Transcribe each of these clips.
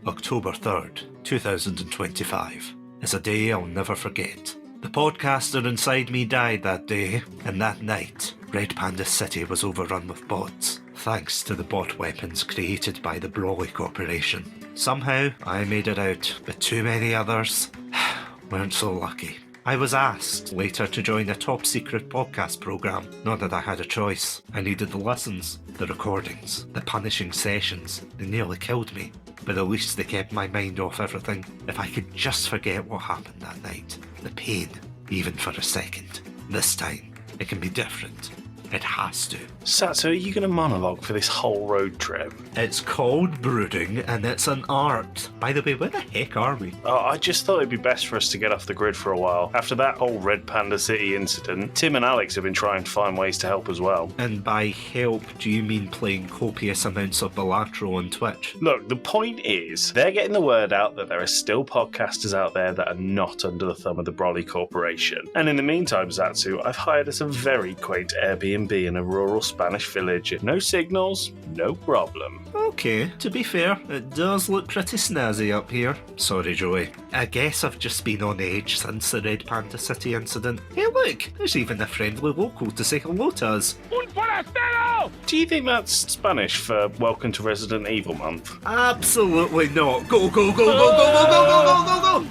October 3rd, 2025, is a day I'll never forget. The podcaster inside me died that day, and that night, Red Panda City was overrun with bots, thanks to the bot weapons created by the Brolly Corporation. Somehow, I made it out, but too many others weren't so lucky. I was asked later to join a top-secret podcast programme. Not that I had a choice. I needed the lessons, the recordings, the punishing sessions. They nearly killed me, but at least they kept my mind off everything. If I could just forget what happened that night, the pain, even for a second. This time, it can be different. It has to. Satsu, are you going to monologue for this whole road trip? It's called brooding, and it's an art. By the way, where the heck are we? Oh, I just thought it'd be best for us to get off the grid for a while. After that whole Red Panda City incident, Tim and Alex have been trying to find ways to help as well. And by help, do you mean playing copious amounts of Balatro on Twitch? Look, the point is, they're getting the word out that there are still podcasters out there that are not under the thumb of the Brolly Corporation. And in the meantime, Satsu, I've hired us a very quaint Airbnb in a rural Spanish village. No signals, no problem. Okay, to be fair, it does look pretty snazzy up here. Sorry, Joey. I guess I've just been on edge since the Red Panda City incident. Hey look, there's even a friendly local to say hello to us. Un forastero! Do you think that's Spanish for Welcome to Resident Evil Month? Absolutely not. Go, go, go, go, go, go, go, go, go, go, go!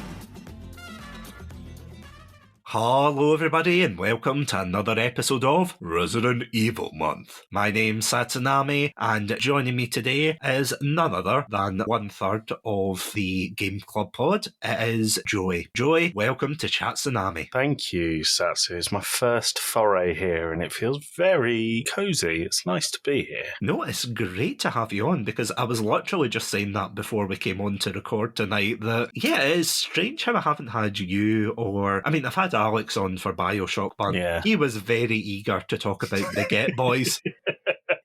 Hello everybody and welcome to another episode of Resident Evil Month. My name's Satsunami and joining me today is none other than 1/3 of the Game Club pod. It is Joey. Joey, welcome to Chatsunami. Thank you, Satsu. It's my first foray here and it feels very cosy. It's nice to be here. No, it's great to have you on because I was literally just saying that before we came on to record tonight that, yeah, it's strange how I haven't had you I've had Alex on for Bioshock, but Yeah. He was very eager to talk about the Get Boys.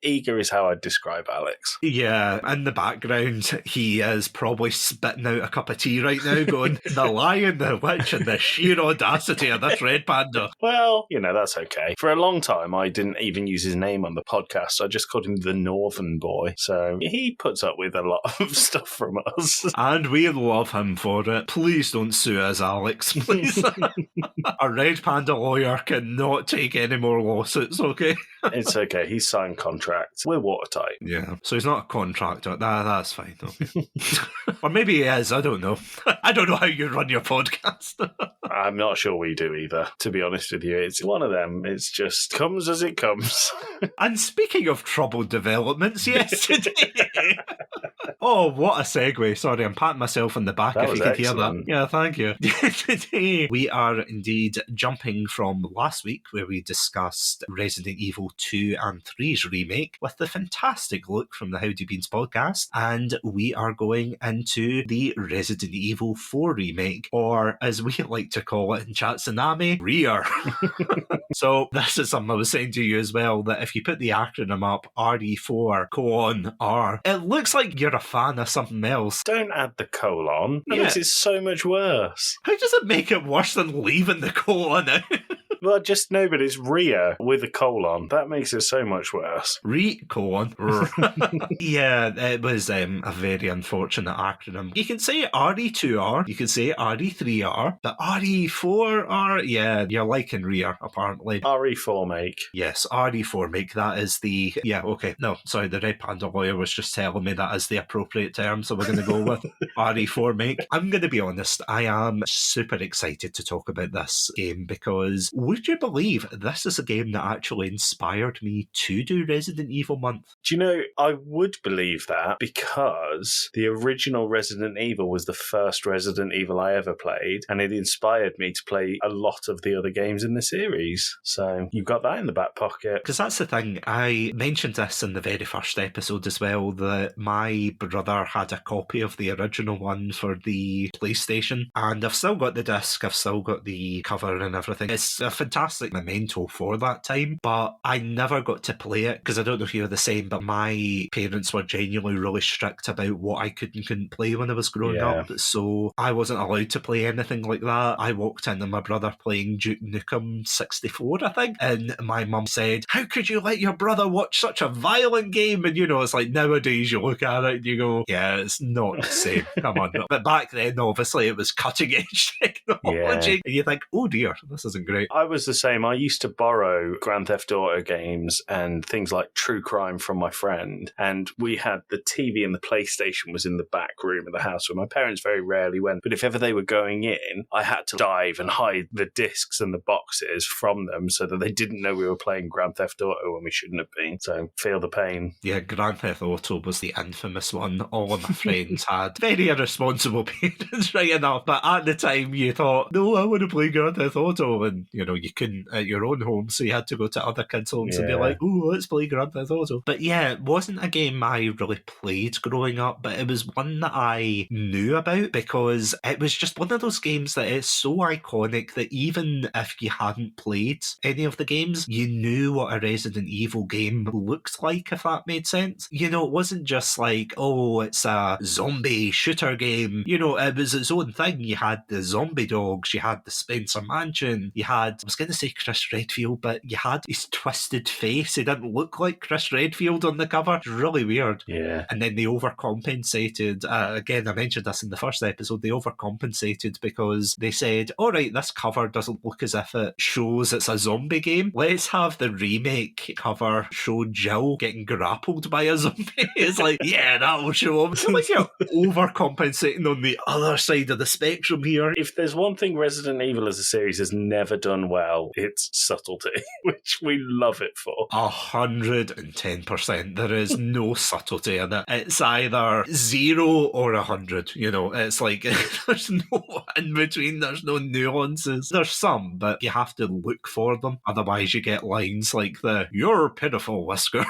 Eager is how I'd describe Alex. Yeah, in the background, he is probably spitting out a cup of tea right now going, the lion, the witch, and the sheer audacity of this Red Panda. Well, that's okay. For a long time, I didn't even use his name on the podcast. I just called him the Northern Boy. So he puts up with a lot of stuff from us. And we love him for it. Please don't sue us, Alex, please. A Red Panda lawyer cannot take any more lawsuits, okay? It's okay. He's signed contracts. We're watertight. Yeah, so he's not a contractor. That's fine. Okay. Or maybe he is. I don't know. I don't know how you run your podcast. I'm not sure we do either, to be honest with you. It's one of them. It's just comes as it comes. And speaking of troubled developments, yesterday... Oh, what a segue. Sorry, I'm patting myself on the back That if was you could hear that. excellent. Yeah, thank you. Today, we are indeed jumping from last week where we discussed Resident Evil 2 and 3's remake with the fantastic look from the Howdy Beans podcast, and we are going into the Resident Evil 4 remake, or as we like to call it in Chatsunami, REAR. So this is something I was saying to you as well, that if you put the acronym up, RE4:R, it looks like you're a fan of something else. Don't add the colon. That Yeah. makes it so much worse. How does it make it worse than leaving the colon out? Well, just know, but it's Rhea with a colon. That makes it so much worse. Colon. Yeah, it was a very unfortunate acronym. You can say RE2R, you can say RE3R, but RE4R, yeah, you're liking REAR, apparently. RE4 make. Yes, RE4 make, that is the... Yeah, okay. No, sorry, the Red Panda lawyer was just telling me that is the appropriate term, so we're going to go with RE4 make. I'm going to be honest, I am super excited to talk about this game because would you believe this is a game that actually inspired me to do Resident Evil Month? Do you know, I would believe that because the original Resident Evil was the first Resident Evil I ever played, and it inspired me to play a lot of the other games in the series. So you've got that in the back pocket. Because that's the thing, I mentioned this in the very first episode as well, that my brother had a copy of the original one for the PlayStation, and I've still got the disc, I've still got the cover and everything. It's a fantastic memento for that time, but I never got to play it because I don't know if you're the same, but my parents were genuinely really strict about what I could and couldn't play when I was growing up. So I wasn't allowed to play anything like that. I walked in and my brother playing Duke Nukem 64, I think, and my mum said, "How could you let your brother watch such a violent game?" And it's like nowadays you look at it and you go, yeah, it's not the same. Come on. But back then, obviously, it was cutting edge technology. And you think, oh dear, this isn't great. I was the same. I used to borrow Grand Theft Auto games and things like True Crime from my friend. And we had the TV and the PlayStation was in the back room of the house where my parents very rarely went. But if ever they were going in, I had to dive and hide the discs and the boxes from them so that they didn't know we were playing Grand Theft Auto when we shouldn't have been. So feel the pain. Yeah, Grand Theft Auto was the infamous one. All of my friends had very irresponsible parents, right enough. But at the time, you thought, no, I want to play Grand Theft Auto. And, you couldn't at your own home, so you had to go to other kids' homes and be like, oh, let's play Grand Theft Auto. But yeah, it wasn't a game I really played growing up, but it was one that I knew about because it was just one of those games that is so iconic that even if you hadn't played any of the games, you knew what a Resident Evil game looked like, if that made sense. It wasn't just like, oh, it's a zombie shooter game. It was its own thing. You had the zombie dogs, you had the Spencer Mansion, you had, I was going to say Chris Redfield, but you had his twisted face. He didn't look like Chris Redfield on the cover. It's really weird. Yeah. And then they overcompensated. Again, I mentioned this in the first episode. They overcompensated because they said, all right, this cover doesn't look as if it shows it's a zombie game. Let's have the remake cover show Jill getting grappled by a zombie. It's like, yeah, that'll show him. So like you're overcompensating on the other side of the spectrum here. If there's one thing Resident Evil as a series has never done well, it's subtlety, which we love it for. 110%. There is no subtlety in it. It's either 0 or 100. It's like there's no in between. There's no nuances. There's some, but you have to look for them. Otherwise, you get lines like "You're pitiful, Whisker."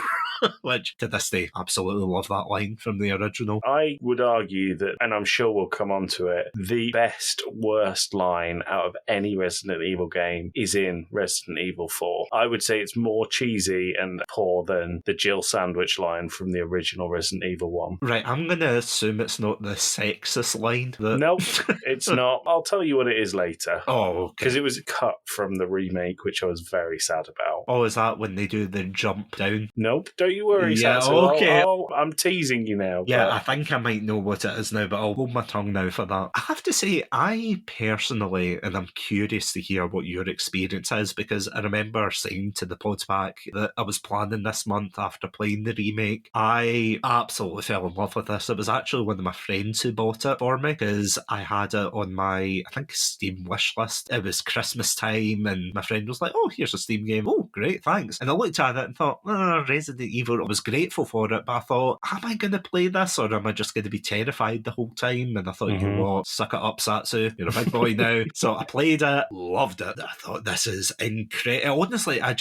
Which, to this day, absolutely love that line from the original. I would argue that, and I'm sure we'll come on to it, the best, worst line out of any Resident Evil game is in Resident Evil 4. I would say it's more cheesy and poor than the Jill sandwich line from the original Resident Evil 1. Right, I'm going to assume it's not the sexist line. Nope, it's not. I'll tell you what it is later. Oh, okay. Because it was cut from the remake, which I was very sad about. Oh, is that when they do the jump down? Nope, don't you worry, Yeah, Satsu. okay. I'm teasing you now. Yeah, I think I might know what it is now, but I'll hold my tongue now for that. I have to say, I personally, and I'm curious to hear what your experience is, because I remember saying to the PodPack that I was planning this month after playing the remake. I absolutely fell in love with this. It was actually one of my friends who bought it for me, because I had it on my, I think, Steam wish list. It was Christmas time, and my friend was like, oh, here's a Steam game. Oh, great, thanks. And I looked at it and thought, Resident Evil, I was grateful for it, but I thought, am I going to play this, or am I just going to be terrified the whole time? And I thought, you know what, suck it up, Satsu, you're a big boy now. So I played it, loved it. I thought, this is incredible. Honestly, I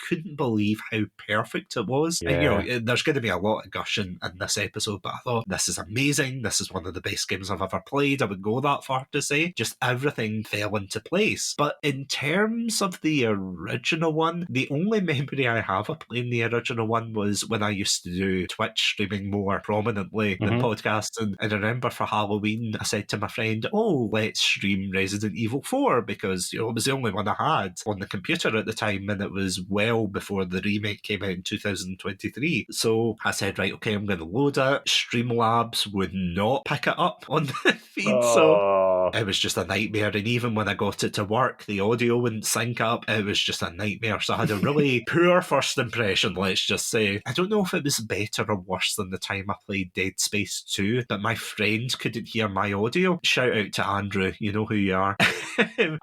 couldn't believe how perfect it was. Yeah. And, there's going to be a lot of gushing in this episode, but I thought, this is amazing. This is one of the best games I've ever played. I would go that far to say. Just everything fell into place. But in terms of the original one, the only memory I have of playing the original one was when I used to do Twitch streaming more prominently than podcasting. And I remember for Halloween, I said to my friend, oh, let's stream Resident Evil 4, because it was the only one I had on the computer at the time, and it was well before the remake came out in 2023. So I said, right, okay, I'm going to load it. Streamlabs would not pick it up on the feed, so it was just a nightmare. And even when I got it to work, the audio wouldn't sync up. It was just a nightmare. So I had a really poor first impression, let's just say. I don't know if it was better or worse than the time I played Dead Space 2, but my friend couldn't hear my audio. Shout out to Andrew, you know who you are.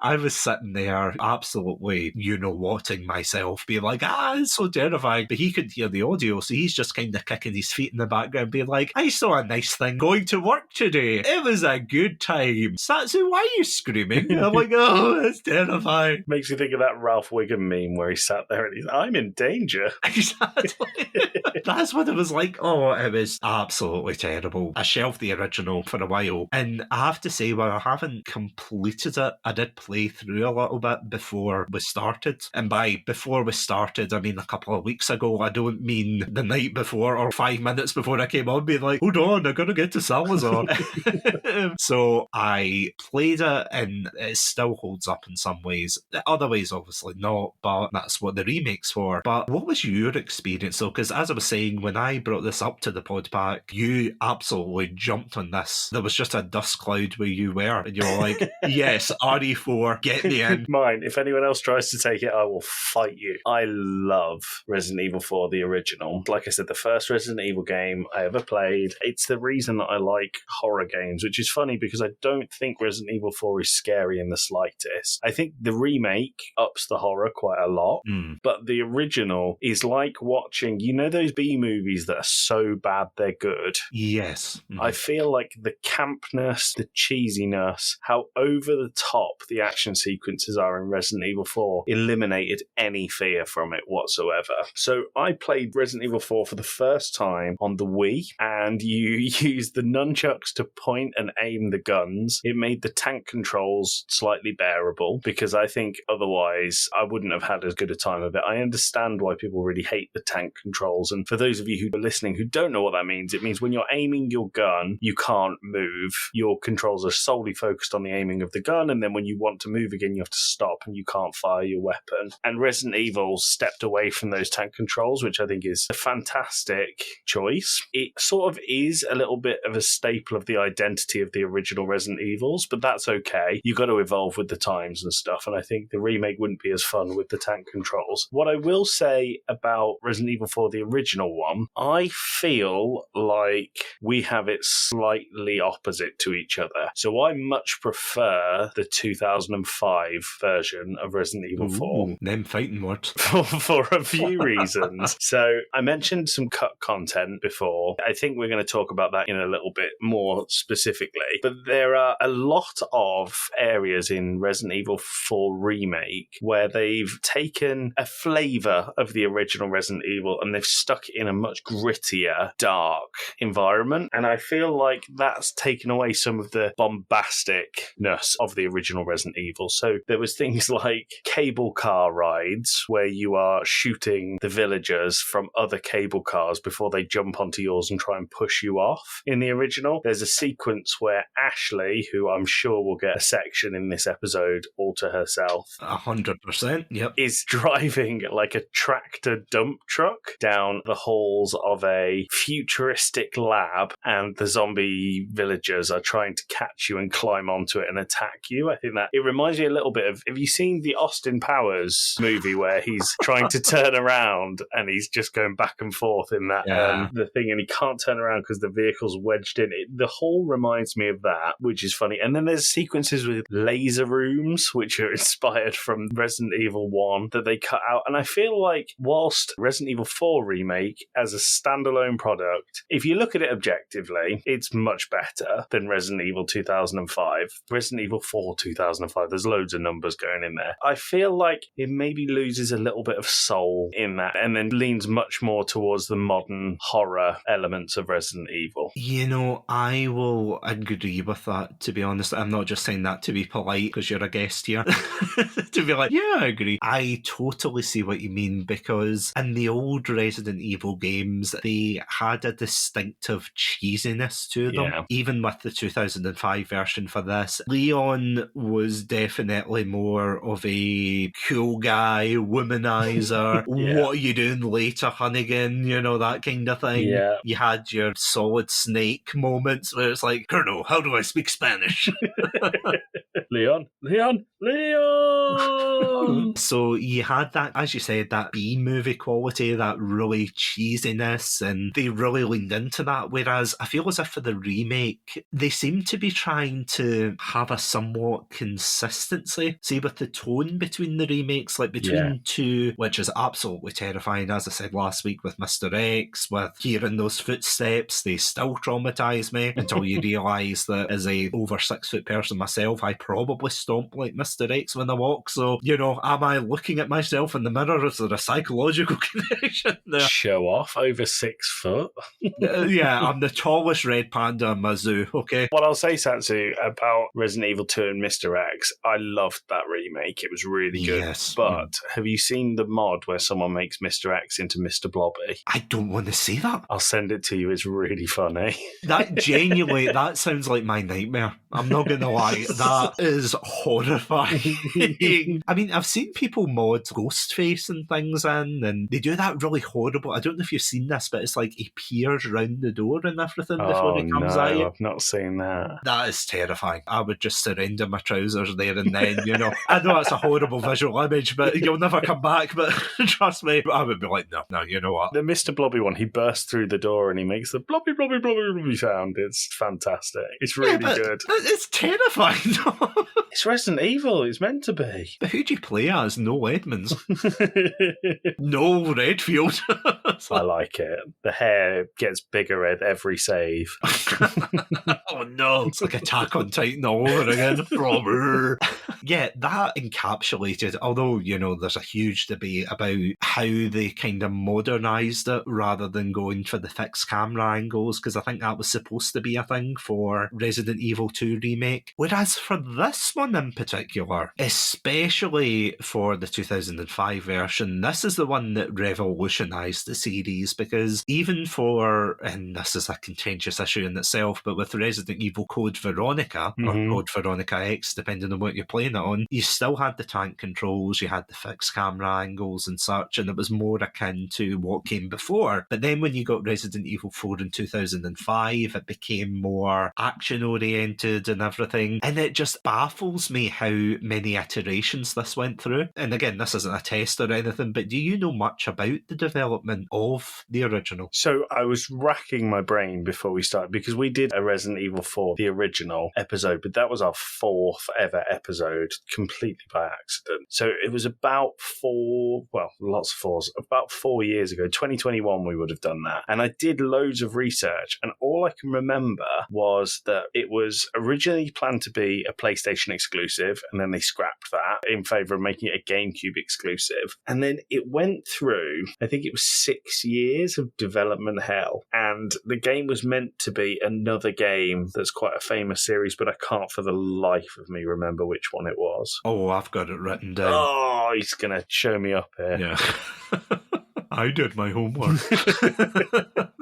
I was sitting there absolutely, whatting myself, being like, it's so terrifying. But he couldn't hear the audio, so he's just kind of kicking his feet in the background, being like, I saw a nice thing going to work today. It was a good time. Satsu, why are you screaming? And I'm like, oh, that's terrifying. Makes you think of that Ralph Wiggum meme where he sat there and he's, I'm in danger. Exactly. That's what it was like. Oh, it was absolutely terrible. I shelved the original for a while, and I have to say, while I haven't completed it, I did play through a little bit before we started. And by before we started, I mean a couple of weeks ago. I don't mean the night before or 5 minutes before I came on, being like, hold on, I'm going to get to Salazar. So I played it, and it still holds up in some ways. Other ways, obviously not, but that's what the remake's for. But what was your experience, though? Because as I was saying, when I brought this up to the PodPack, you absolutely jumped on this. There was just a dust cloud where you were, and you were like, yes, RE4, get me in. Mine. If anyone else tries to take it, I will fight you. I love Resident Evil 4, the original. Like I said, the first Resident Evil game I ever played. It's the reason that I like horror games, which is funny because I don't think Resident Evil 4 is scary in the slightest. I think the remake ups the horror quite a lot, but the original is like watching, you know, those B movies that are so bad they're good? Yes. I feel like the campness, the cheesiness, how over the top the action sequences are in Resident Evil 4 eliminated any fear from it whatsoever. So I played Resident Evil 4 for the first time on the Wii, and you used the nunchucks to point and aim the guns. It made the tank controls slightly bearable, because I think otherwise I wouldn't have had as good a time of it. I understand why people really hate the tank controls, and for those of you who are listening who don't know what that means, it means when you're aiming your gun, you can't move. Your controls are solely focused on the aiming of the gun, and then when you want to move again, you have to stop and you can't fire your weapon. And Resident Evil stepped away from those tank controls, which I think is a fantastic choice. It sort of is a little bit of a staple of the identity of the original Resident Evils, but that's okay. You've got to evolve with the times and stuff, and I think the remake wouldn't be as fun with the tank controls. What I will say about Resident Evil 4, the original one, I feel like we have it slightly opposite to each other. So I much prefer the 2005 version of Resident Evil 4. Them fighting words. For a few reasons. So I mentioned some cut content before. I think we're going to talk about that in a little bit more specifically. But there are a lot of areas in Resident Evil 4 Remake where they've taken a flavour of the original Resident Evil and they've stuck it in a much grittier, dark environment. And I feel like that's taken away some of the bombasticness of the original Resident Evil. So there was things like cable car rides where you are shooting the villagers from other cable cars before they jump onto yours and try and push you off. In the original, there's a sequence where Ashley, who I'm sure will get a section in this episode all to herself, 100%, yep, is driving like a tractor dump truck down the halls of a futuristic lab, and the zombie villagers are trying to catch you and climb onto it and attack you. I think that it reminds me a little bit of, have you seen the Austin Powers movie where he's trying to turn around and he's just going back and forth in that the thing, and he can't turn around because the vehicle's wedged in it? The whole reminds me of that, which is funny. And then there's sequences with laser rooms which are inspired from Resident Evil 1 that they cut out, and I feel like whilst Resident Evil 4 Remake as a standalone product, if you look at it objectively, it's much better than Resident Evil 2005. Resident Evil 4 2005, there's loads of numbers going in there. I feel like it maybe loses a little bit of soul in that and then leans much more towards the modern horror elements of Resident Evil. You know, I will agree with that, to be honest. I'm not just saying that to be polite because you're a guest here. To be like, yeah, I agree. I totally see what you mean, because in the old Resident Evil games, they had a distinctive cheesiness to them. Yeah. Even with the 2005 version for this, Leon was definitely more of a cool guy, womanizer. Yeah. What are you doing later, Hunnigan? You know, that kind of thing. Yeah. You had your Solid Snake moments where it's like, Colonel, how do I speak Spanish? Leon! So you had that, as you said, that B-movie quality, that really cheesiness, and they really leaned into that, whereas I feel as if for the remake, they seem to be trying to have a somewhat consistency. See, with the tone between the remakes, like between two, which is absolutely terrifying, as I said last week with Mr. X, with hearing those footsteps, they still traumatise me until you realise that as a over 6 foot person myself, I probably stomp like Mr. X when I walk. So, am I looking at myself in the mirror? Is there a psychological connection there? Show off, over 6 foot. Yeah, I'm the tallest red panda in my zoo, okay? What I'll say, Satsu, about Resident Evil 2 and Mr. X, I loved that remake. It was really good. Yes. But have you seen the mod where someone makes Mr. X into Mr. Blobby? I don't want to see that. I'll send it to you. It's really funny. That genuinely, that sounds like my nightmare. I'm not going to lie. That is horrifying. I mean, I've seen people mod Ghostface and things in, and they do that really horrible. I don't know if you've seen this, but it's like he peers round the door and everything before he comes at you. I've not seen that. That is terrifying. I would just surrender my trousers there and then, I know it's a horrible visual image, but you'll never come back. But trust me, I would be like, no, you know what? The Mr. Blobby one, he bursts through the door and he makes the blobby, blobby, blobby, blobby sound. It's fantastic. It's really good. It's terrifying. It's Resident Evil. It's meant to be. But who do you play as? No Edmonds. No Redfield. I like it. The hair gets bigger at every save. Oh no, it's like Attack on Titan all over again. Yeah, that encapsulated, although, there's a huge debate about how they kind of modernised it rather than going for the fixed camera angles, because I think that was supposed to be a thing for Resident Evil 2 Remake. Whereas for this one in particular, especially for the 2005 version, this is the one that revolutionised the series, because even for, and this is a contentious issue in itself, but with Resident Evil Code Veronica, or Code Veronica X, depending on what you're playing it on, you still had the tank controls, you had the fixed camera angles and such, and it was more akin to what came before. But then when you got Resident Evil 4 in 2005, it became more action-oriented and everything, and it just baffles me how many iterations this went through. And again, this isn't a test or anything, but do you know much about the development of the original? So I was racking my brain before we started, because we did a Resident Evil 4, the original episode, but that was our 4th ever episode, completely by accident. So it was about lots of 4s, about 4 years ago, 2021 we would have done that. And I did loads of research, and all I can remember was that it was originally planned to be a PlayStation exclusive, and then they scrapped that in favour of making it a GameCube exclusive. And then it went through, I think it was 6 years of development hell, and the game was meant to be another game that's quite a famous series, but I can't for the life of me remember which one it was. Oh, I've got it written down. Oh, he's going to show me up here. Yeah. I did my homework.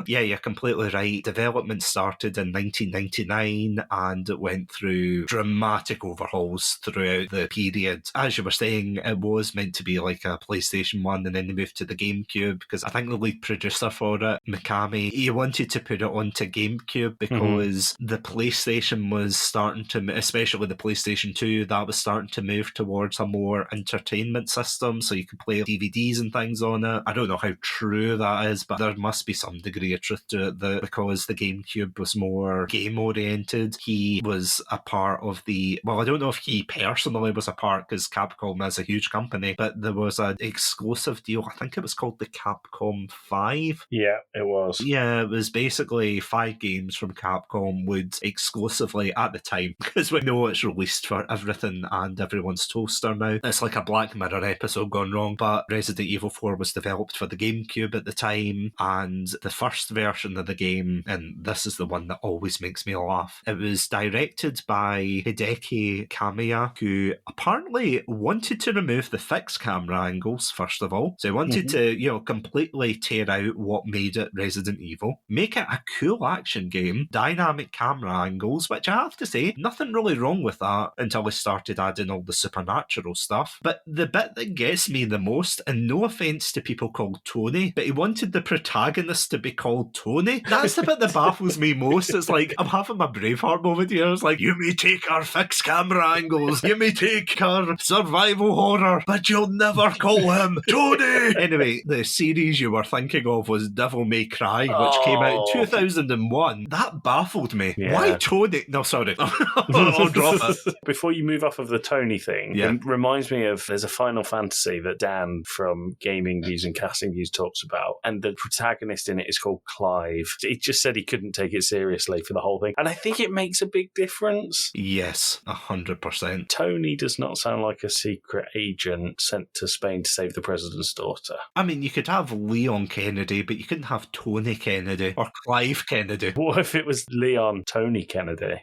Yeah, you're completely right. Development started in 1999 and it went through dramatic overhauls throughout the period. As you were saying, it was meant to be like a PlayStation 1 and then they moved to the GameCube, because I think the lead producer for it, Mikami, he wanted to put it onto GameCube because the PlayStation was starting to, especially the PlayStation 2, that was starting to move towards a more entertainment system, so you could play DVDs and things on it. I don't know how true that is, but there must be some degree of truth to it, that because the GameCube was more game oriented, he was a part of the, well, I don't know if he personally was a part, because Capcom is a huge company, but there was an exclusive deal, I think it was called the Capcom 5. Yeah, it was. Yeah, it was basically 5 games from Capcom would exclusively, at the time, because we know it's released for everything and everyone's toaster now, it's like a Black Mirror episode gone wrong, but Resident Evil 4 was developed for the GameCube at the time, and the first version of the game, and this is the one that always makes me laugh, it was directed by Hideki Kamiya, who apparently wanted to remove the fixed camera angles, first of all. So he wanted to, completely tear out what made it Resident Evil, make it a cool action game, dynamic camera angles, which I have to say, nothing really wrong with that until we started adding all the supernatural stuff. But the bit that gets me the most, and no offence to people called Tony, but he wanted the protagonist to be called called Tony. That's the bit that baffles me most. It's like, I'm having my Braveheart moment here. It's like, you may take our fixed camera angles, you may take our survival horror, but you'll never call him Tony. Anyway, the series you were thinking of was Devil May Cry, which came out in 2001. That baffled me. Yeah. Why Tony? No, sorry. I'll drop it. Before you move off of the Tony thing, Yeah. it reminds me of, there's a Final Fantasy that Dan from Gaming Views and Casting Views talks about, and the protagonist in it is called Clive. He just said he couldn't take it seriously for the whole thing, and I think it makes a big difference. Yes, 100%. Tony does not sound like a secret agent sent to Spain to save the president's daughter. I mean, you could have Leon Kennedy, but you couldn't have Tony Kennedy or Clive Kennedy. What if it was Leon Tony Kennedy?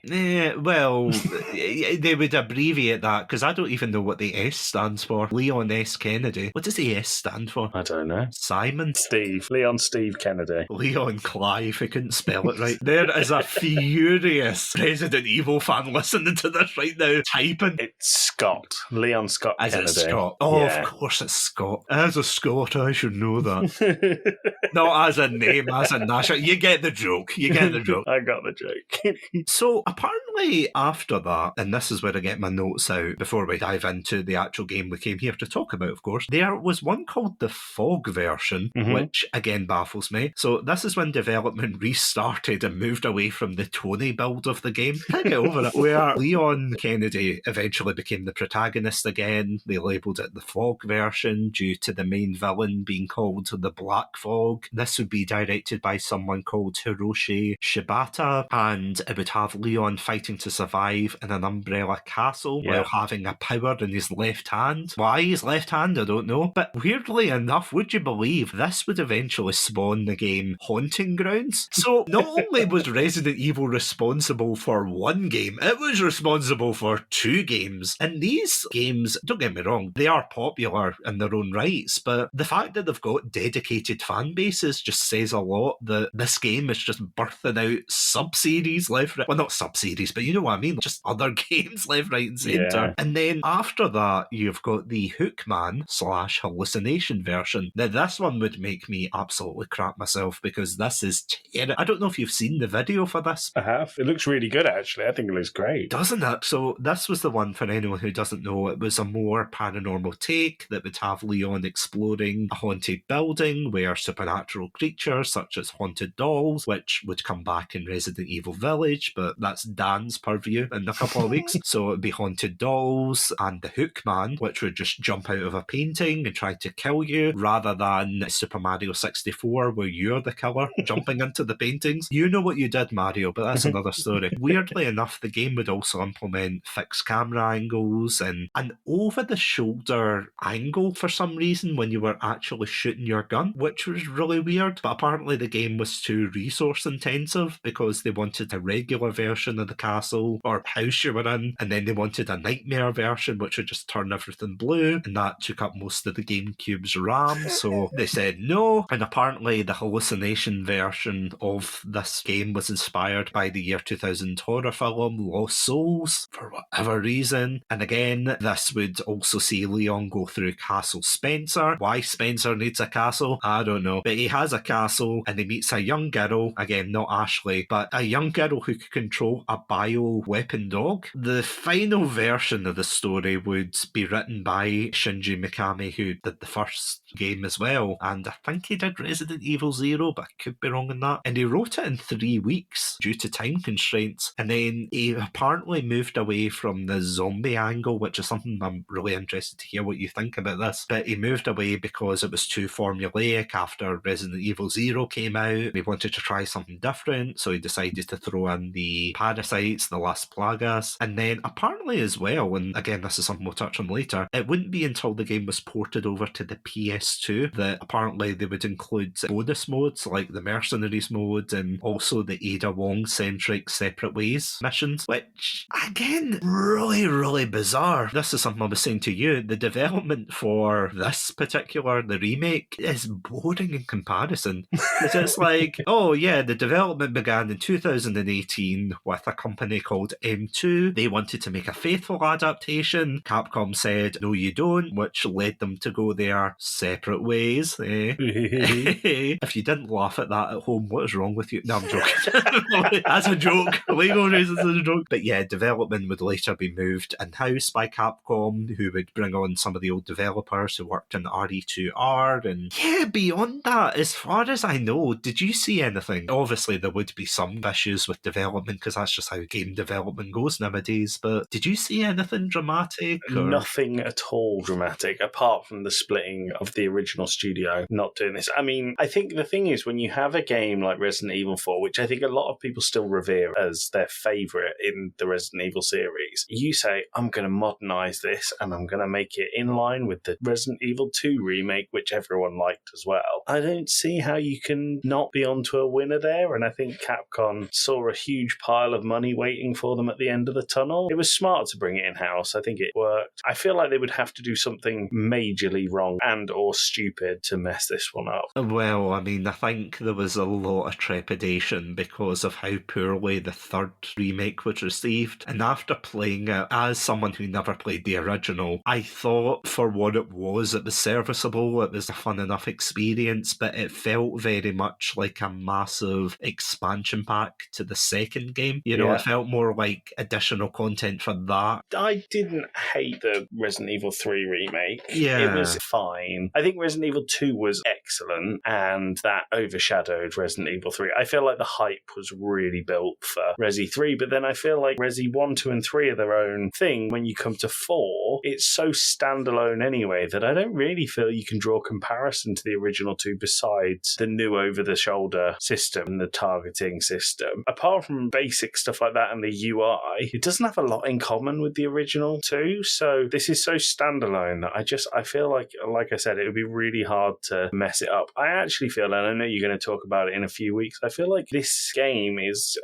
Well, they would abbreviate that, because I don't even know what the S stands for. Leon S. Kennedy. What does the S stand for? I don't know. Simon? Steve. Leon Steve Kennedy. Leon Clive. I couldn't spell it right. There is a furious Resident Evil fan listening to this right now, typing. It's Scott. Leon Scott Is Kennedy. it Scott? Oh, Yeah. of course it's Scott. As a Scot, I should know that. Not as a name, as a national. You get the joke. You get the joke. I got the joke. So apparently after that, and this is where I get my notes out before we dive into the actual game we came here to talk about, of course, there was one called the Fog version, which again baffles me. So this is when development restarted and moved away from the Tony build of the game. Can't get over it. Where Leon Kennedy eventually became the protagonist again. They labelled it the Fog version due to the main villain being called the Black Fog. This would be directed by someone called Hiroshi Shibata, and it would have Leon fighting to survive in an umbrella castle while having a power in his left hand. Why his left hand, I don't know. But weirdly enough, would you believe this would eventually spawn the game Haunting Grounds? So not only was Resident Evil responsible for one game, it was responsible for two games. And these games, don't get me wrong, they are popular in their own rights, but the fact that they've got dedicated fan bases just says a lot that this game is just birthing out sub-series left, right. Well, not sub-series, but you know what I mean, just other games left, right and centre. Yeah. And then after that, you've got the Hookman / hallucination version. Now, this one would make me absolutely crap myself because this is terrible. I don't know if you've seen the video for this. I have. It looks really good, actually. I think it looks great. Doesn't it? So this was the one, for anyone who doesn't know, it was a more paranormal take that would have Leon exploring a haunted building where supernatural creatures such as haunted dolls, which would come back in Resident Evil Village, but that's Dan's purview in a couple of weeks. So it'd be haunted dolls and the Hookman, which would just jump out of a painting and try to kill you, rather than Super Mario 64 where you're the killer jumping into the paintings. You know what you did, Mario, but that's another story. Weirdly enough, the game would also implement fixed camera angles and an over-the-shoulder angle for some reason when you were actually shooting your gun, which was really weird. But apparently the game was too resource-intensive because they wanted a regular version of the castle or house you were in, and then they wanted a nightmare version which would just turn everything blue, and that took up most of the GameCube's RAM, so they said no. And apparently the hallucination version of this game was inspired by the year 2000 horror film Lost Souls for whatever reason. And again, this would also see Leon go through Castle Spencer. Why Spencer needs a castle, I don't know, but he has a castle and he meets a young girl, again not Ashley, but a young girl who could control a bio-weapon dog. The final version of the story would be written by Shinji Mikami, who did the first game as well, and I think he did Resident Evil 0, but I could be wrong on that. And he wrote it in 3 weeks due to time constraints, and then he apparently moved away from the zombie angle, which is something I'm really interested to hear what you think about this, but he moved away because it was too formulaic after Resident Evil 0 came out. He wanted to try something different, so he decided to throw in the parasites, the Las Plagas, and then apparently as well, and again this is something we'll touch on later, it wouldn't be until the game was ported over to the PS2 that apparently they would include bonus modes like the Mercenaries mode and also the Ada Wong-centric Separate Ways missions, which again, really bizarre. This is something I was saying to you, the development for this particular, the remake, is boring in comparison. Because it's like, oh yeah, the development began in 2018 with a company called M2. They wanted to make a faithful adaptation. Capcom said, no you don't, which led them to go their separate ways. If you didn't laugh at that at home, what is wrong with you? No, I'm joking. That's a joke. Legal reasons as a joke. But yeah, development would later be moved in-house by Capcom, who would bring on some of the old developers who worked in RE2R. And yeah, beyond that, as far as I know, did you see anything? Obviously, there would be some issues with development because that's just how game development goes nowadays. But did you see anything dramatic? Or? Nothing at all dramatic, apart from the splitting of the original studio not doing this. I mean, I think the thing is, when you have a game like Resident Evil 4, which I think a lot of people still revere as their favourite in the Resident Evil series, you say, I'm going to modernise this and I'm going to make it in line with the Resident Evil 2 remake, which everyone liked as well. I don't see how you can not be onto a winner there, and I think Capcom saw a huge pile of money waiting for them at the end of the tunnel. It was smart to bring it in-house. I think it worked. I feel like they would have to do something majorly wrong and or stupid to mess this one up. Well, I mean, I think there was a lot of trepidation because of how poorly the third remake was received. And after playing it, as someone who never played the original, I thought for what it was serviceable. It was a fun enough experience, but it felt very much like a massive expansion pack to the second game. You know, It felt more like additional content for that. I didn't hate the Resident Evil 3 remake. Yeah. It was fine. I think Resident Evil 2 was excellent, and that overshadowed Resident Evil 3. I feel like the hype was really built for Resi 3, but then I feel like Resi 1, 2, and 3 are their own thing. When you come to 4, it's so standalone anyway that I don't really feel you can draw a comparison to the original 2 besides the new over-the-shoulder system and the targeting system. Apart from basic stuff like that and the UI, it doesn't have a lot in common with the original 2, so this is so standalone that I feel like I said, it would be really hard to mess it up. I actually feel, and I know you're going to talk about it in a few weeks, I feel like this game is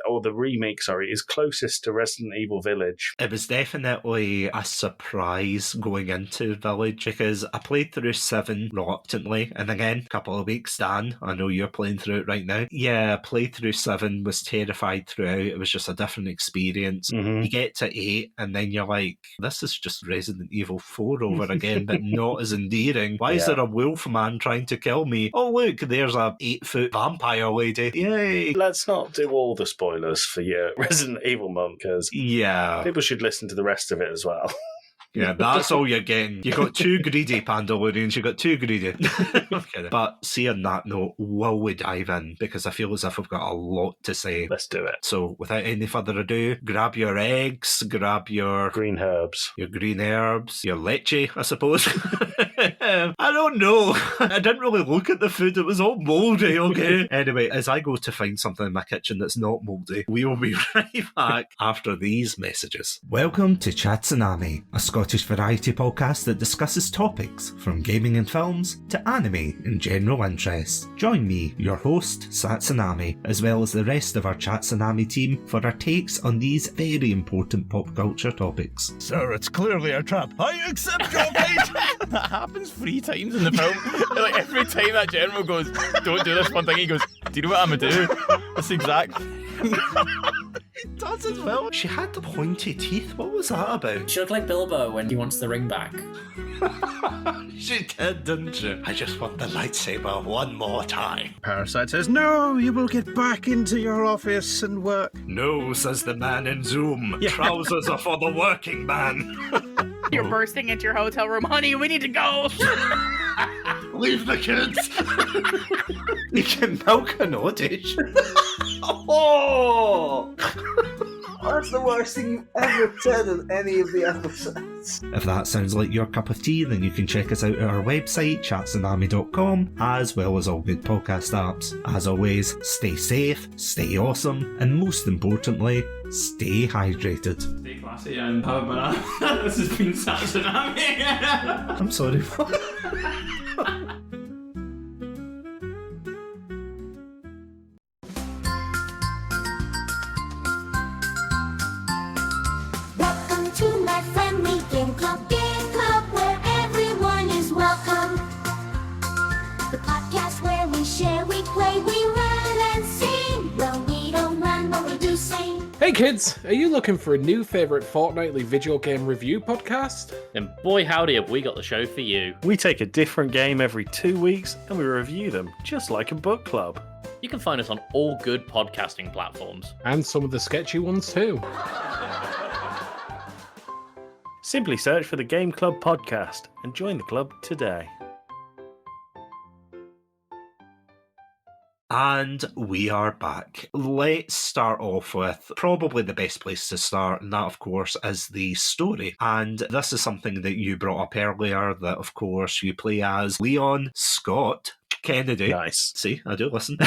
closest to Resident Evil Village. It was definitely a surprise going into Village because I played through 7 reluctantly, and again, a couple of weeks, Dan, I know you're playing through it right now. Yeah, played through 7, was terrified throughout. It was just a different experience. Mm-hmm. You get to 8 and then you're like, this is just Resident Evil 4 over again, but not as endearing. Why is there a wolf man trying to kill me? Oh look, there's a 8-foot vampire lady. Yay! Let's not do all the spoilers for your Resident Evil month, because people should listen to the rest of it as well. Yeah, that's all you're getting. You got too greedy, Pandalorians. You got too greedy. But see, on that note, will we dive in? Because I feel as if I've got a lot to say. Let's do it. So, without any further ado, grab your eggs, grab your green herbs, your leche, I suppose. I don't know. I didn't really look at the food. It was all mouldy, okay? Anyway, as I go to find something in my kitchen that's not mouldy, we will be right back after these messages. Welcome to Satsunami, a Scottish variety podcast that discusses topics from gaming and films to anime and general interest. Join me, your host, Satsunami, as well as the rest of our Satsunami team for our takes on these very important pop culture topics. Sir, it's clearly a trap. I accept your bait! That happens 3 times in the film. Like, every time that general goes, don't do this one thing, he goes, do you know what I'm gonna do? That's the exact It does as well. She had the pointy teeth. What was that about? She looked like Bilbo when he wants the ring back. She did, didn't she? I just want the lightsaber one more time. Parasite says, no, you will get back into your office and work. No, says the man in Zoom. Yeah. Trousers are for the working man. You're bursting into your hotel room. Honey, we need to go. Leave the kids. You can milk an oddish. Oh! That's the worst thing you've ever said in any of the episodes. If that sounds like your cup of tea, then you can check us out at our website, chatsunami.com, as well as all good podcast apps. As always, stay safe, stay awesome, and most importantly, stay hydrated. Stay classy and have a banana. This has been Satsunami. I'm sorry. Hey kids, are you looking for a new favourite fortnightly video game review podcast? Then boy howdy have we got the show for you. We take a different game every 2 weeks and we review them just like a book club. You can find us on all good podcasting platforms. And some of the sketchy ones too. Simply search for the Game Club podcast and join the club today. And we are back. Let's start off with probably the best place to start, and that, of course, is the story. And this is something that you brought up earlier, that, of course, you play as Leon Scott Kennedy. Nice. See, I do listen.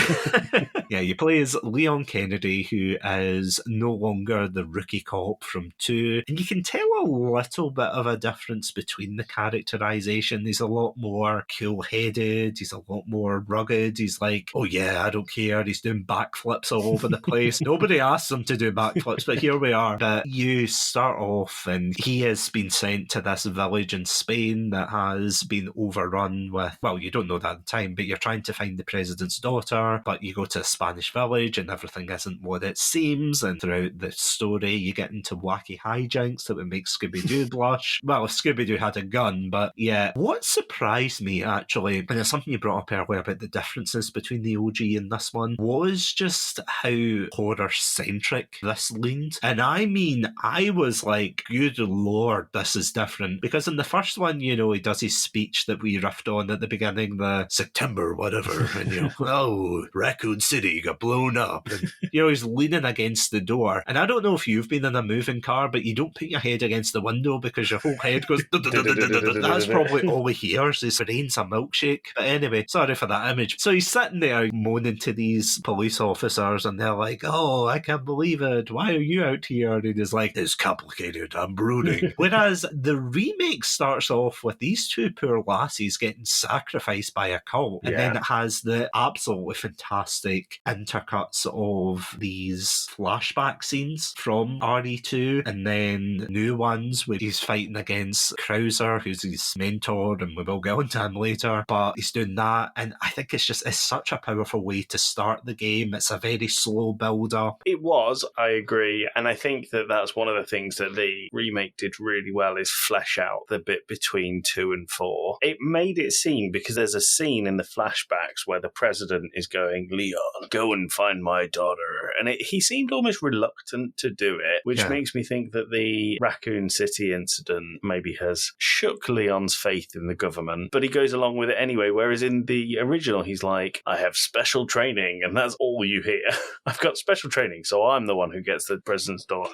Yeah, you play as Leon Kennedy, who is no longer the rookie cop from 2. And you can tell a little bit of a difference between the characterization. He's a lot more cool-headed. He's a lot more rugged. He's like, oh yeah, I don't care. He's doing backflips all over the place. Nobody asked him to do backflips, but here we are. But you start off and he has been sent to this village in Spain that has been overrun with, well, you don't know that at the time, but you're trying to find the president's daughter, but you go to a Spanish village and everything isn't what it seems, and throughout the story you get into wacky hijinks that would make Scooby-Doo blush. Well, if Scooby-Doo had a gun, but yeah. What surprised me, actually, and it's something you brought up earlier about the differences between the OG and this one, was just how horror-centric this leaned. And I mean, I was like, good lord, this is different. Because in the first one, you know, he does his speech that we riffed on at the beginning, the September whatever, and you know, oh, Raccoon City got blown up, and you know, he's leaning against the door. And I don't know if you've been in a moving car, but you don't put your head against the window because your whole head goes that's probably all he hears is brains a milkshake. But anyway, sorry for that image. So he's sitting there moaning to these police officers, and they're like, oh, I can't believe it, why are you out here? And he's like, it's complicated, I'm brooding. Whereas the remake starts off with these two poor lassies getting sacrificed by a cult, and then it has the absolutely fantastic intercuts of these flashback scenes from RE2, and then new ones where he's fighting against Krauser, who's his mentor, and we will get onto him later, but he's doing that, and I think it's such a powerful way to start the game. It's a very slow build up. It was, I agree, and I think that that's one of the things that the remake did really well, is flesh out the bit between 2 and 4. It made it seem, because there's a scene in the flashbacks where the president is going, Leon, go and find my daughter, and he seemed almost reluctant to do it, which makes me think that the Raccoon City incident maybe has shook Leon's faith in the government, but he goes along with it anyway, whereas in the original he's like, I have special training, and that's all you hear. I've got special training, so I'm the one who gets the president's daughter.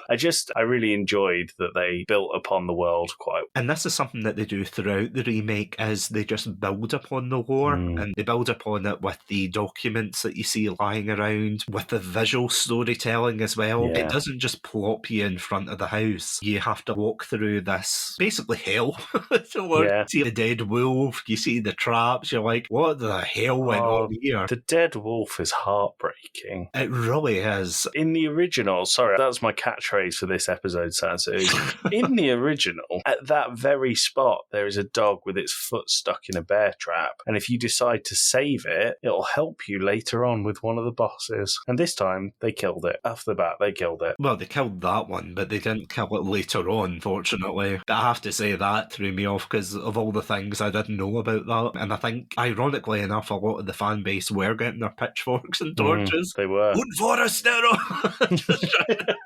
I really enjoyed that they built upon the world quite. And this is something that they do throughout the remake, is they just build upon the lore, and they build upon it with the documents that you see lying around, with the visual storytelling as well. It doesn't just plop you in front of the house. You have to walk through this basically hell. See the dead wolf, you see the traps, you're like, what the hell went on here? The dead wolf is heartbreaking. It really is. In the original, sorry, that's my catchphrase for this episode, Sansu. In the original, at that very spot, there is a dog with its foot stuck in a bear trap, and if you decide to save it, it'll help you later on with one of the bosses. And this time, they killed it. Off the bat, they killed it. Well, they killed that one, but they didn't kill it later on, fortunately. But I have to say that threw me off because of all the things I didn't know about that. And I think, ironically enough, a lot of the fan base were getting their pitchforks and torches. They were. Un forastero! Just trying to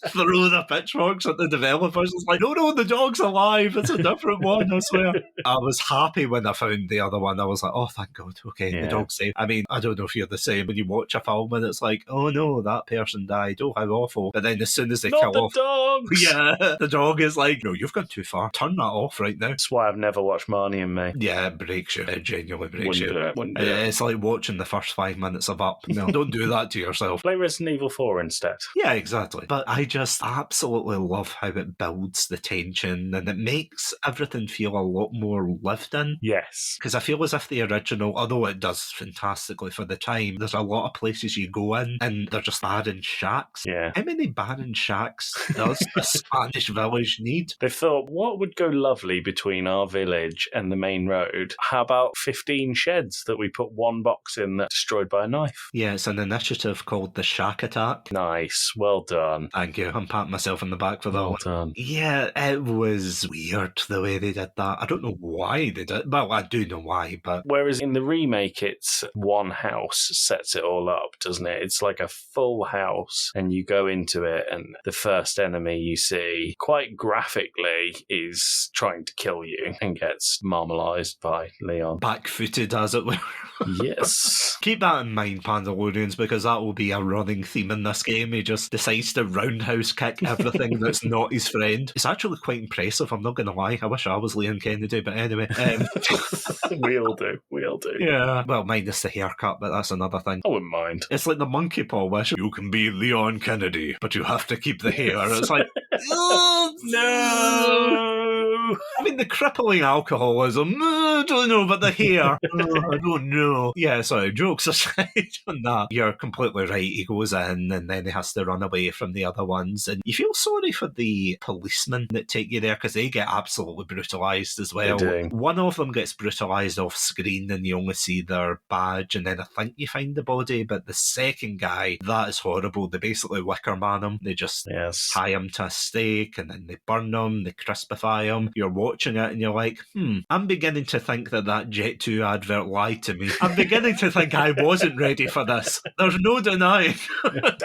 throw the pitchforks at the developers. It's like, no, the dog's alive. It's a different one, I swear. I was happy when I found the other one. I was like, oh, thank God. Okay, the dog's safe. I mean, I don't know if you're the same when you watch a film and it's like, oh no, that person died. Oh, how awful. But then as soon as they kill off... dogs! Yeah, the dog is like, no, you've gone too far. Turn that off right now. That's why I've never watched Marnie and Me. Yeah, it breaks you. It genuinely breaks you. Wouldn't do it. It's like watching the first 5 minutes of Up. No, don't do that to yourself. Play Resident Evil 4 instead. Yeah, exactly. But I just absolutely love how it builds the tension and it makes everything feel a lot more lived in. Yes. Because I feel as if the original, although it does fantastically for the time, there's a lot of places you go in and they're just barren shacks. Yeah. How many barren shacks does a Spanish village need? They thought, what would go lovely between our village and the main road? How about 15 sheds that we put one box in that's destroyed by a knife? Yeah, it's an initiative called the Shack Attack. Nice. Well done. Thank you. I'm patting myself on the back for that Well one. done. Yeah, it was weird the way they did that. I don't know why they did it. Well, I do know why, but... Whereas in the remake, it's one house sets it all up, doesn't it? It's like a full house, and you go into it, and the first enemy you see, quite graphically, is trying to kill you and gets marmalised by Leon. Back-footed, as it were. Yes. Keep that in mind, Pandalorians, because that will be a running theme in this game. He just decides to roundhouse kick everything that's not his friend. It's actually quite impressive, I'm not going to lie. I wish I was Leon Kennedy, but anyway. We all do. We all do. Yeah. Well, minus the haircut, but that's another thing. I wouldn't mind. It's like the monkey paw wish. You can be Leon Kennedy, but you have to keep the hair. It's like, oh, no! I mean, the crippling alcoholism, I don't know, but the hair, I don't know. Yeah, sorry, jokes aside on that. You're completely right. He goes in and then he has to run away from the other ones. And you feel sorry for the policemen that take you there because they get absolutely brutalised as well. They do. One of them gets brutalised off screen and you only see their badge and then I think you find the body. But the second guy, that is horrible. They basically wicker man him. They just tie him to a stake and then they burn him, they crispify him. You're watching it and you're like, I'm beginning to think that Jet 2 advert lied to me. I'm beginning to think I wasn't ready for this. There's no denying.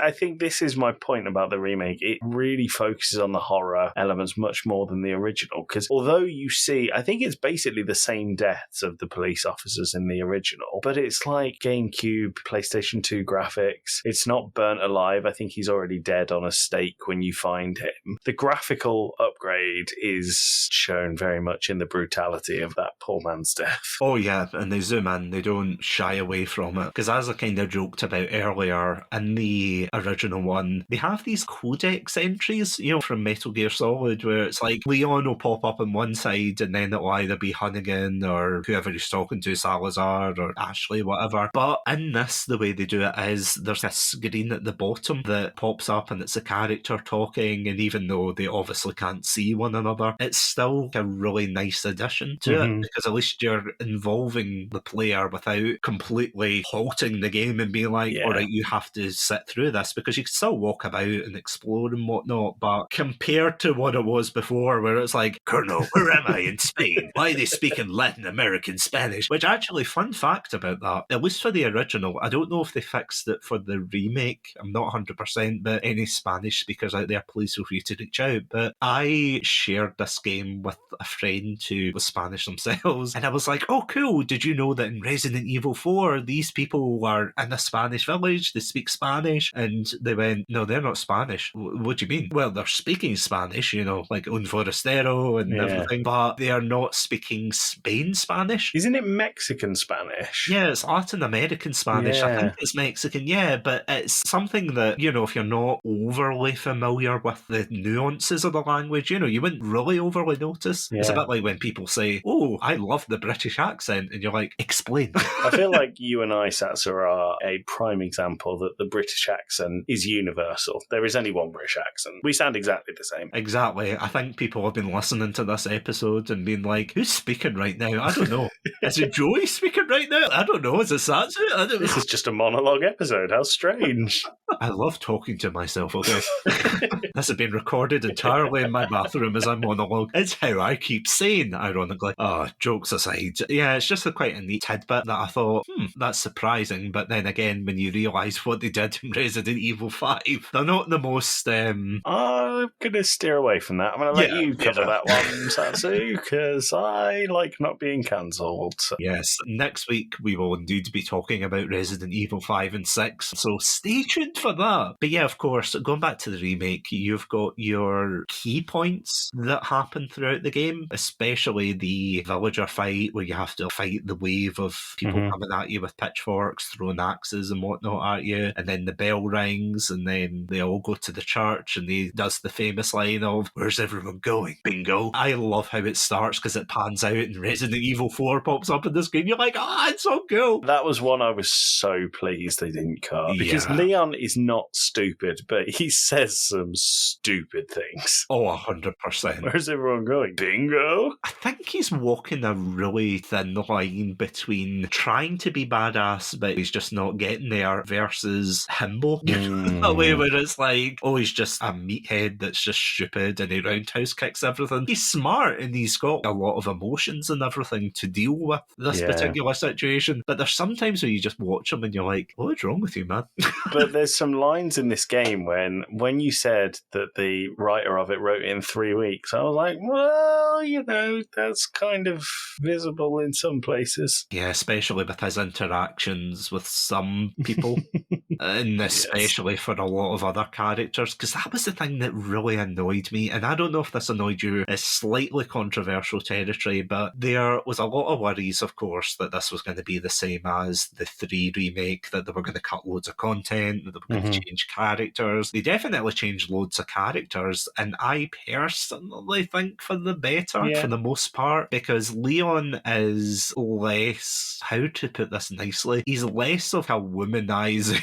I think this is my point about the remake. It really focuses on the horror elements much more than the original, because although you see, I think it's basically the same deaths of the police officers in the original, but it's like GameCube, PlayStation 2 graphics. It's not burnt alive. I think he's already dead on a stake when you find him. The graphical upgrade is shown very much in the brutality of that poor man's death. Oh yeah, and they zoom in, they don't shy away from it. Because as I kind of joked about earlier, in the original one, they have these codex entries, you know, from Metal Gear Solid, where it's like Leon will pop up on one side and then it'll either be Hunnigan or whoever he's talking to, Salazar or Ashley, whatever. But in this, the way they do it is there's a screen at the bottom that pops up and it's a character talking, and even though they obviously can't see one another, it's still a really nice addition to it, because at least you're involving the player without completely halting the game and being like, all right, you have to sit through this, because you can still walk about and explore and whatnot, but compared to what it was before, where it's like, Colonel, where am I in Spain? Why are they speaking Latin American Spanish? Which actually, fun fact about that, at least for the original, I don't know if they fixed it for the remake, I'm not 100%, but any Spanish speakers out there, please feel free to reach out. But I shared this game with a friend who was Spanish themselves, and I was like, oh cool, did you know that in Resident Evil 4 these people are in a Spanish village, they speak Spanish? And they went, no, they're not Spanish. What do you mean? Well, they're speaking Spanish, you know, like Un Forastero and everything, but they are not speaking Spain Spanish. Isn't it Mexican Spanish? Yeah, it's Latin American Spanish. I think it's Mexican, but it's something that, you know, if you're not overly familiar with the nuances of the language, you know, you wouldn't really overly notice. It's a bit like when people say, oh, I love the British accent, and you're like, explain. I feel like you and I, Satsu, are a prime example that the British accent is universal. There is only one British accent. We sound exactly the same. Exactly. I think people have been listening to this episode and being like, who's speaking right now? I don't know. Is it Joey speaking right now? I don't know. Is it Satsu? I don't know. This is just a monologue episode. How strange. I love talking to myself, okay? This has been recorded entirely in my bathroom as I monologue. It's how I keep saying, ironically. Oh, jokes aside. Yeah, it's just quite a neat tidbit that I thought, that's surprising. But then again, when you realise what they did in Resident Evil 5, they're not the most... I'm going to steer away from that. I'm going to let you cover that one, Satsu, because I like not being cancelled. So. Yes, next week we will indeed be talking about Resident Evil 5 and 6, so stay tuned for that. But yeah, of course, going back to the remake, you've got your key points that happen throughout the game, especially the village villager fight where you have to fight the wave of people coming at you with pitchforks, throwing axes and whatnot at you, and then the bell rings, and then they all go to the church, and he does the famous line of, "Where's everyone going? Bingo." I love how it starts because it pans out and Resident Evil 4 pops up in the screen. You're like, it's so cool. That was one I was so pleased they didn't cut. Because Leon is not stupid, but he says some stupid things. 100%. Where's everyone going? Bingo? I think he's walking a really thin line between trying to be badass, but he's just not getting there, versus himbo. A way where it's like, he's just a meathead that's just stupid and he roundhouse kicks everything. He's smart and he's got a lot of emotions and everything to deal with this particular situation. But there's sometimes where you just watch him and you're like, what's wrong with you, man? But there's some lines in this game when you said that the writer of it wrote it in 3 weeks, I was like, well, that's kind of visible in some places. Yeah, especially with his interactions with some people. And especially for a lot of other characters, because that was the thing that really annoyed me. And I don't know if this annoyed you. It's slightly controversial territory, but there was a lot of worries, of course, that this was going to be the same as the 3 remake, that they were going to cut loads of content, that they were going to change characters. They definitely changed loads of characters, and I personally think for the better, for the most part, because Leon is less, how to put this nicely, he's less of a womanizing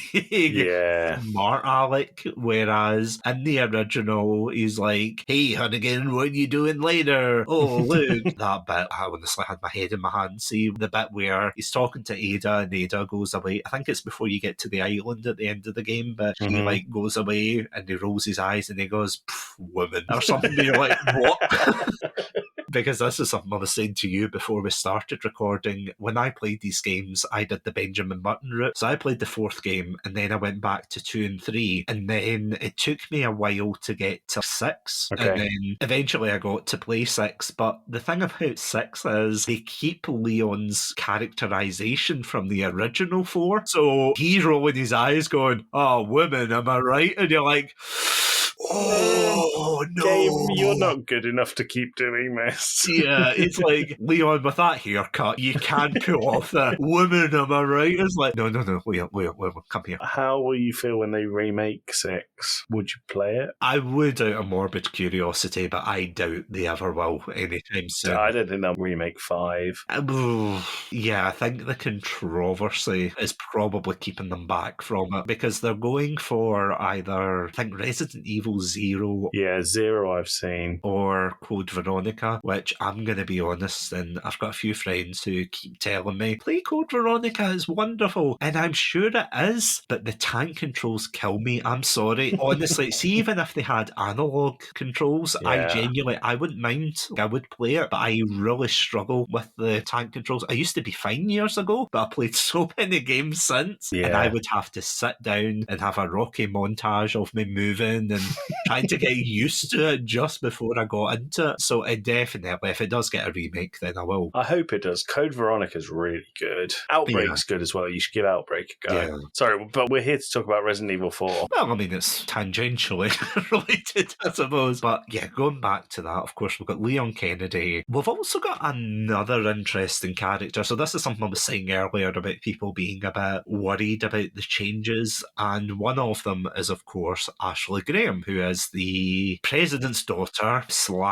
smart Alec, whereas in the original he's like, hey Hunnigan, what are you doing later? Oh look. That bit, I honestly had my head in my hand. See the bit where he's talking to Ada and Ada goes away, I think it's before you get to the island at the end of the game, but he like goes away and he rolls his eyes and he goes, woman, or something. You're like, what? Because this is something I was saying to you before we started recording. When I played these games, I did the Benjamin Button route. So I played the 4th game, and then I went back to 2 and 3, and then it took me a while to get to 6, and then eventually I got to play 6. But the thing about 6 is they keep Leon's characterization from the original 4. So he's rolling his eyes going, oh, woman, am I right? And you're like, oh no, game, you're not good enough to keep doing this. Yeah, it's like, Leon, with that haircut, you can't pull off that. Woman, am I right? It's like, no, wait, come here. How will you feel when they remake 6? Would you play it? I would, out of morbid curiosity, but I doubt they ever will anytime soon. I don't think they'll remake 5. Yeah, I think the controversy is probably keeping them back from it, because they're going for either, I think, Resident Evil 0. Yeah, 0 I've seen. Or Code Veronica, which I'm going to be honest, and I've got a few friends who keep telling me, play Code Veronica, it's wonderful. And I'm sure it is, but the tank controls kill me. I'm sorry. Honestly, see, even if they had analog controls, I wouldn't mind. I would play it, but I really struggle with the tank controls. I used to be fine years ago, but I played so many games since, and I would have to sit down and have a Rocky montage of me moving and trying to get used to it just before I got into it. So it definitely, if it does get a remake, then I will. I hope it does. Code Veronica's really good. Outbreak's good as well. You should give Outbreak a go. Yeah. Sorry, but we're here to talk about Resident Evil 4. Well, I mean, it's tangentially related, I suppose. But yeah, going back to that, of course, we've got Leon Kennedy. We've also got another interesting character. So this is something I was saying earlier about people being a bit worried about the changes. And one of them is, of course, Ashley Graham, who is the president's daughter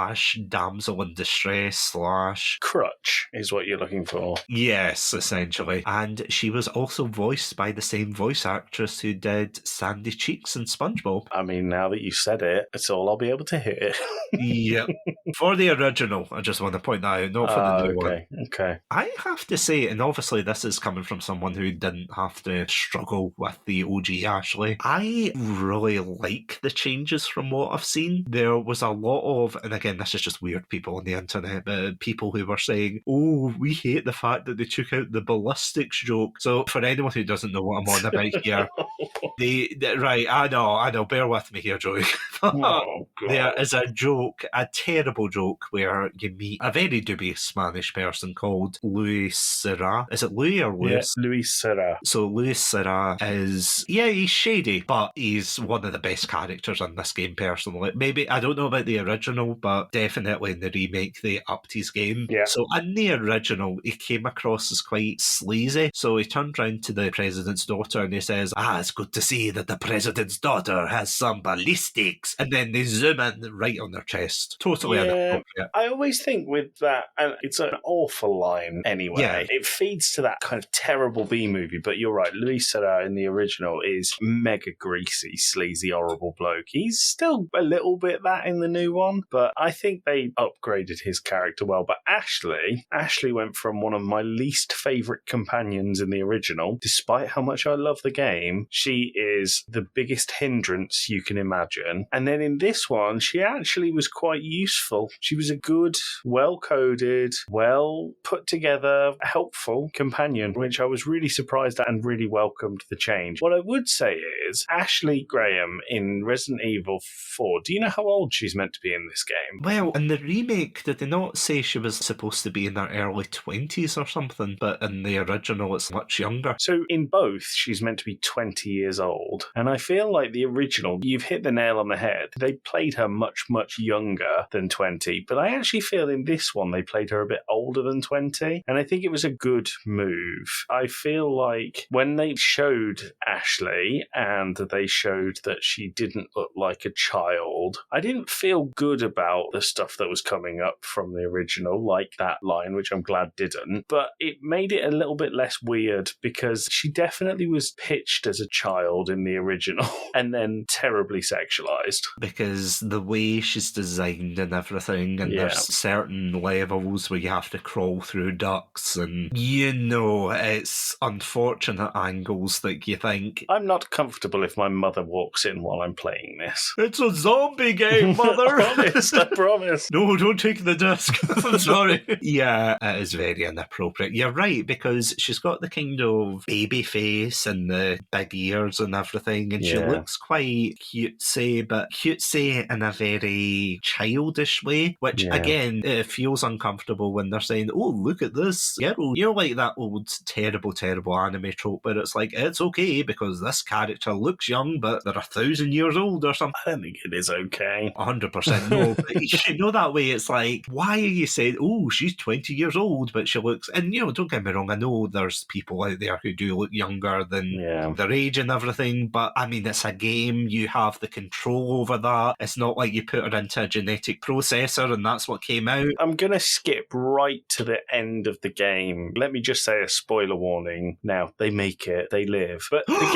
/ damsel in distress / crutch is what you're looking for. Yes, essentially. And she was also voiced by the same voice actress who did Sandy Cheeks in SpongeBob. I mean, now that you said it, it's all I'll be able to hear. Yep. For the original, I just want to point that out, not for the new one. Okay. I have to say, and obviously this is coming from someone who didn't have to struggle with the OG Ashley, I really like the changes from what I've seen. There was a lot of, and again, this is just weird people on the internet, but people who were saying, oh, we hate the fact that they took out the ballistics joke. So for anyone who doesn't know what I'm on about here, right, I know, bear with me here, Joey. There is a joke, a terrible joke, where you meet a very dubious Spanish person called Luis Serra. Is it Louis or Luis? Yes, Luis Serra. So Luis Serra is, he's shady, but he's one of the best characters in this game personally. Maybe, I don't know about the original, but definitely in the remake they upped his game. Yeah. So in the original, he came across as quite sleazy. So he turned round to the president's daughter and he says, it's good to see that the president's daughter has some ballistics. And then they zoom in right on their chest. Totally inappropriate. I always think with that, and it's an awful line anyway, Yeah. it feeds to that kind of terrible B-movie, but you're right, Luis Serra in the original is mega greasy, sleazy, horrible bloke. He's still a little bit that in the new one, but I think they upgraded his character well. But Ashley went from one of my least favourite companions in the original, despite how much I love the game, she is the biggest hindrance you can imagine. And then in this one, she actually was quite useful. She was a good, well-coded, well-put-together, helpful companion, which I was really surprised at and really welcomed the change. What I would say is, Ashley Graham in Resident Evil 4, do you know how old she's meant to be in this game? Well, in the remake, did they not say she was supposed to be in her early 20s or something? But in the original, it's much younger. So in both, she's meant to be 20 years old. And I feel like the original, you've hit the nail on the head. They played her much, much younger than 20. But I actually feel in this one, they played her a bit older than 20. And I think it was a good move. I feel like when they showed Ashley and they showed that she didn't look like a child, I didn't feel good about the stuff that was coming up from the original, like that line, which I'm glad didn't. But it made it a little bit less weird because she definitely was pitched as a child in the original and then terribly sexualized. Because the way she's designed and everything, and there's certain levels where you have to crawl through ducts, and it's unfortunate angles that you think, I'm not comfortable if my mother walks in while I'm playing this. it's a zombie game, mother! I promise. No, don't take the disc. I'm sorry. Yeah, it is very inappropriate. You're right, because she's got the kind of baby face and the big ears and everything, and she looks quite cutesy, but cutesy in a very childish way, which again, it feels uncomfortable when they're saying, oh, look at this girl. You know, like that old terrible anime trope where it's like, it's okay because this character looks young, but they're 1,000 years old or something. I don't think it is okay. 100% no. But you know, that way it's like, why are you saying, oh, she's 20 years old, but she looks, and don't get me wrong, I know there's people out there who do look younger than their age and everything, but I mean, it's a game, you have the control over that. It's not like you put her into a genetic processor and that's what came out. I'm going to skip right to the end of the game. Let me just say a spoiler warning. Now, they make it, they live. But the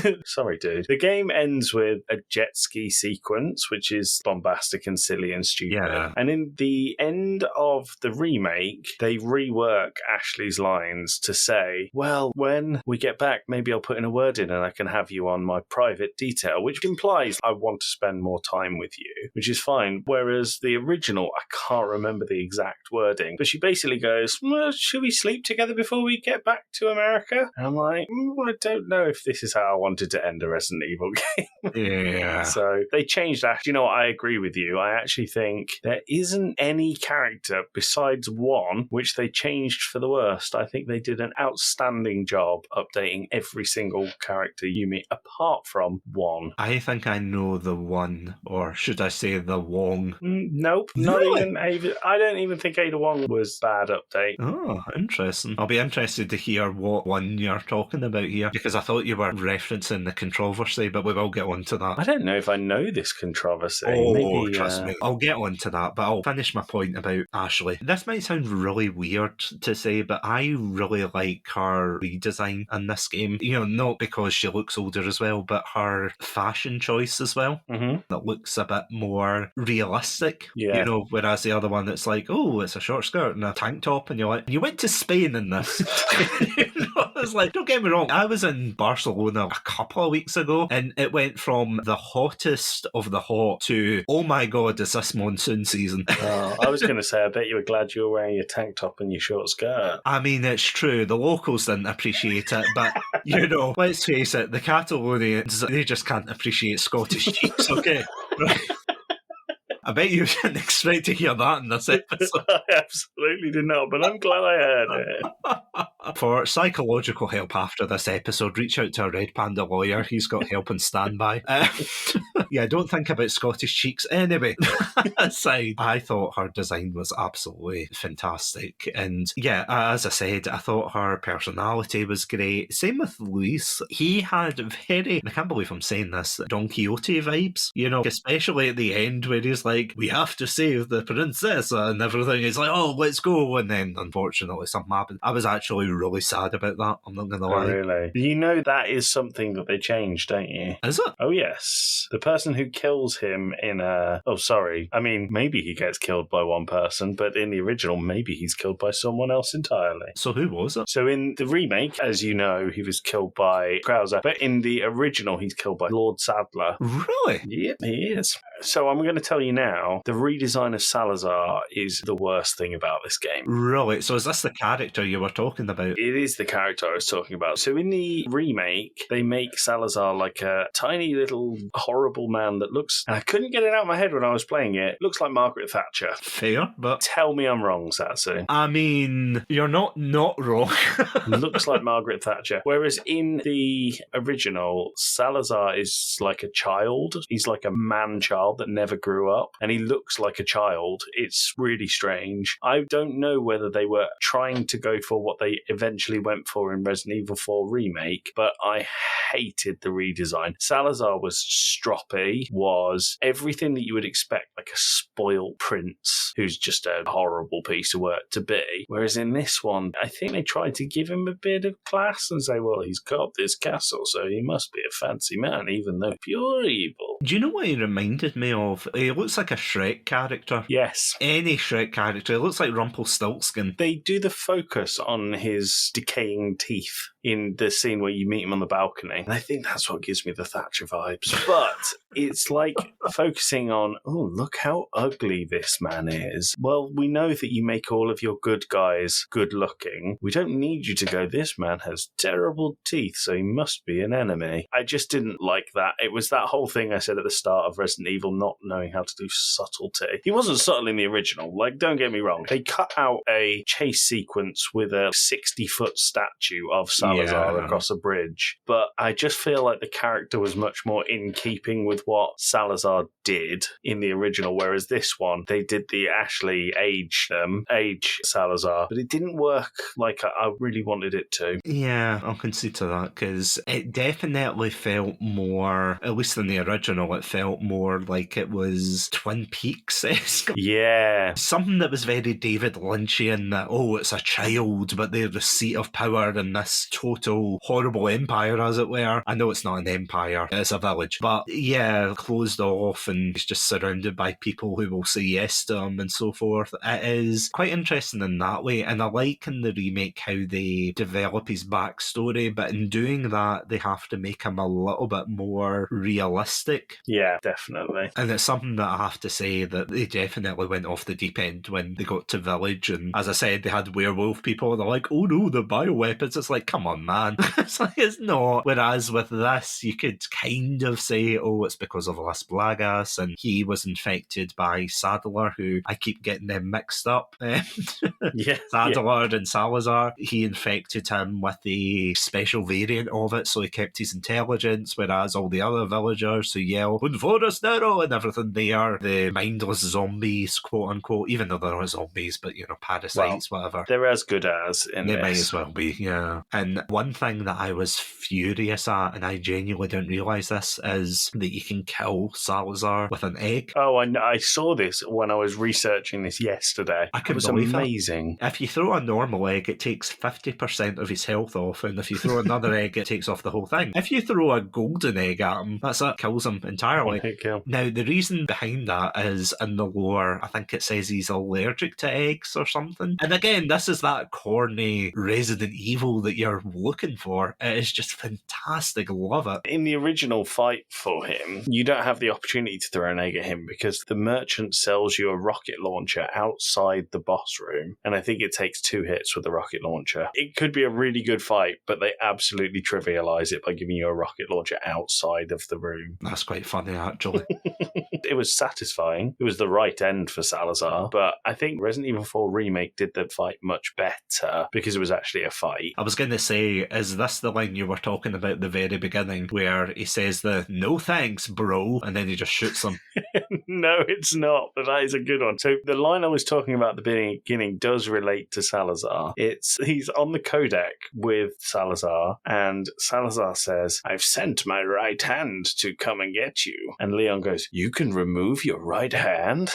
game, sorry dude, the game ends with a jet ski sequence, which is bombastic and silly and stupid. Yeah. And in the end of the remake, they rework Ashley's lines to say, well, when we get back, maybe I'll put in a word in and I can have you on my private detail, which implies I want to spend more time with you, which is fine. Whereas the original, I can't remember the exact wording, but she basically goes, well, should we sleep together before we get back to America? And I'm like, I don't know if this is how I wanted to end a Resident Evil game. Yeah. So they changed that. You know what? I agree with you. I actually think there isn't any character besides one which they changed for the worst. I think they did an outstanding job updating every single character you meet, apart from one. I think I know the one, or should I say the Wong? Nope. Not even Ada. I don't even think Ada Wong was bad update. Oh, interesting. I'll be interested to hear what one you're talking about here, because I thought you were referencing the controversy, but we will get on to that. I don't know if I know this controversy. Oh, maybe, trust me. I'll get on to that, but I'll finish my point about Ashley. This might sound really weird to say, but I really like her redesign in this game. Not because she looks older as well, but her fashion choice as well. Mm-hmm. That looks a bit more realistic. Yeah. Whereas the other one, it's like, oh, it's a short skirt and a tank top, and you're like, you went to Spain in this. It's like, don't get me wrong, I was in Barcelona a couple of weeks ago, and it went from the hottest of the hot to, oh my god, is this monsoon season? I was going to say, I bet you were glad you were wearing your tank top and your short skirt. I mean, it's true, the locals didn't appreciate it, but, let's face it, the Catalonians, they just can't appreciate Scottish cheeks, okay? Right. I bet you didn't expect to hear that in this episode. I absolutely did not, but I'm glad I heard it. For psychological help after this episode, reach out to a Red Panda lawyer. He's got help on standby. Yeah, don't think about Scottish cheeks. Anyway, aside, I thought her design was absolutely fantastic. And yeah, as I said, I thought her personality was great. Same with Luis. He had very, I can't believe I'm saying this, Don Quixote vibes, you know, especially at the end where he's like, we have to save the princess and everything. He's like, oh, let's go. And then unfortunately something happened. I was actually really sad about that. I'm not going to lie. Oh, really? You know that is something that they changed, don't you? Is it? Oh, yes. The person who kills him in a... Oh, sorry. I mean, maybe he gets killed by one person, but in the original, maybe he's killed by someone else entirely. So who was it? So in the remake, as you know, he was killed by Krauser, but in the original, he's killed by Lord Sadler. Really? Yep, he is. So I'm going to tell you now, the redesign of Salazar is the worst thing about this game. Really? So is this the character you were talking about? It is the character I was talking about. So in the remake, they make Salazar like a tiny little horrible man that looks... And I couldn't get it out of my head when I was playing it. Looks like Margaret Thatcher. Fair, but... Tell me I'm wrong, Satsu. I mean, you're not wrong. Looks like Margaret Thatcher. Whereas in the original, Salazar is like a child. He's like a man-child that never grew up, and he looks like a child. It's really strange. I don't know whether they were trying to go for what they eventually went for in Resident Evil 4 Remake, but I hated the redesign. Salazar was stroppy, was everything that you would expect like a spoiled prince who's just a horrible piece of work to be. Whereas in this one, I think they tried to give him a bit of class and say, well, he's got this castle, so he must be a fancy man, even though pure evil. Do you know what he reminded me of? He looks like a Shrek character. Yes. Any Shrek character. He looks like Rumpelstiltskin. They do the focus on his decaying teeth in the scene where you meet him on the balcony. And I think that's what gives me the Thatcher vibes. But it's like focusing on, oh, look how ugly this man is. Well, we know that you make all of your good guys good looking. We don't need you to go, this man has terrible teeth, so he must be an enemy. I just didn't like that. It was that whole thing I said at the start of Resident Evil not knowing how to do subtlety. He wasn't subtle in the original. Like, don't get me wrong. They cut out a chase sequence with a 60-foot statue of Salazar across a bridge. But I just feel like the character was much more in keeping with what Salazar did in the original, whereas this one, they did the Ashley age Salazar, but it didn't work like I really wanted it to. Yeah, I'll concede to that, because it definitely felt more, at least in the original, it felt more like it was Twin Peaks-esque. Yeah. Something that was very David Lynchian, that, oh, it's a child, but they're the seat of power in this total horrible empire, as it were. I know it's not an empire, it's a village. But yeah, closed off, and he's just surrounded by people who will say yes to him and so forth. It is quite interesting in that way, and I like in the remake how they develop his backstory, but in doing that, they have to make him a little bit more realistic. Yeah, definitely. And it's something that I have to say that they definitely went off the deep end when they got to Village, and as I said, they had werewolf people, and they're like, oh no, the bioweapons. It's like, come on, man. It's like, it's not. Whereas with this, you could kind of say, oh, it's because of Las Plagas, and he was infected by Sadler, who I keep getting them mixed up. Sadler and Salazar. He infected him with the special variant of it, so he kept his intelligence, whereas all the other villagers who yell, "Un forastero," and everything, they are the mindless zombies, quote unquote, even though they're not zombies, but, you know, parasites, whatever. They're as good as in They this. might as well be, yeah. And one thing that I was furious at, and I genuinely didn't realise this, is that you can kill Salazar with an egg. Oh, I saw this when I was researching this yesterday. It was amazing. If you throw a normal egg, it takes 50% of his health off, and if you throw another egg, it takes off the whole thing. If you throw a golden egg at him, that's it, kills him entirely. Now, the reason behind that is in the lore, I think it says he's allergic to eggs or something. And again, this is that corny Resident Evil that you're looking for. It is just fantastic. Love it. In the original fight for him, you don't have the opportunity to throw an egg at him because the merchant sells you a rocket launcher outside the boss room, and I think it takes 2 hits with the rocket launcher. It could be a really good fight, but they absolutely trivialise it by giving you a rocket launcher outside of the room. That's quite funny, actually. It was satisfying. It was the right end for Salazar, but I think Resident Evil 4 Remake did the fight much better because it was actually a fight. I was going to say, is this the line you were talking about at the very beginning where he says the "no thanks, bro," and then he just shoots him? No, it's not, but that is a good one. So the line I was talking about at the beginning does relate to Salazar. He's on the codec with Salazar, and Salazar says, "I've sent my right hand to come and get you." And Leon goes, "You can remove your right hand?"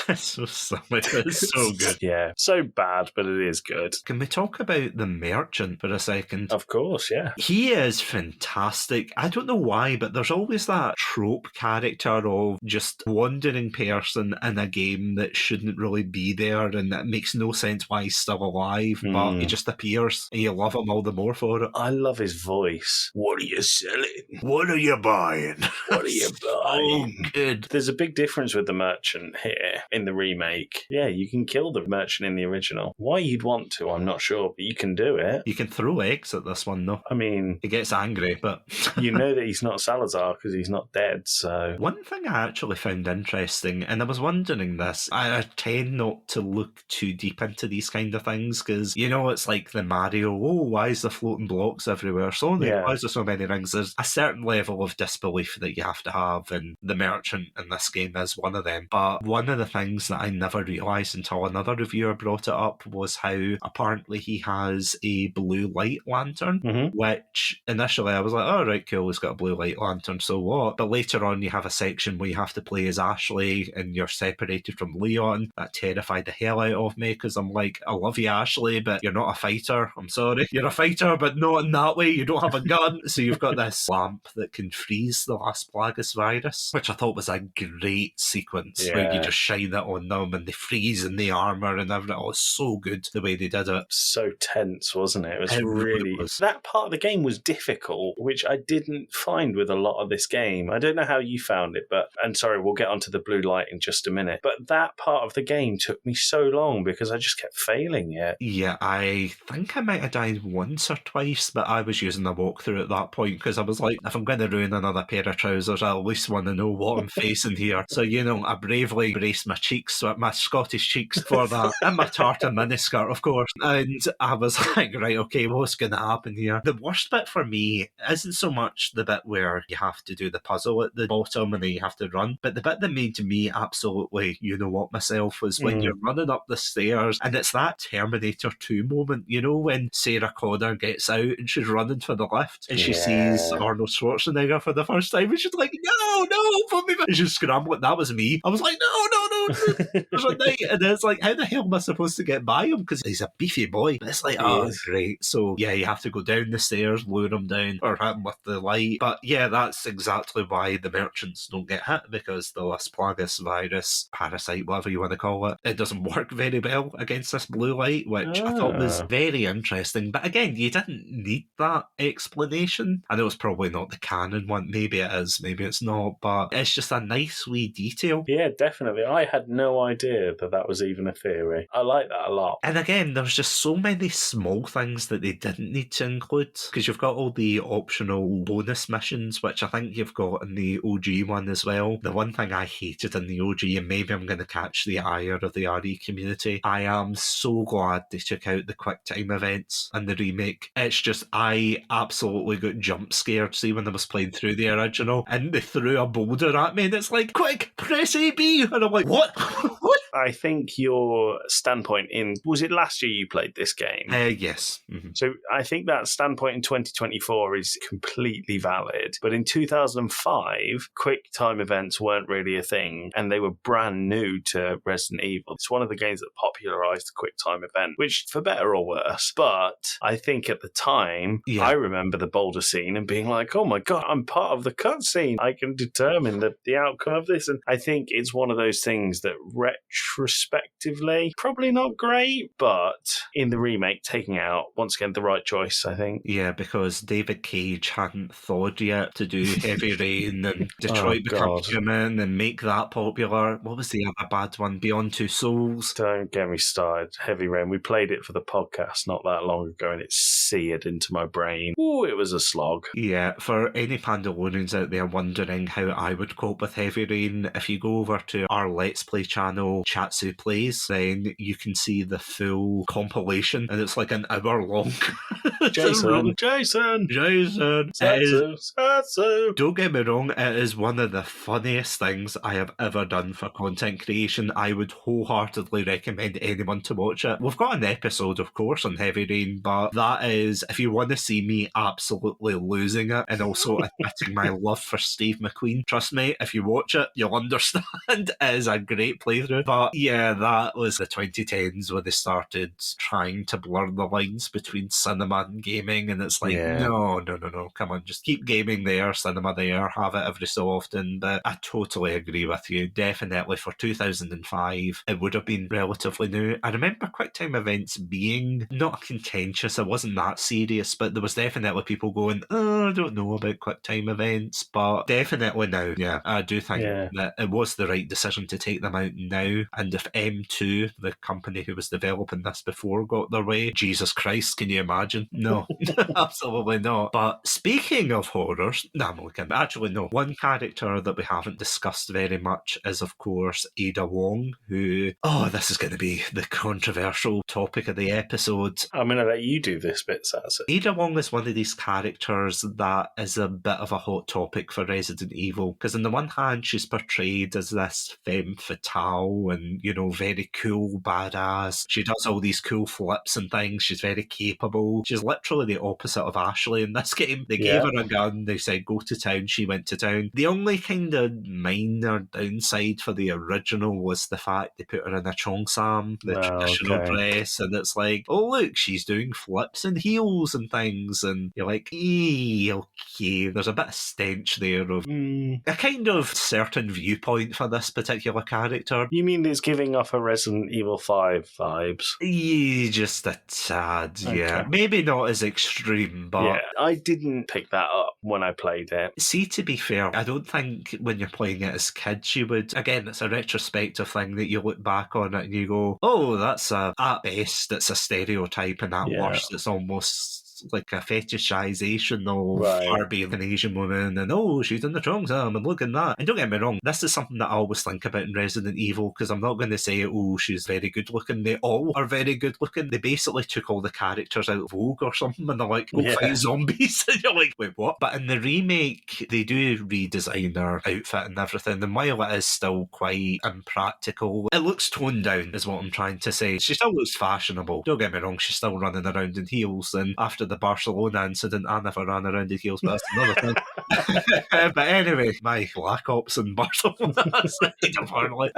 It's so silly. It's so good. Yeah, so bad, but it is good. Can we talk about the merchant for a second? Of course, yeah. He is fantastic. I don't know why, but there's always that trope character of just wandering person in a game that shouldn't really be there, and it makes no sense why he's still alive, but he just appears, and you love him all the more for it. I love his voice. What are you selling? What are you buying? What are you buying? Oh, good. There's a big difference with the merchant here in the remake. Yeah, you can kill the merchant in the original. Why you'd want to, I'm not sure, but you can do it. You can throw eggs at this one, though. I mean, he gets angry, but you know that he's not Salazar because he's not dead, so... One thing I actually found interesting, and I was wondering this, I tend not to look too deep into these kind of things because, you know, it's like the Mario, why is there floating blocks everywhere? Sonic, why is there so many rings? There's a certain level of disbelief that you have to have, and the merchant in this game is one of them. But one of the things that I never realised until another reviewer brought it up was how apparently he has a blue light lantern, which initially I was like, oh, right, cool, he's got a blue light lantern, so what? But later on you have a section where you have to play as Ashley and you're separated from Leon. That terrified the hell out of me because I'm like, I love you, Ashley, but you're not a fighter. I'm sorry. You're a fighter, but not in that way. You don't have a gun. So you've got this lamp that can freeze the Las Plagas virus, which I thought was a great sequence where you just shine it on them and they freeze in the armour and everything. Oh, it's so good the way they did it. So tense, wasn't it? It was really was. That part of the game was difficult, which I didn't find with a lot of this game. I don't know how you found it, and sorry, we'll get onto the blue light in just a minute, but that part of the game took me so long because I just kept failing it. Yeah, I think I might have died once or twice, but I was using the walkthrough at that point because I was like, if I'm going to ruin another pair of trousers, I at least want to know what I'm facing here. So, you know, I bravely braced my cheeks, my Scottish cheeks for that, and my tartan miniskirt, of course. And I was like, right, okay, what's going to happen here? The worst bit for me isn't so much the bit where you have to do the puzzle at the bottom and then you have to run, but the bit that made me absolutely, you know what, myself was when you're running up the stairs and it's that Terminator 2 moment, you know, when Sarah Connor gets out and she's running for the lift and she sees Arnold Schwarzenegger for the first time and she's like, no, put me back. And she's scrambling. That was me. I was like, no. There's a night, and it's like, how the hell am I supposed to get by him? Because he's a beefy boy. But it's like, oh, great. So yeah, you have to go down the stairs, lure him down, or hit him with the light. But yeah, that's exactly why the merchants don't get hit, because the Las Plagas virus, parasite, whatever you want to call it, it doesn't work very well against this blue light, which I thought was very interesting. But again, you didn't need that explanation. I know it's probably not the canon one. Maybe it is, maybe it's not. But it's just a nice wee detail. Yeah, definitely. I had no idea that was even a theory. I like that a lot. And again, there's just so many small things that they didn't need to include, because you've got all the optional bonus missions, which I think you've got in the OG one as well. The one thing I hated in the OG, and maybe I'm going to catch the ire of the RE community, I am so glad they took out the quick time events in the remake. It's just, I absolutely got jump scared, see, when I was playing through the original, and they threw a boulder at me, and it's like, quick, press AB! And I'm like, what? What? I think your standpoint was it last year you played this game? Yes. Mm-hmm. So I think that standpoint in 2024 is completely valid. But in 2005, quick time events weren't really a thing, and they were brand new to Resident Evil. It's one of the games that popularized the quick time event, which for better or worse. But I think at the time, I remember the boulder scene and being like, oh my God, I'm part of the cutscene. I can determine the outcome of this. And I think it's one of those things that retrospectively, probably not great, but in the remake, taking out, once again, the right choice, I think. Yeah, because David Cage hadn't thawed yet to do Heavy Rain and Detroit Become God. Human and make that popular. What was the other bad one? Beyond Two Souls. Don't get me started. Heavy Rain. We played it for the podcast not that long ago, and it seared into my brain. Ooh, it was a slog. Yeah, for any Pandalorians out there wondering how I would cope with Heavy Rain, if you go over to our Let's Play channel, Chatsu Plays, then you can see the full compilation, and it's like an hour long. Jason. Satsu. Don't get me wrong, it is one of the funniest things I have ever done for content creation. I would wholeheartedly recommend anyone to watch it. We've got an episode, of course, on Heavy Rain, but that is, if you want to see me absolutely losing it and also admitting my love for Steve McQueen, trust me, if you watch it, you'll understand. It is a great playthrough. But yeah, that was the 2010s where they started trying to blur the lines between cinema and gaming, and it's like, no, come on, just keep gaming there, cinema there, have it every so often. But I totally agree with you. Definitely for 2005, it would have been relatively new. I remember QuickTime events being not contentious, it wasn't that serious, but there was definitely people going, I don't know about QuickTime events, but definitely now, yeah, I do think that it was the right decision to take them out now. And if M2, the company who was developing this before, got their way, Jesus Christ, can you imagine? No, absolutely not. But speaking of horrors, no, I'm looking. Actually, no. One character that we haven't discussed very much is, of course, Ada Wong, who, this is going to be the controversial topic of the episode. I'm going to let you do this bit, Sassy. Ada Wong is one of these characters that is a bit of a hot topic for Resident Evil, because on the one hand, she's portrayed as this femme fatale and, very cool, badass. She does all these cool flips and things. She's very capable. She's literally the opposite of Ashley in this game. They gave her a gun, they said go to town, she went to town. The only kind of minor downside for the original was the fact they put her in a cheongsam, the traditional dress, and it's like, oh look, she's doing flips and heels and things, and you're like, okay, there's a bit of stench there of a kind of certain viewpoint for this particular character. You mean it's giving off a Resident Evil 5 vibes? Yeah, just a tad, yeah. Maybe not as extreme, but... Yeah, I didn't pick that up when I played it. See, to be fair, I don't think when you're playing it as kids you would... Again, it's a retrospective thing that you look back on it and you go, oh, that's at best, it's a stereotype, and at worst, it's almost like a fetishization of her being an Asian woman, and she's in the cheongsam, and look at that. And don't get me wrong, this is something that I always think about in Resident Evil, because I'm not going to say, she's very good looking. They all are very good looking. They basically took all the characters out of Vogue or something, and they're like, go fight zombies. And you're like, wait, what? But in the remake, they do redesign her outfit and everything, and while it is still quite impractical, it looks toned down, is what I'm trying to say. She still looks fashionable. Don't get me wrong, she's still running around in heels, and after the Barcelona incident, I never ran around in heels, but that's another thing. But anyway, my Black Ops in Barcelona apparently.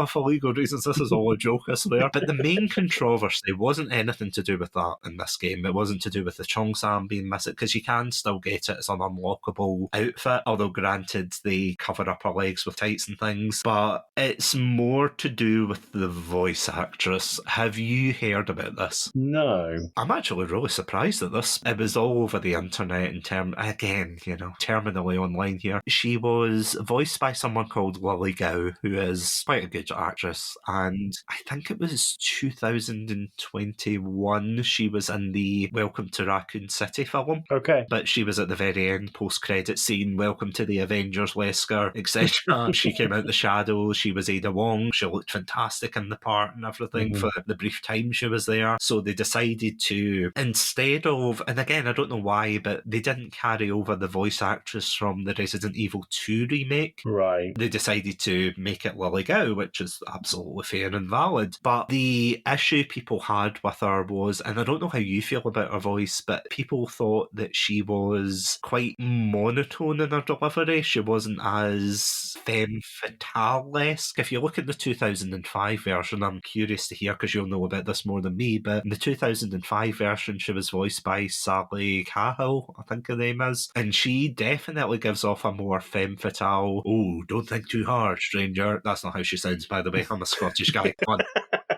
For legal reasons, this is all a joke, I swear. But the main controversy wasn't anything to do with that in this game. It wasn't to do with the cheongsam being missing, because you can still get it as an unlockable outfit, although granted they cover up her legs with tights and things. But it's more to do with the voice actress. Have you heard about this? No. I'm actually really surprised at this. It was all over the internet in terminally online here. She was voiced by someone called Lily Gao, who is quite a good actress, and I think it was 2021 she was in the Welcome to Raccoon City film. Okay. But she was at the very end, post-credit scene, welcome to the Avengers, Wesker, etc. She came out the shadows, she was Ada Wong, she looked fantastic in the part and everything for the brief time she was there. So they decided to, instead of, and again, I don't know why, but they didn't carry over the voice actress from the Resident Evil 2 remake. Right. They decided to make it Lily Gao, which is absolutely fair and valid. But the issue people had with her was, and I don't know how you feel about her voice, but people thought that she was quite monotone in her delivery. She wasn't as was femme fatale-esque. If you look at the 2005 version, I'm curious to hear because you'll know about this more than me, but in the 2005 version, she was voiced by Sally Cahill, I think her name is, and she definitely gives off a more femme fatale, oh, don't think too hard, stranger. That's not how she sounds, by the way. I'm a Scottish guy. Come on.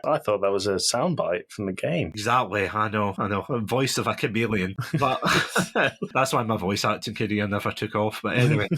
I thought that was a soundbite from the game. Exactly, I know. Voice of a chameleon. But that's why my voice acting career never took off. But anyway.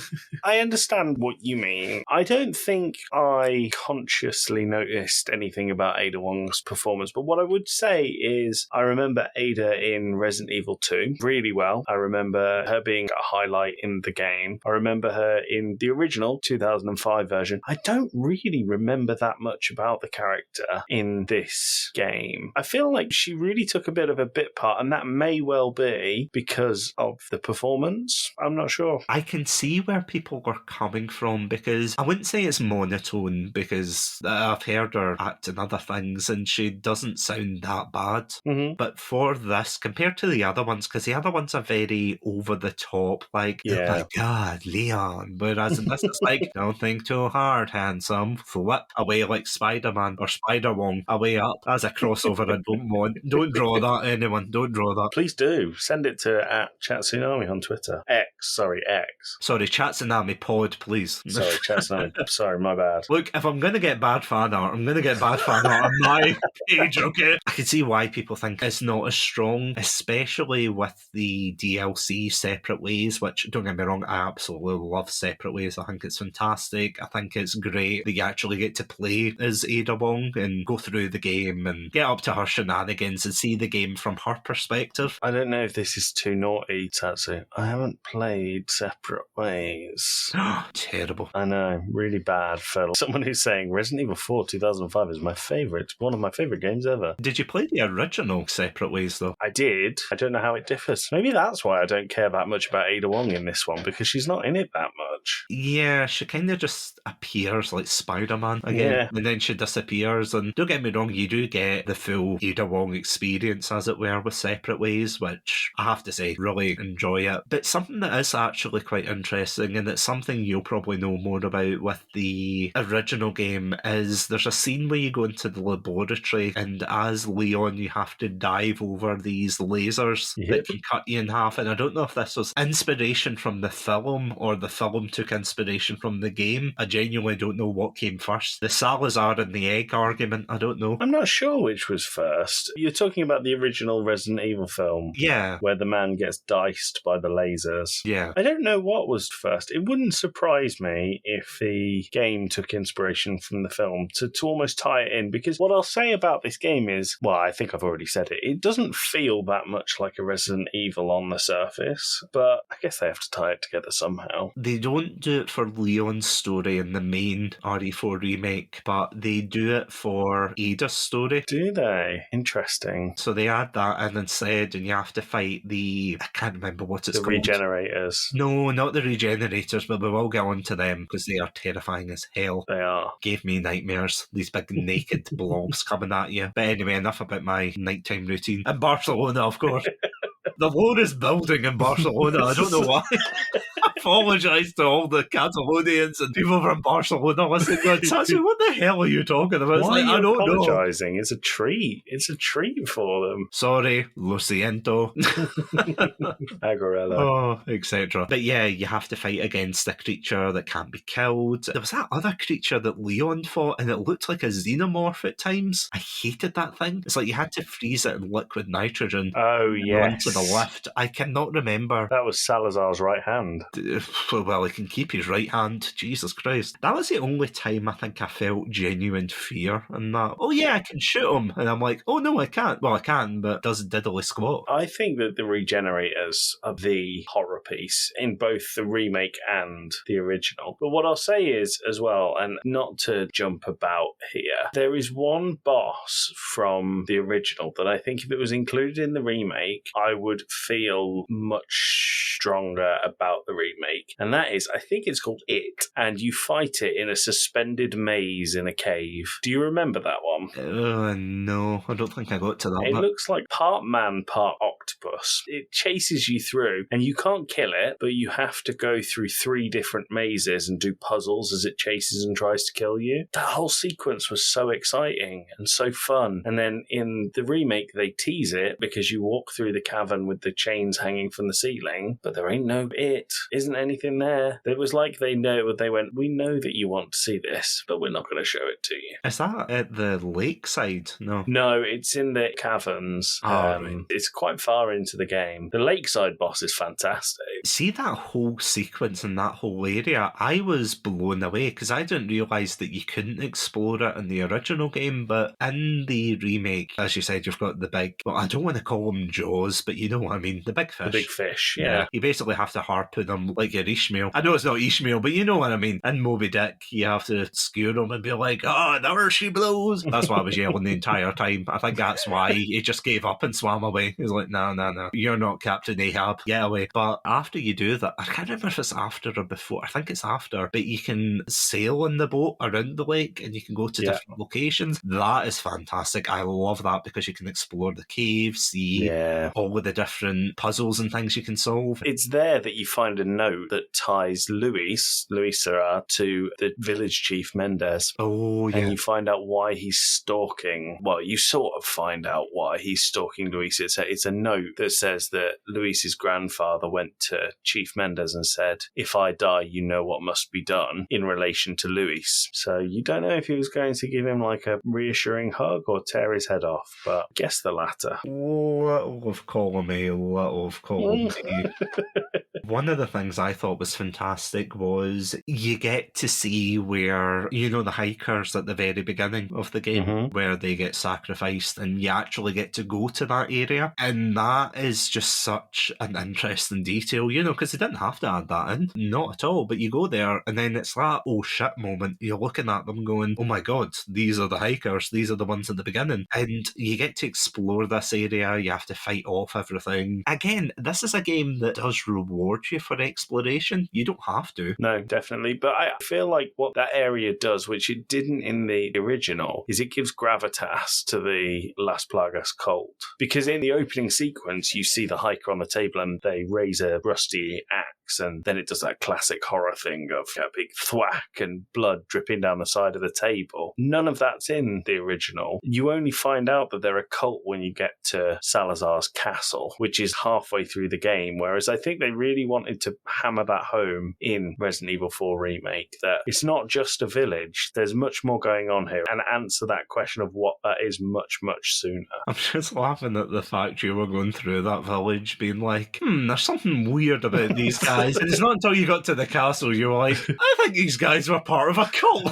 I understand what you mean. I don't think I consciously noticed anything about Ada Wong's performance, but what I would say is I remember Ada in Resident Evil 2 really well. I remember her being a highlight in the game. I remember her in the original 2005 version. I don't really remember that much about the character in this game. I feel like she really took a bit of a bit part, and that may well be because of the performance. I'm not sure. I can see where people were coming from, because I wouldn't say it's monotone, because I've heard her act in other things and she doesn't sound that bad. Mm-hmm. But for this, compared to the other ones, because the other ones are very over the top, like, oh my God, Leon. Whereas in this, it's like, don't think too hard, handsome. Flip away like Spider-Man or Spider-Wong. Away up. That's a crossover I don't want. Don't draw that, anyone. Don't draw that. Please do. Send it to @Chatsunami on Twitter. X. Sorry, Chatsunami pod, please. Sorry, Chatsunami. Sorry, my bad. Look, if I'm going to get bad fan art, I'm going to get bad fan art on my page, okay? I can see why people think it's not as strong, especially with the DLC Separate Ways, which, don't get me wrong, I absolutely love Separate Ways. I think it's fantastic. I think it's great that you actually get to play as Ada Wong and go through the game and get up to her shenanigans and see the game from her perspective. I don't know if this is too naughty, Tatsu. I haven't played Separate Ways. Terrible. I know, really bad for someone who's saying Resident Evil 4 2005 is my favourite, one of my favourite games ever. Did you play the original Separate Ways, though? I did. I don't know how it differs. Maybe that's why I don't care that much about Ada Wong in this one, because she's not in it that much. Yeah, she kind of just appears like Spider-Man again, and then she disappears. And don't get me wrong, you do get the full Ada Wong experience, as it were, with Separate Ways, which I have to say, really enjoy it. But something that is actually quite interesting, and it's something you'll probably know more about with the original game, is there's a scene where you go into the laboratory, and as Leon, you have to dive over these lasers that can cut you in half. And I don't know if this was inspiration from the film or the film took inspiration from the game. I genuinely don't know what came first. The Salazar and the egg argument, I don't know. I'm not sure which was first. You're talking about the original Resident Evil film. Yeah. Where the man gets diced by the lasers. Yeah. I don't know what was first. It wouldn't surprise me if the game took inspiration from the film to almost tie it in, because what I'll say about this game is, well, I think I've already said it, it doesn't feel that much like a Resident Evil on the surface, but I guess they have to tie it together somehow. They don't do it for Leon's story in the main RE4 remake, but they do it for Ada's story. Do they? Interesting. So they add that in instead, and you have to fight I can't remember what it's called. The Regenerators. No, not the Regenerators, but we will get on to them because they are terrifying as hell. They are. Gave me nightmares. These big naked blobs coming at you. But anyway, enough about my nighttime routine. In Barcelona, of course. The lore is building in Barcelona. I don't know why. I apologise to all the Catalonians and people from Barcelona listening going, Satsu, what the hell are you talking about? It's Why like, are you I don't apologising? know. It's a treat. It's a treat for them. Sorry, lo siento. Agarello. Oh, etc. But yeah, you have to fight against a creature that can't be killed. There was that other creature that Leon fought, and it looked like a xenomorph at times. I hated that thing. It's like you had to freeze it in liquid nitrogen. Oh, yes. To the lift. I cannot remember. That was Salazar's right hand. Well, he can keep his right hand. Jesus Christ. That was the only time I think I felt genuine fear in that. Oh yeah, I can shoot him. And I'm like, oh no, I can't. Well, I can, but does diddly squat. I think that the Regenerators are the horror piece in both the remake and the original. But what I'll say is, as well, and not to jump about here, there is one boss from the original that I think if it was included in the remake, I would feel much stronger about the remake. And that is, I think it's called It, and you fight it in a suspended maze in a cave. Do you remember that one? No, I don't think I got to that. It looks like part man, part octopus. octopus. It chases you through, and you can't kill it, but you have to go through 3 different mazes and do puzzles as it chases and tries to kill you. That whole sequence was so exciting and so fun. And then in the remake, they tease it because you walk through the cavern with the chains hanging from the ceiling, but there ain't no it. Isn't anything there. It was like they went, we know that you want to see this, but we're not going to show it to you. Is that at the lakeside? No. No, it's in the caverns. Right. It's quite far into the game. The lakeside boss is fantastic. See that whole sequence in that whole area? I was blown away because I didn't realise that you couldn't explore it in the original game, but in the remake, as you said, you've got the big, well, I don't want to call them Jaws, but you know what I mean, the big fish. The big fish, yeah. You basically have to harpoon them like your Ishmael. I know it's not Ishmael, but you know what I mean. In Moby Dick, you have to skewer them and be like, oh, there she blows. That's why I was yelling the entire time. I think that's why he just gave up and swam away. He was like, no, you're not Captain Ahab, get away. But after you do that, I can't remember if it's after or before, I think it's after, but you can sail in the boat around the lake and you can go to different locations. That is fantastic. I love that because you can explore the caves, see all of the different puzzles and things you can solve. It's there that you find a note that ties Luis Serra to the village chief Mendez. Oh, yeah. And you find out why he's stalking. Well, you sort of find out why he's stalking Luis. It's a note that says that Luis's grandfather went to Chief Mendez and said, if I die, you know what must be done, in relation to Luis. So you don't know if he was going to give him like a reassuring hug or tear his head off, but guess the latter. Little of column A, little of column B. One of the things I thought was fantastic was you get to see where, you know, the hikers at the very beginning of the game, where they get sacrificed, and you actually get to go to that area. And that is just such an interesting detail, you know, because they didn't have to add that in. Not at all. But you go there, and then it's that oh shit moment. You're looking at them going, oh my god, these are the hikers. These are the ones at the beginning. And you get to explore this area. You have to fight off everything. Again, this is a game that does reward you for exploration. You don't have to. No, definitely. But I feel like what that area does, which it didn't in the original, is it gives gravitas to the Las Plagas cult. Because in the opening sequence, you see the hiker on the table and they raise a rusty axe, and then it does that classic horror thing of a big thwack and blood dripping down the side of the table. None of that's in the original. You only find out that they're a cult when you get to Salazar's castle, which is halfway through the game, whereas I think they really wanted to hammer that home in Resident Evil 4 Remake, that it's not just a village, there's much more going on here, and answer that question of what that is much, much sooner. I'm just laughing at the fact you were going through that village being like, there's something weird about these guys. And it's not until you got to the castle you were like, I think these guys were part of a cult.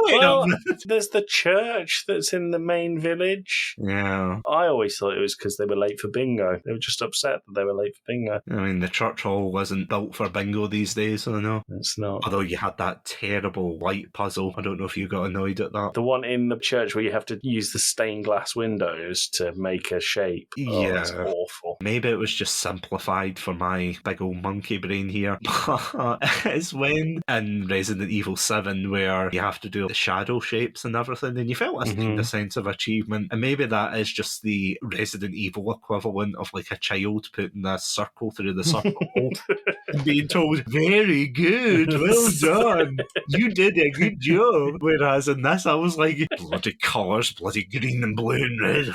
Well, there's the church that's in the main village. Yeah. I always thought it was because they were late for bingo. They were just upset that they were late for bingo. I mean, the church hall wasn't built for bingo these days, so no. It's not. Although you had that terrible light puzzle. I don't know if you got annoyed at that. The one in the church where you have to use the stained glass windows to make a shape. Oh, yeah. It's awful. Maybe it was just simplified for my big old monkey brain here. But it's when in Resident Evil 7 where you have to do the shadow shapes and everything, and you felt a kind of sense of achievement. And maybe that is just the Resident Evil equivalent of like a child putting a circle through the circle and being told, very good, well done, you did a good job. Whereas in this, I was like, bloody colours, bloody green and blue and red.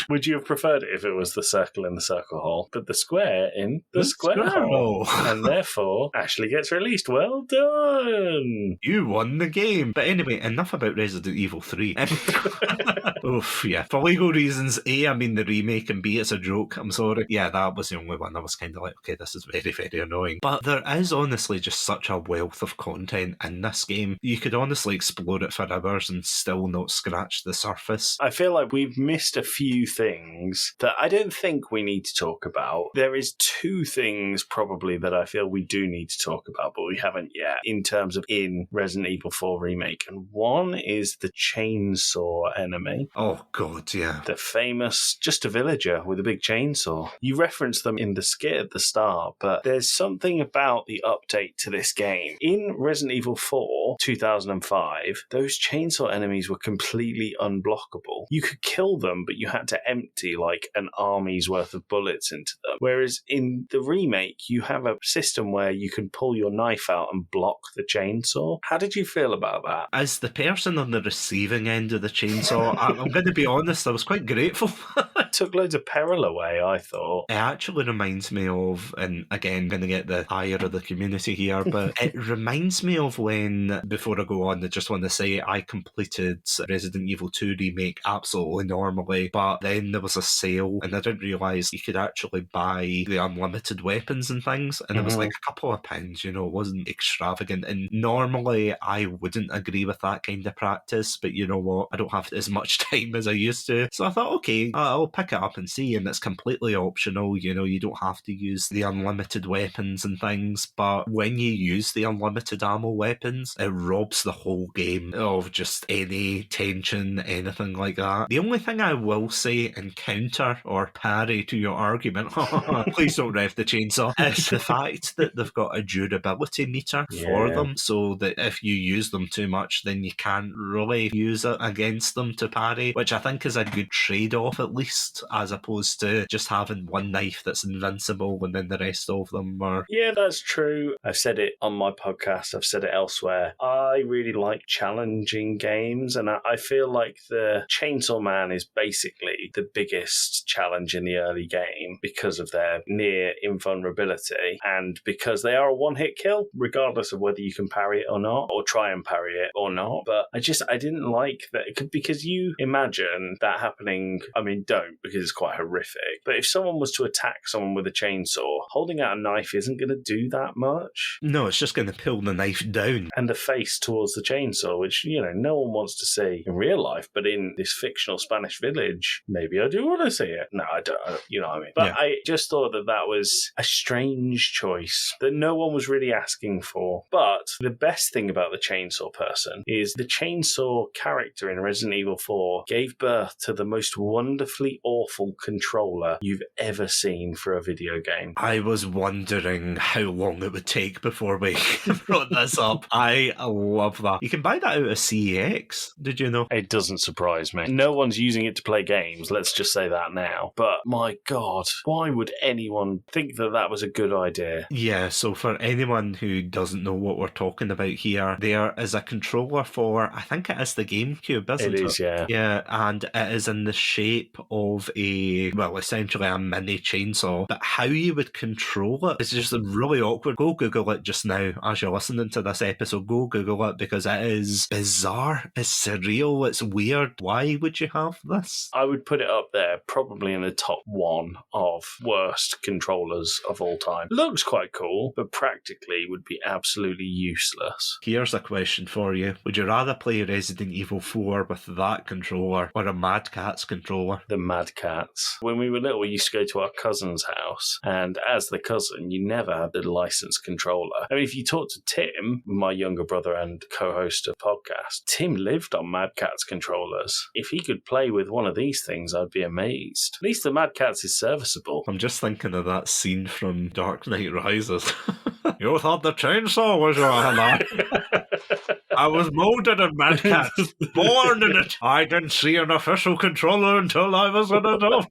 Would you have preferred it if it was the circle in the circle hole, but the square in the square hole? And therefore, Ashley gets released. Well done! You won the game. But anyway, enough about Resident Evil 3. Oof, yeah. For legal reasons, A, I mean the remake, and B, it's a joke. I'm sorry. Yeah, that was the only one I was kind of like, okay, this is very, very annoying. But there is honestly just such a wealth of content in this game. You could honestly explore it for hours and still not scratch the surface. I feel like we've missed a few things that I don't think we need to talk about. There is 2 things probably that I feel we do need to talk about, but we haven't yet, in terms of in Resident Evil 4 Remake. And one is the chainsaw enemy. Oh, God, yeah. The famous Just a Villager with a big chainsaw. You referenced them in the skit at the start, but there's something about the update to this game. In Resident Evil 4, 2005, those chainsaw enemies were completely unblockable. You could kill them, but you had to empty like an army's worth of bullets into them. Whereas in the remake, you have a system where you can pull your knife out and block the chainsaw. How did you feel about that? As the person on the receiving end of the chainsaw, I'm going to be honest, I was quite grateful. It took loads of peril away, I thought. It actually reminds me of, and again, going to get the ire of the community here, but it reminds me of when, before I go on, I just want to say I completed Resident Evil 2 Remake absolutely normally, but then there was a sale and I didn't realise you could actually buy the unlimited weapons and things, and it was like a couple of pounds, you know, it wasn't extravagant, and normally I wouldn't agree with that kind of practice, but you know what, I don't have as much time as I used to, so I thought, okay, I'll pick it up and see, and it's completely optional, you know, you don't have to use the unlimited weapons and things, but when you use the unlimited ammo weapons, it robs the whole game of just any tension, anything like that. The only thing I will say in counter or parry to your argument, please don't ref the chainsaw, is the fact that they've got a durability meter for them, so that if you use them too much, then you can't really use it against them to parry, which I think is a good trade-off at least, as opposed to just having one knife that's invincible and then the rest of them are... Yeah, that's true. I've said it on my podcast, I've said it elsewhere. I really like challenging games, and I feel like the Chainsaw Man is basically the biggest challenge in the early game because of their near invulnerability and because they are a one-hit kill, regardless of whether you can parry it or not, or try and parry it or not. But I didn't like that, because you imagine that happening. I mean, don't, because it's quite horrific. But if someone was to attack someone with a chainsaw, holding out a knife isn't going to do that much. No, it's just going to pull the knife down. And the face towards the chainsaw, which, you know, no one wants to see in real life, but in this fictional Spanish village, maybe I do want to see it. No, I don't, you know what I mean? But I just thought that was a strange choice that no one was really asking for. But the best thing about the chainsaw person is the chainsaw character in Resident Evil 4 gave birth to the most wonderfully awful controller you've ever seen for a video game. I was wondering how long it would take before we brought this up. I love that. You can buy that out of CEX, did you know? It doesn't surprise me. No one's using it to play games, let's just say that now. But my God, why would anyone think that that was a good idea? Yeah, so for anyone who doesn't know what we're talking about here, there is a controller for, I think it is the GameCube, isn't it? It is, yeah. Yeah, and it is in the shape of essentially a mini chainsaw. But how you would control it is just really awkward. Go Google it just now as you're listening to this episode. Go Google it, because it is bizarre. It's surreal. It's weird. Why would you have this? I would put it up there, probably in the top one of worst controllers of all time. Looks quite cool, but practically would be absolutely useless. Here's a question for you. Would you rather play Resident Evil 4 with that controller or a Mad Catz controller? The Mad Catz. When we were little, we used to go to our cousin's house, and as the cousin, you never had the licensed controller. I mean, if you talk to Tim, my younger brother and co-host of podcast, Tim lived on Mad Catz controllers. If he could play with one of these things, I'd be amazed. At least the Mad Catz is serviceable. I'm just thinking of that scene from Dark Knight Rises. You thought the chainsaw was your ally. I was molded in Mad Catz, born in it. I didn't see an official controller until I was an adult.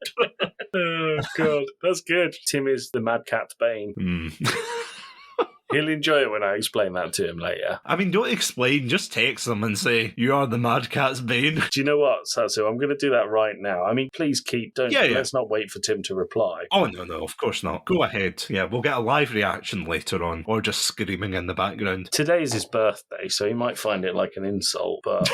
Oh, God. That's good. Tim is the Mad Catz Bane. He'll enjoy it when I explain that to him later. I mean, don't explain, just text them and say, you are the Mad Catz Bane. Do you know what, Satsu? I'm going to do that right now. I mean, please let's not wait for Tim to reply. Oh, no, of course not. Go ahead. Yeah, we'll get a live reaction later on, or just screaming in the background. Today's his birthday, so he might find it like an insult, but...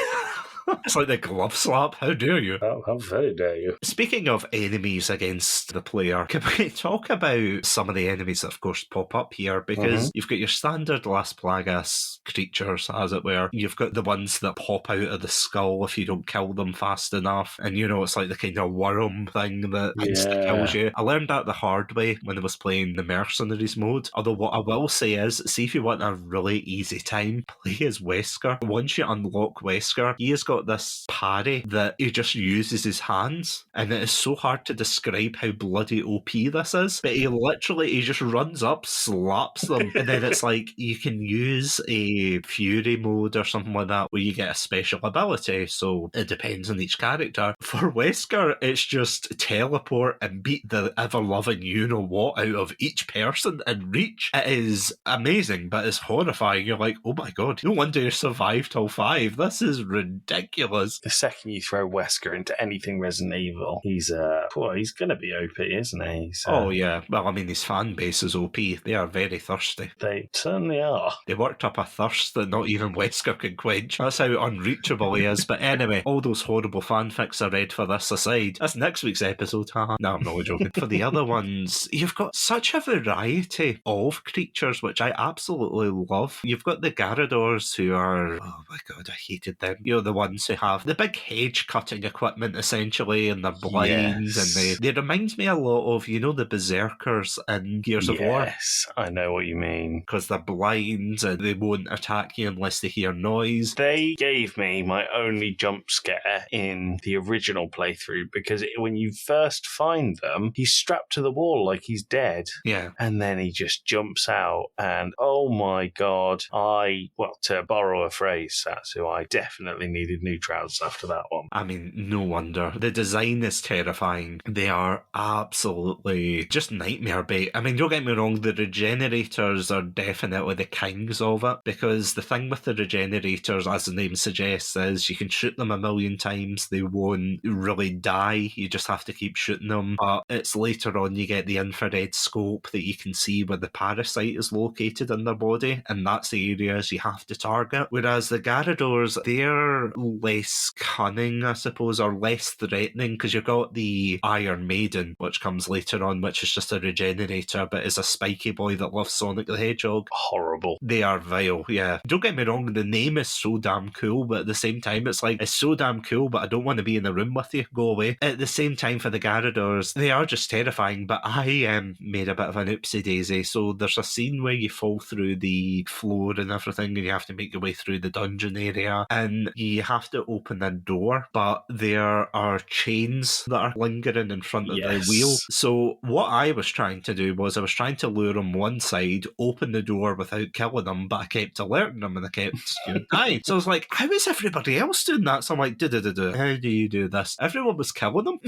It's like the glove slap. How dare you? How very dare you? Speaking of enemies against the player, can we talk about some of the enemies that, of course, pop up here? Because you've got your standard Las Plagas creatures, as it were. You've got the ones that pop out of the skull if you don't kill them fast enough. And, you know, it's like the kind of worm thing that insta-kills you. I learned that the hard way when I was playing the Mercenaries mode. Although what I will say is, see if you want a really easy time, play as Wesker. Once you unlock Wesker, he has got got this parry that he just uses his hands, and it is so hard to describe how bloody OP this is, but he just runs up, slaps them, and then it's like you can use a fury mode or something like that where you get a special ability, so it depends on each character. For Wesker, it's just teleport and beat the ever-loving you-know-what out of each person in reach. It is amazing, but it's horrifying. You're like, oh my god, no wonder you survived till 5. This is ridiculous. The second you throw Wesker into anything Resident Evil, he's going to be OP, isn't he? So oh yeah, well, I mean, his fan base is OP. They are very thirsty. they certainly are. They worked up a thirst that not even Wesker can quench. That's how unreachable he is. But anyway, all those horrible fanfics I read for this aside, that's next week's episode. Haha. No, I'm not joking. For the other ones, you've got such a variety of creatures, which I absolutely love. You've got the Garradors, who are, oh my god, I hated them. You know, the ones who have the big hedge cutting equipment, essentially, and they're blind, Yes. and they remind me a lot of, you know, the Berserkers in Gears of War. Yes, I know what you mean. Because they're blind and they won't attack you unless they hear noise. They gave me my only jump scare in the original playthrough, because when you first find them, he's strapped to the wall like he's dead. Yeah. And then he just jumps out, and oh my god, to borrow a phrase, Satsu, I definitely needed new trousers after that one. I mean, no wonder. The design is terrifying. They are absolutely just nightmare bait. I mean, don't get me wrong, the regenerators are definitely the kings of it, because the thing with the regenerators, as the name suggests, is you can shoot them a million times, they won't really die, you just have to keep shooting them. But it's later on you get the infrared scope that you can see where the parasite is located in their body, and that's the areas you have to target. Whereas the Garradors, they're less cunning, I suppose, or less threatening, because you've got the Iron Maiden, which comes later on, which is just a regenerator, but is a spiky boy that loves Sonic the Hedgehog. Horrible. They are vile, yeah. Don't get me wrong, the name is so damn cool, but at the same time, it's like, it's so damn cool, but I don't want to be in the room with you. Go away. At the same time, for the Garradors, they are just terrifying, but I made a bit of an oopsie daisy. So there's a scene where you fall through the floor and everything, and you have to make your way through the dungeon area, and you have to open a door, but there are chains that are lingering in front of the wheel. So what I was trying to do was I was trying to lure them one side, open the door without killing them, but I kept alerting them and I kept dying. So I was like, how is everybody else doing that? So I'm like, how do you do this? Everyone was killing them.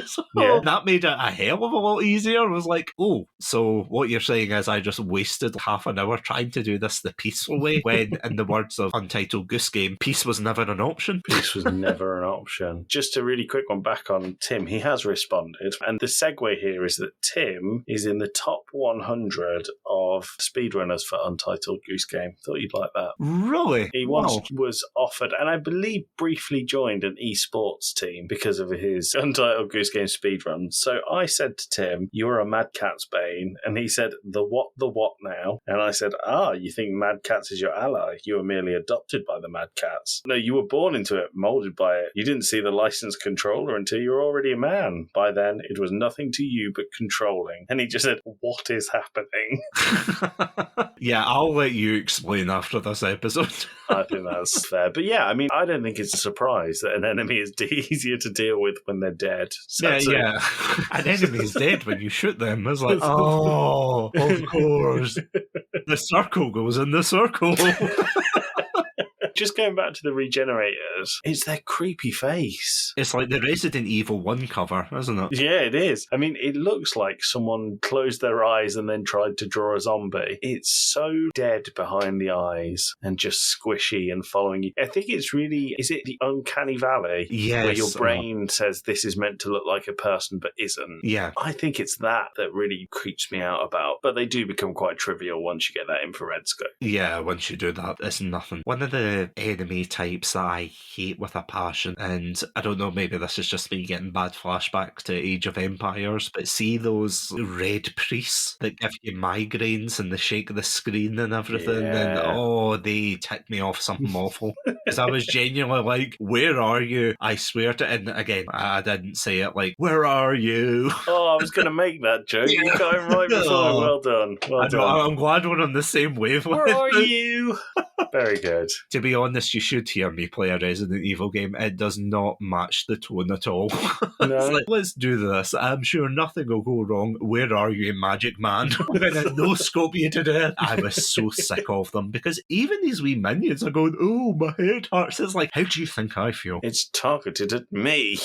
So that made it a hell of a lot easier. I was like, oh, so what you're saying is I just wasted half an hour trying to do this the peaceful way, when, in the words of Untitled Goose Game, peace was never an option. Peace was never an option. Just a really quick one back on Tim. He has responded, and the segue here is that Tim is in the top 100 of speedrunners for Untitled Goose Game. Thought you'd like that. Really? He once was offered, and I believe briefly joined an esports team because of his Untitled Goose Game speedrun. So I said to Tim, "You're a Mad Cat's bane," and he said, the what now? And I said, you think Mad Cats is your ally? You were merely adopted by the Mad Cats. No, you were born into it, molded by it. You didn't see the licensed controller until you were already a man. By then, it was nothing to you but controlling. And he just said, what is happening? Yeah, I'll let you explain after this episode. I think that's fair. But yeah, I mean, I don't think it's a surprise that an enemy is easier to deal with when they're dead. Yeah. An enemy is dead when you shoot them. It's like, oh, of course. The circle goes in the circle. Just going back to the regenerators, it's their creepy face. It's like the Resident Evil 1 cover, isn't it? Yeah, it is. I mean, it looks like someone closed their eyes and then tried to draw a zombie. It's so dead behind the eyes and just squishy and following you. I think it's really, is it the uncanny valley? Yes. Where your brain says this is meant to look like a person but isn't. Yeah. I think it's that really creeps me out about. But they do become quite trivial once you get that infrared scope. Yeah, once you do that, it's nothing. One of the enemy types that I hate with a passion, and I don't know, maybe this is just me getting bad flashbacks to Age of Empires, but see those red priests that give you migraines and they shake the screen and everything, and they tick me off something awful. Because I was genuinely like, where are you? I swear to, and again, I didn't say it like, where are you? Oh, I was going to make that joke. You got it right before. Well done. Well done. I'm glad we're on the same wavelength. Where are you? Very good. To be be honest, you should hear me play a Resident Evil game. It does not match the tone at all. No. It's like, let's do this. I'm sure nothing will go wrong. Where are you, Magic Man? We're going to no-scope you to death. I was so sick of them because even these wee minions are going, oh, my head hurts. It's like, how do you think I feel? It's targeted at me.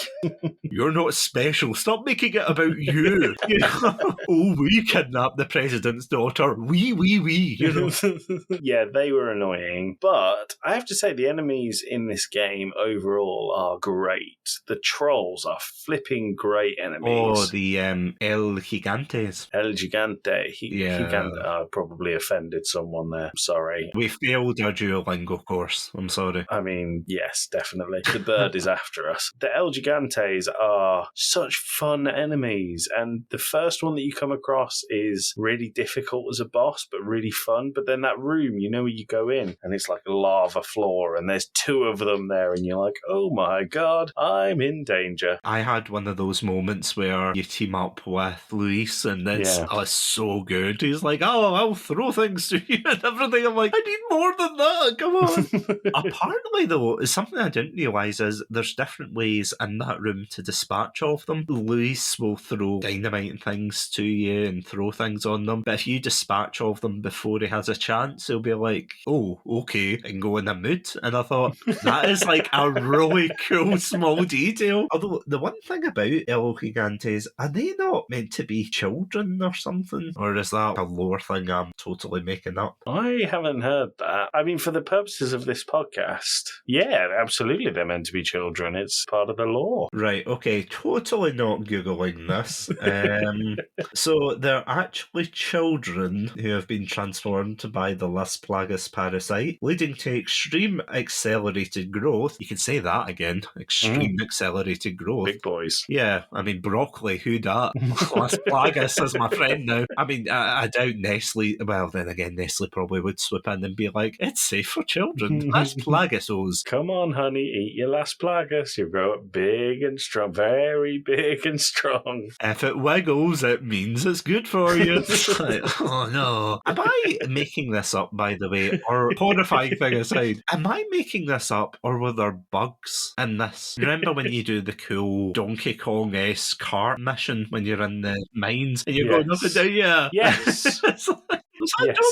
You're not special. Stop making it about you. You know? Oh, we kidnapped the president's daughter. We. You know? Yeah, they were annoying. But I have to say, the enemies in this game overall are great. The trolls are flipping great enemies. Oh, the El Gigantes. El Gigante. Yeah. Gigante. I probably offended someone there. Sorry. We failed our Duolingo course. I'm sorry. I mean, yes, definitely. The bird is after us. The El Gigantes are such fun enemies, and the first one that you come across is really difficult as a boss, but really fun. But then that room, you know, where you go in, and it's like a lava floor, and there's 2 of them there, and you're like, oh my god, I'm in danger. I had one of those moments where you team up with Luis, and it's so good. He's like, oh, I'll throw things to you and everything. I'm like, I need more than that. Come on. Apparently, though, something I didn't realise is there's different ways in that room to dispatch of them. Luis will throw dynamite and things to you and throw things on them, but if you dispatch of them before he has a chance, he'll be like, oh, okay, and go in a mood. And I thought, that is like a really cool small detail. Although, the one thing about El Gigantes, are they not meant to be children or something? Or is that a lore thing I'm totally making up? I haven't heard that. I mean, for the purposes of this podcast, yeah, absolutely, they're meant to be children. It's part of the law. Right, okay, totally not Googling this. So they're actually children who have been transformed by the Las Plagas parasite, leading to extreme accelerated growth. You can say that again, extreme accelerated growth. Big boys. Yeah, I mean, broccoli, who dat? Las Plagas is my friend now. I mean, I doubt Nestle, well, then again, Nestle probably would swoop in and be like, it's safe for children. Las Plagasos. Come on, honey, eat your Las Plagas. You grow up big and strong, very big and strong. If it wiggles, it means it's good for you. Like, oh no. Am I making this up, by the way? Or horrifying thing aside, am I making this up, or were there bugs in this? Remember when you do the cool Donkey Kong-esque cart mission when you're in the mines and you're going up and down? Yeah. Yes.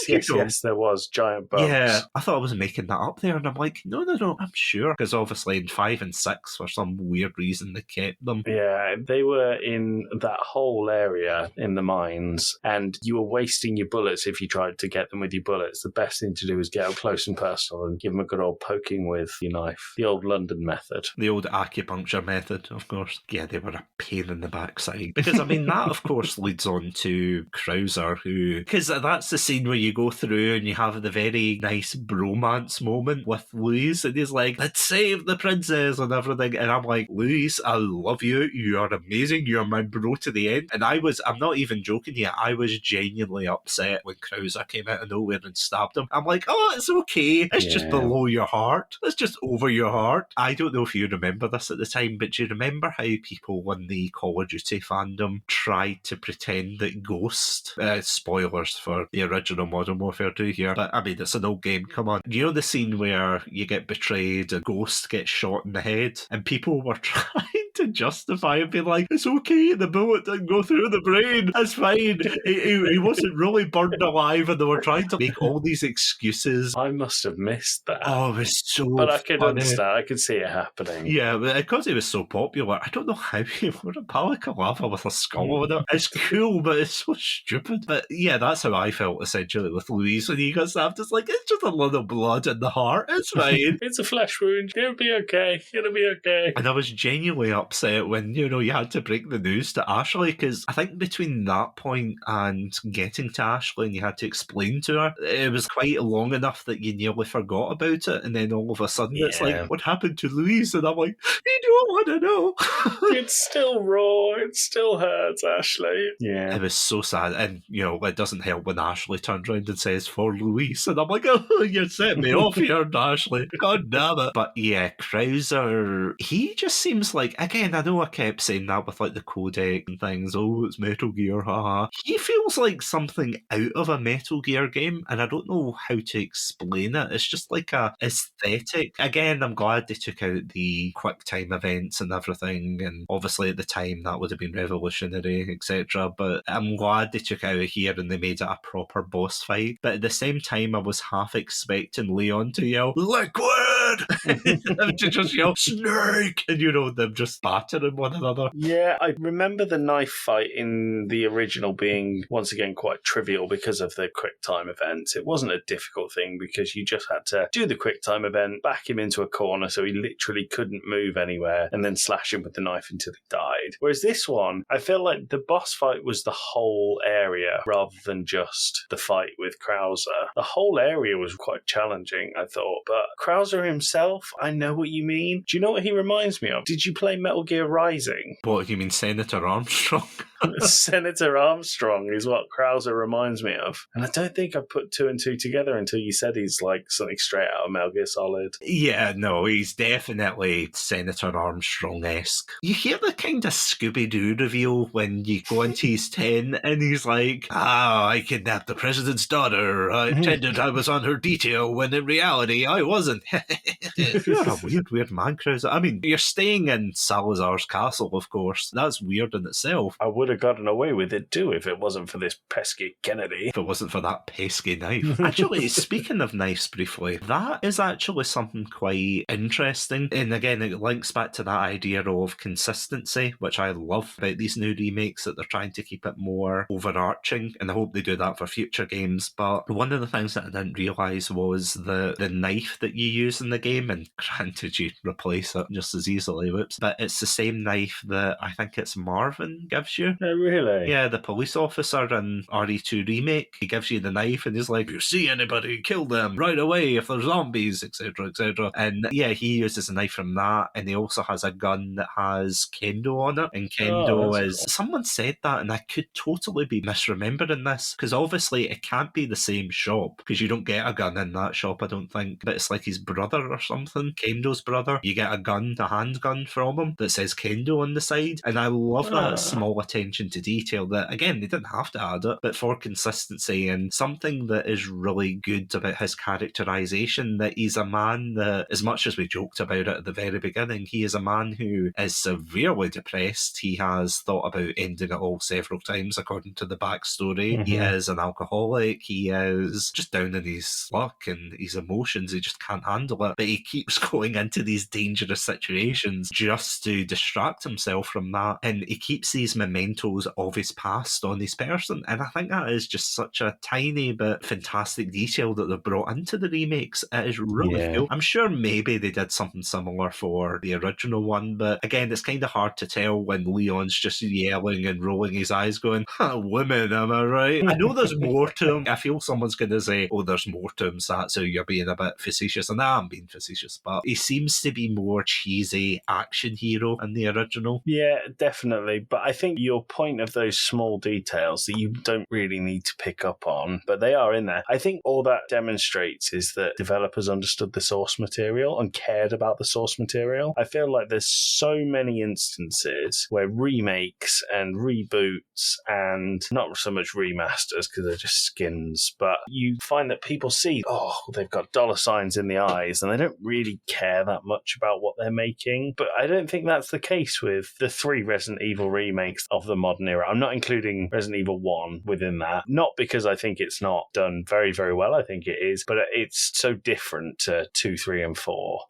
Yes, there was giant bugs. Yeah, I thought I was making that up there, and I'm like, no, I'm sure. Because obviously in 5 and 6, for some weird reason, they kept them. Yeah, they were in that whole area in the mines, and you were wasting your bullets if you tried to get them with your bullets. The best thing to do is get up close and personal and give them a good old poking with your knife. The old London method. The old acupuncture method, of course. Yeah, they were a pain in the backside. Because, I mean, that, of course, leads on to Krauser, who... Because that's the scene where you go through and you have the very nice bromance moment with Luis, and he's like, let's save the princess and everything. And I'm like, Luis, I love you. You are amazing. You are my bro to the end. And I'm not even joking here, I was genuinely upset when Krauser came out of nowhere and stabbed him. I'm like, oh, it's okay. It's just below your heart. It's just over your heart. I don't know if you remember this at the time, but do you remember how people in the Call of Duty fandom tried to pretend that Ghost, spoilers for the original Modern Warfare 2 here, but I mean, it's an old game, come on. You know the scene where you get betrayed and Ghost gets shot in the head, and people were trying to justify and be like, it's okay, the bullet didn't go through the brain, it's fine, he wasn't really burned alive, and they were trying to make all these excuses. I must have missed that. Oh, it was so But I could funny. understand, I could see it happening. Yeah, but because he was so popular, I don't know how he would a palica lava with a skull on it. It's cool, but it's so stupid. But yeah, that's how I felt essentially with Luis when he got stabbed. It's like, it's just a little blood in the heart, it's fine. It's a flesh wound, it'll be okay. And I was genuinely upset when, you had to break the news to Ashley, because I think between that point and getting to Ashley and you had to explain to her, it was quite long enough that you nearly forgot about it, and then all of a sudden it's like, what happened to Luis? And I'm like, you don't want to know. It's still raw, it still hurts, Ashley. Yeah. It was so sad, and it doesn't help when Ashley turns around and says, for Luis, and I'm like, oh, you set me off here, Ashley. God damn it. But yeah, Krauser, he just seems like, again, I know I kept saying that with like the codec and things. Oh, it's Metal Gear, haha. He feels like something out of a Metal Gear game, and I don't know how to explain it. It's just like a aesthetic. Again, I'm glad they took out the quick time events and everything, and obviously at the time that would have been revolutionary, etc. But I'm glad they took out of here and they made it a proper boss fight. But at the same time, I was half expecting Leon to yell, "Liquid!" and to just yell, "Snake!" and them just battering one another. Yeah, I remember the knife fight in the original being, once again, quite trivial because of the quick time events. It wasn't a difficult thing because you just had to do the quick time event, back him into a corner so he literally couldn't move anywhere, and then slash him with the knife until he died. Whereas this one, I feel like the boss fight was the whole area rather than just the fight with Krauser. The whole area was quite challenging, I thought, but Krauser himself, I know what you mean. Do you know what he reminds me of? Did you play Metal Gear Rising? What, you mean Senator Armstrong? Senator Armstrong is what Krauser reminds me of. And I don't think I put two and two together until you said he's like something straight out of Metal Gear Solid. Yeah, no, he's definitely Senator Armstrong-esque. You hear the kind of Scooby-Doo reveal when you go into his 10 and he's like, I kidnapped the president's daughter. I pretended I was on her detail when in reality I wasn't. You're a weird man, Krauser. I mean, you're staying in Salazar's castle, of course. That's weird in itself. I would have gotten away with it too if it wasn't for this pesky Kennedy. If it wasn't for that pesky knife. Actually, speaking of knives briefly, that is actually something quite interesting. And again, it links back to that idea of consistency, which I love about these new remakes, that they're trying to keep it more overarching, and I hope they do that for future games. But one of the things that I didn't realise was the knife that you use in the game, and granted you replace it just as easily, whoops, but it's the same knife that I think it's Marvin gives you. Oh, really? Yeah, the police officer in RE2 Remake, he gives you the knife and he's like, "You see anybody, kill them right away if they're zombies, etc, etc." And yeah, he uses a knife from that, and he also has a gun that has kendo on it, and kendo is... Cool. Someone said that, and I could totally be misremembering this, because obviously it can't be the same shop, because you don't get a gun in that shop, I don't think, but it's like his brother or something, Kendo's brother. You get a handgun from him that says Kendo on the side, and I love that small attention to detail that, again, they didn't have to add it, but for consistency, and something that is really good about his characterisation, that he's a man that, as much as we joked about it at the very beginning, he is a man who is severely depressed. He has thought about ending it all several times, according to the backstory. He is an alcoholic. He is just down in his luck and his emotions. He just can't handle it, but he keeps going into these dangerous situations just to distract himself from that, and he keeps these mementos of his past on his person, and I think that is just such a tiny but fantastic detail that they've brought into the remakes. It is really cool. I'm sure maybe they did something similar for the original one, but again, it's kind of hard to tell when Leon's just yelling and rolling his eyes going, "Women, am I right?" I know there's more to him. I feel someone's going to say, "Oh, there's more to him, so you're being a bit facetious," and I'm being facetious, but he seems to be more cheesy action hero in the original. Yeah, definitely, but I think your point of those small details that you don't really need to pick up on, but they are in there. I think all that demonstrates is that developers understood the source material and cared about the source material. I feel like there's so many instances where remakes and reboots, and not so much remasters because they're just skins, but you find that people see, they've got dollar signs in the eyes and they don't really care that much about what they're making. But I don't think that's the case with the 3 Resident Evil remakes of the modern era. I'm not including Resident Evil 1 within that, not because I think it's not done very, very well. I think it is, but it's so different to 2, 3, and 4.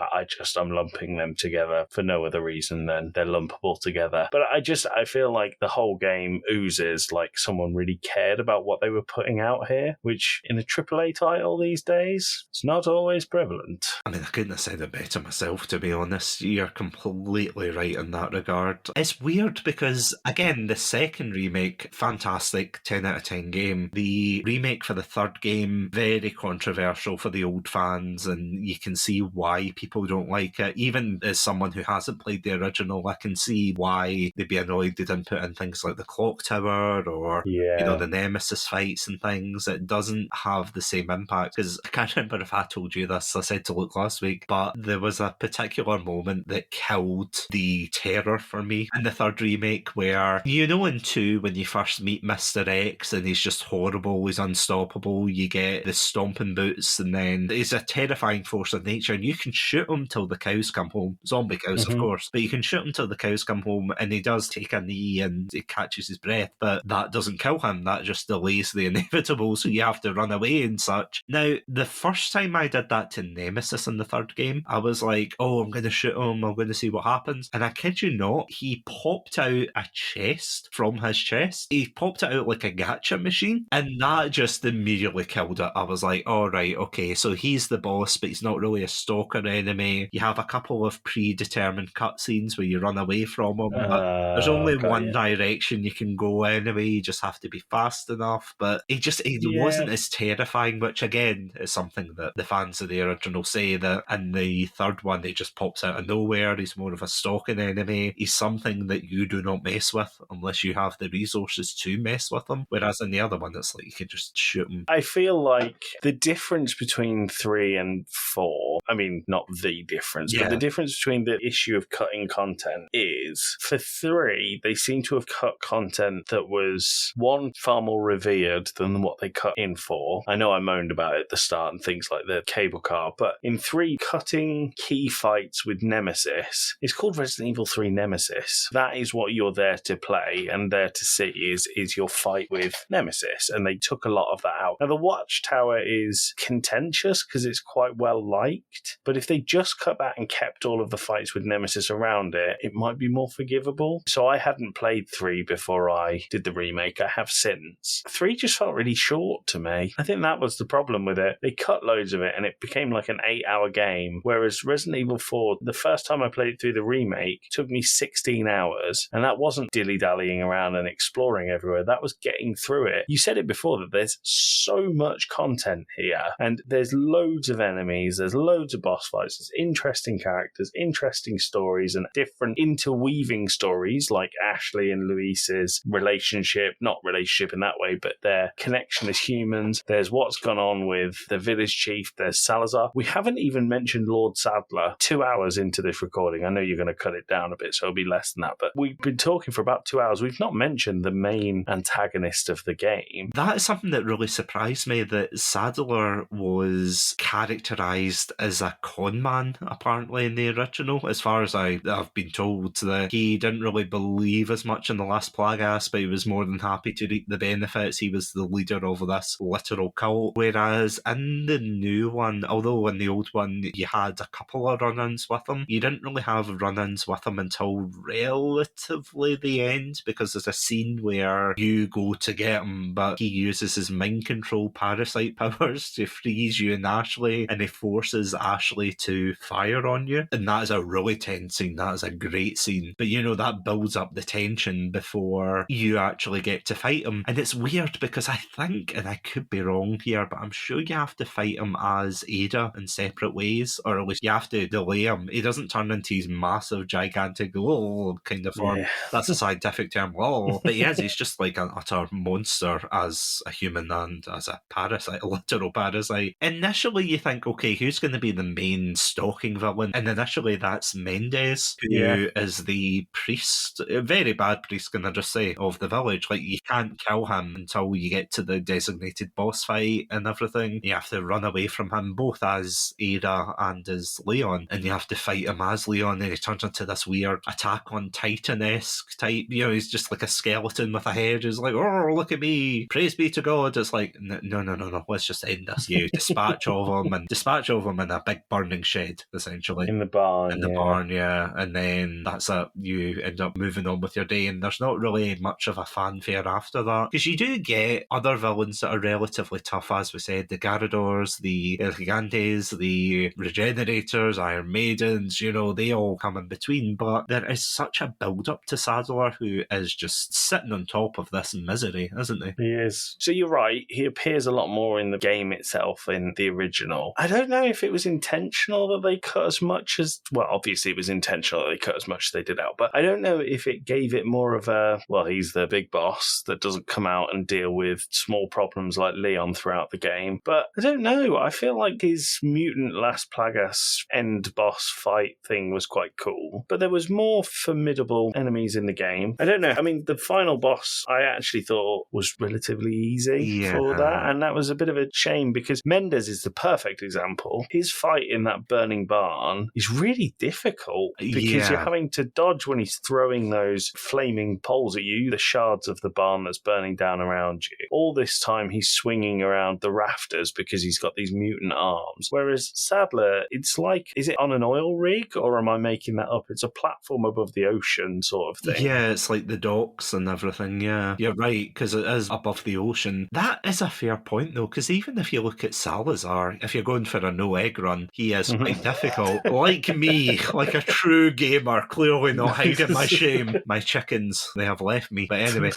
I'm lumping them together for no other reason than they're lumpable together. But I feel like the whole game oozes like someone really cared about what they were putting out here, which in a AAA title these days, it's not always prevalent. I mean, I couldn't have said it better myself, to be honest. You're completely right in that regard. It's weird because, again, the second remake, fantastic, 10 out of 10 game. The remake for the third game, very controversial for the old fans, and you can see why people don't like it. Even as someone who hasn't played the original, I can see why they'd be annoyed they didn't put in things like the clock tower or the Nemesis fights and things. It doesn't have the same impact, because I can't remember if I told you this, I said to Luke last week, but there was a particular moment that killed the terror for me in the third remake, where, you know, in 2, when you first meet Mr. X and he's just horrible, he's unstoppable, you get the stomping boots, and then he's a terrifying force of nature, and you can shoot him till the cows come home. Zombie cows, of course, but you can shoot him till the cows come home, and he does take a knee and he catches his breath, but that doesn't kill him, that just delays the inevitable, so you have to run away and such. Now, the first time I did that to Nemesis in the third game, I was like, oh, I'm going to shoot him, I'm going to see what happens, and I kid you not, he popped out a chest from his chest. He popped it out like a gacha machine, and that just immediately killed it. I was like, all right, okay, so he's the boss, but he's not really a stalker enemy. You have a couple of predetermined cutscenes where you run away from him, but there's only one direction you can go anyway. You just have to be fast enough. But he wasn't as terrifying, which again is something that the fans of the original say, that in the third one he just pops out of nowhere. He's more of a stalking enemy. He's something that you do not mess with unless you have the resources to mess with him. Whereas in the other one, it's like you can just shoot him. I feel like the difference between 3 and 4, I mean, not the difference, but the difference between the issue of cutting content is, for 3, they seem to have cut content that was, one, far more revered than what they cut in 4. I know I moaned about it at the start and things like the cable car, but in 3, cutting key fights with Nemesis, it's called Resident Evil 3 Nemesis. That is what you're there to play and there to see is your fight with Nemesis, and they took a lot of that out. Now, the Watchtower is contentious because it's quite well liked, but if they just cut that and kept all of the fights with Nemesis around it, it might be more forgivable. So I hadn't played 3 before I did the remake. I have since. 3 just felt really short to me. I think that was the problem with it. They cut loads of it and it became like an 8-hour game, whereas Resident Evil 4, the first time I played it through the remake, took me 16 hours, and that wasn't dilly-dallying around and exploring everywhere. That was getting through it. You said it before that there's so much content here, and there's loads of enemies, there's loads of boss fights, there's interesting characters, interesting stories, and different interweaving stories like Ashley and Luis's relationship, not relationship in that way, but their connection as humans. There's what's gone on with the village chief, there's Salazar. We haven't even mentioned Lord Sadler 2 hours into this recording. I know you're going to cut it down a bit, so it'll be less than that, but we've been talking for about 2 hours. We've not mentioned the main antagonist of the game. That is something that really surprised me, that Sadler was characterised as a con man, apparently, in the original. As far as I've been told, that he didn't really believe as much in the last Plagas, but he was more than happy to reap the benefits. He was the leader of this literal cult. Whereas in the new one, although in the old one you had a couple of run-ins with him, you didn't really have run-ins with him until relatively the end, because there's a scene where you go to get him, but he uses his mind control parasite powers to freeze you and Ashley, and he forces Ashley to fire on you. And that is a really tense scene. That is a great scene. But you know, that builds up the tension before you actually get to fight him. And it's weird because I think, and I could be wrong here, but I'm sure you have to fight him as Ada in separate ways, or at least you have to delay him. He doesn't turn into his massive, gigantic, kind of form. Yeah. That's a scientific term. But he's just like an utter monster as a human and as a parasite, a literal parasite. Initially, you think, okay, who's going to be the main stalking villain? And initially, that's Mendez, who is the priest, a very bad priest, can I just say, of the village. Like, you can't kill him until you get to the designated boss fight and everything. You have to run away from him, both as Ada and as Leon, and you have to fight him as Leon, and he turns into this weird Attack on Titan-esque type. You know, he's just like a skeleton with a head. He's like, oh, look at me, praise be to God. It's like, no, let's just end this. You dispatch of him in a big burning shed, essentially. In the barn. And then that's it. You end up moving on with your day, and there's not really much of a fanfare after that. Because you do get other villains that are relatively tough, as we said, the Garradors, the El Gigantes, the Regenerators, Iron Maidens, you know, they all come in between. But there is such a build-up to Sadler, who is just sitting on top of this misery, isn't he? He is. So you're right, he appears a lot more in the game itself in the original. I don't know if it was intentional that they cut as much as... Well, obviously it was intentional that they cut as much as they did out, but I don't know if it gave it more of a... Well, he's the big boss that doesn't come out and deal with small problems like Leon throughout the game. But I don't know, I feel like his mutant Las Plagas end boss fight thing was quite cool. cool, but there was more formidable enemies in the game. I don't know. I mean, the final boss I actually thought was relatively easy for that, and that was a bit of a shame because Mendes is the perfect example. His fight in that burning barn is really difficult because you're having to dodge when he's throwing those flaming poles at you, the shards of the barn that's burning down around you. All this time he's swinging around the rafters because he's got these mutant arms. Whereas Sadler, it's like, is it on an oil rig or am I making that up? It's a platform above the ocean sort of thing. Yeah, it's like the docks and everything, yeah. You're right, because it is above the ocean. That is a fair point, though, because even if you look at Salazar, if you're going for a no-egg run, he is quite difficult. Like me, like a true gamer, clearly not hiding my shame. My chickens, they have left me. But anyway,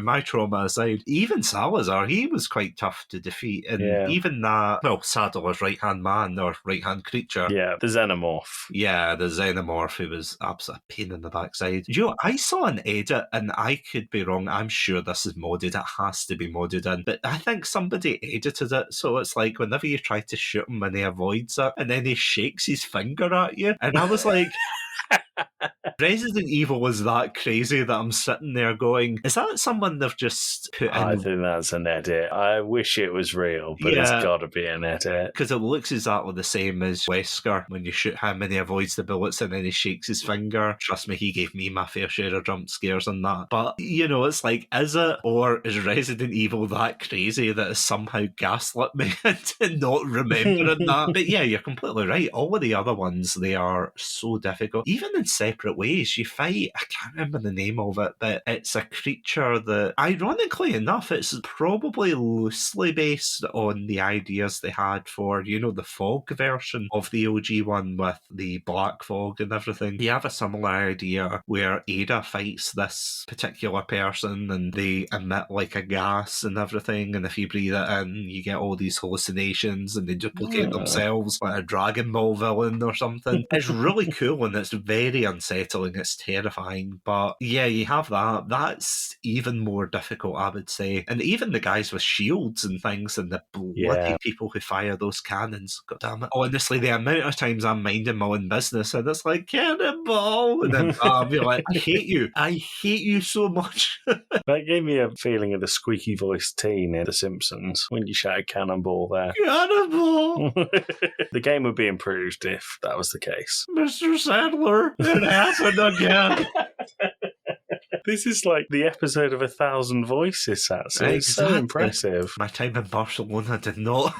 my trauma aside, even Salazar, he was quite tough to defeat. And even that, well, Sadler's right-hand man or right-hand creature. Yeah, the Xenomorph. Yeah, the Xenomorph, who was absolute pain in the backside. You know, I saw an edit, and I could be wrong, I'm sure this is modded, it has to be modded in, but I think somebody edited it, so it's like whenever you try to shoot him and he avoids it, and then he shakes his finger at you, and I was like... Resident Evil was that crazy that I'm sitting there going, is that someone they've just put in? I think that's an edit. I wish it was real, but it's got to be an edit. Because it looks exactly the same as Wesker when you shoot him and he avoids the bullets and then he shakes his finger. Trust me, he gave me my fair share of jump scares on that. But, you know, it's like, is it, or is Resident Evil that crazy that has somehow gaslit me into not remembering that? But yeah, you're completely right. All of the other ones, they are so difficult. Even in separate ways, you fight, I can't remember the name of it, but it's a creature that, ironically enough, it's probably loosely based on the ideas they had for, you know, the fog version of the OG one with the black fog and everything. You have a similar idea where Ada fights this particular person and they emit like a gas and everything, and if you breathe it in, you get all these hallucinations and they duplicate themselves like a Dragon Ball villain or something. It's really cool and it's very unsettling, it's terrifying, but yeah, you have that. That's even more difficult, I would say. And even the guys with shields and things and the bloody people who fire those cannons, god damn it. Honestly, the amount of times I'm minding my own business and it's like, cannonball, and then I'll be like, I hate you so much. That gave me a feeling of the squeaky voiced teen in The Simpsons when you shout cannonball there. Cannonball! The game would be improved if that was the case. Mr. Sadler, it happened again. This is like the episode of 1,000 Voices, Satsu. It's so impressive. My time in Barcelona did not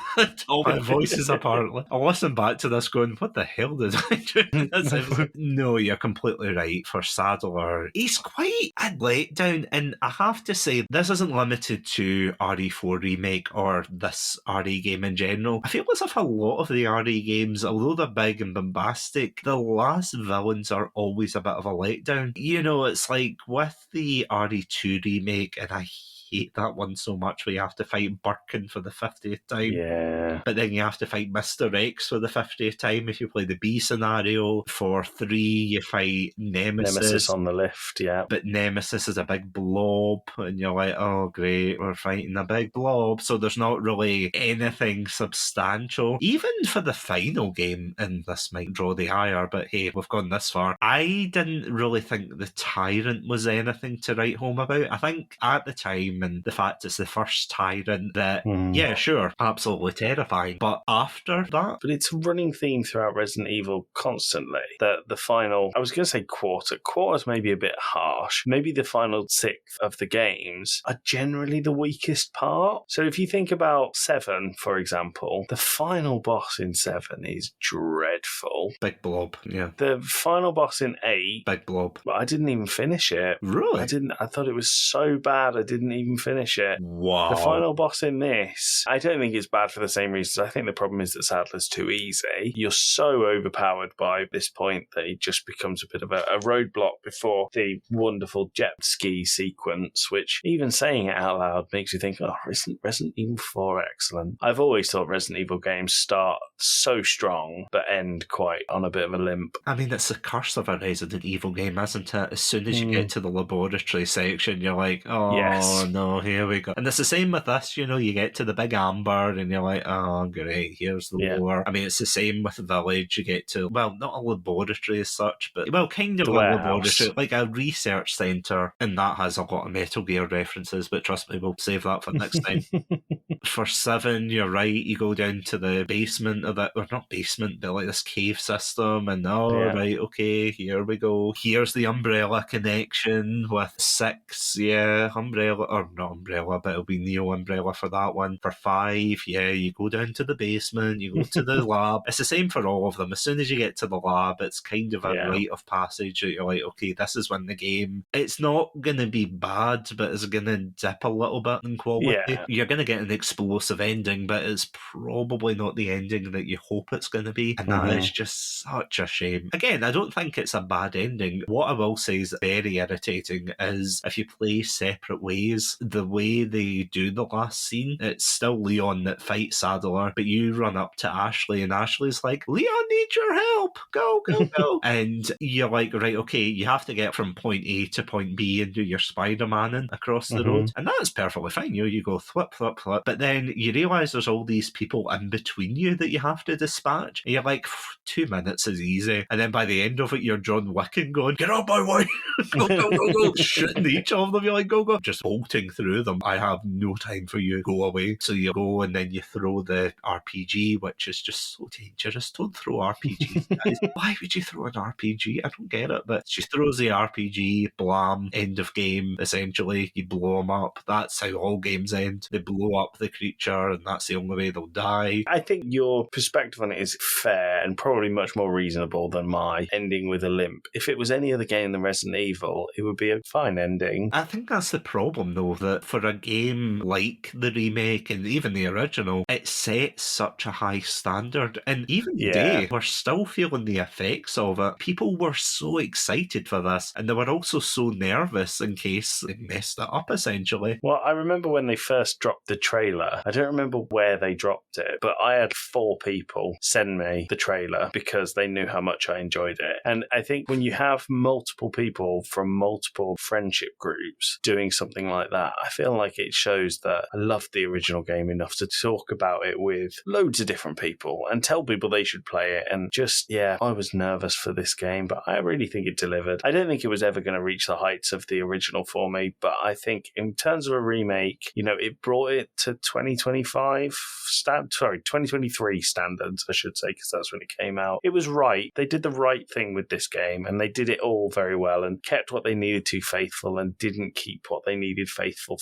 all my voices, apparently. I listened back to this going, what the hell did I do? No, you're completely right. For Sadler, he's quite a letdown, and I have to say, this isn't limited to RE4 Remake or this RE game in general. I feel as if a lot of the RE games, although they're big and bombastic, the last villains are always a bit of a letdown. You know, it's like with the RE2 remake, and I hate that one so much, where you have to fight Birkin for the 50th time. Yeah. But then you have to fight Mr. X for the 50th time if you play the B scenario. For 3, you fight Nemesis. Nemesis on the lift, yeah. But Nemesis is a big blob, and you're like, oh great, we're fighting a big blob, so there's not really anything substantial. Even for the final game, and this might draw the ire, but hey, we've gone this far, I didn't really think the Tyrant was anything to write home about. I think at the time, and the fact it's the first Tyrant, that, yeah, sure, absolutely terrifying. But after that... But it's a running theme throughout Resident Evil constantly, that the final, I was going to say quarter's maybe a bit harsh, maybe the final sixth of the games are generally the weakest part. So if you think about 7, for example, the final boss in 7 is dreadful. Big blob, yeah. The final boss in 8... Big blob. I didn't even finish it. Really? I thought it was so bad I didn't even finish it. Wow. The final boss in this, I don't think it's bad for the same reasons. I think the problem is that Sadler's too easy. You're so overpowered by this point that it just becomes a bit of a roadblock before the wonderful jet ski sequence, which even saying it out loud makes you think, oh, isn't Resident Evil 4 excellent? I've always thought Resident Evil games start so strong but end quite on a bit of a limp. I mean, it's the curse of a Resident Evil game, isn't it? As soon as you get to the laboratory section, you're like, oh no, here we go. And it's the same with this, you know, you get to the big amber and you're like, oh, great, here's the lore. I mean, it's the same with Village. You get to, well, not a laboratory as such, but, well, kind of The a warehouse. laboratory, like a research centre, and that has a lot of Metal Gear references, but trust me, we'll save that for next time. For 7, you're right, you go down to the basement of it, or not basement, but like this cave system, and right, okay, here we go. Here's the Umbrella connection with 6, Umbrella, or not Umbrella, but it'll be Neo Umbrella for that one. For 5, you go down to the basement, you go to the lab. It's the same for all of them. As soon as you get to the lab, it's kind of a rite of passage that you're like, okay, this is when the game, it's not going to be bad, but it's going to dip a little bit in quality. Yeah. You're going to get an explosive ending, but it's probably not the ending that you hope it's going to be, and that is just such a shame. Again, I don't think it's a bad ending. What I will say is very irritating is if you play separate ways, the way they do the last scene, it's still Leon that fights Sadler, but you run up to Ashley and Ashley's like, Leon needs your help, go, go, go. And you're like, right, okay, you have to get from point A to point B and do your Spider-Man across the road, and that's perfectly fine. You go flip, flip, flip, but then you realise there's all these people in between you that you have to dispatch, and you're like, 2 minutes is easy, and then by the end of it, you're John Wick and going, get on my way, go, go, go, go, shooting each of them, you're like, go, go, just bolting through them. I have no time for you, go away. So you go and then you throw the RPG, which is just so dangerous. Don't throw RPGs, guys. Why would you throw an RPG? I don't get it, but she throws the RPG, blam, end of game, essentially. You blow them up. That's how all games end. They blow up the creature, and that's the only way they'll die. I think your perspective on it is fair and probably much more reasonable than my ending with a limp. If it was any other game than Resident Evil, it would be a fine ending. I think that's the problem, though, that for a game like the remake and even the original, it sets such a high standard. And even today, we're still feeling the effects of it. People were so excited for this, and they were also so nervous in case they messed it up, essentially. Well, I remember when they first dropped the trailer. I don't remember where they dropped it, but I had 4 people send me the trailer because they knew how much I enjoyed it. And I think when you have multiple people from multiple friendship groups doing something like that, I feel like it shows that I loved the original game enough to talk about it with loads of different people and tell people they should play it. And just, I was nervous for this game, but I really think it delivered. I don't think it was ever going to reach the heights of the original for me, but I think in terms of a remake, it brought it to 2023 standards, I should say, because that's when it came out. It was right. They did the right thing with this game, and they did it all very well and kept what they needed to faithful and didn't keep what they needed faithful,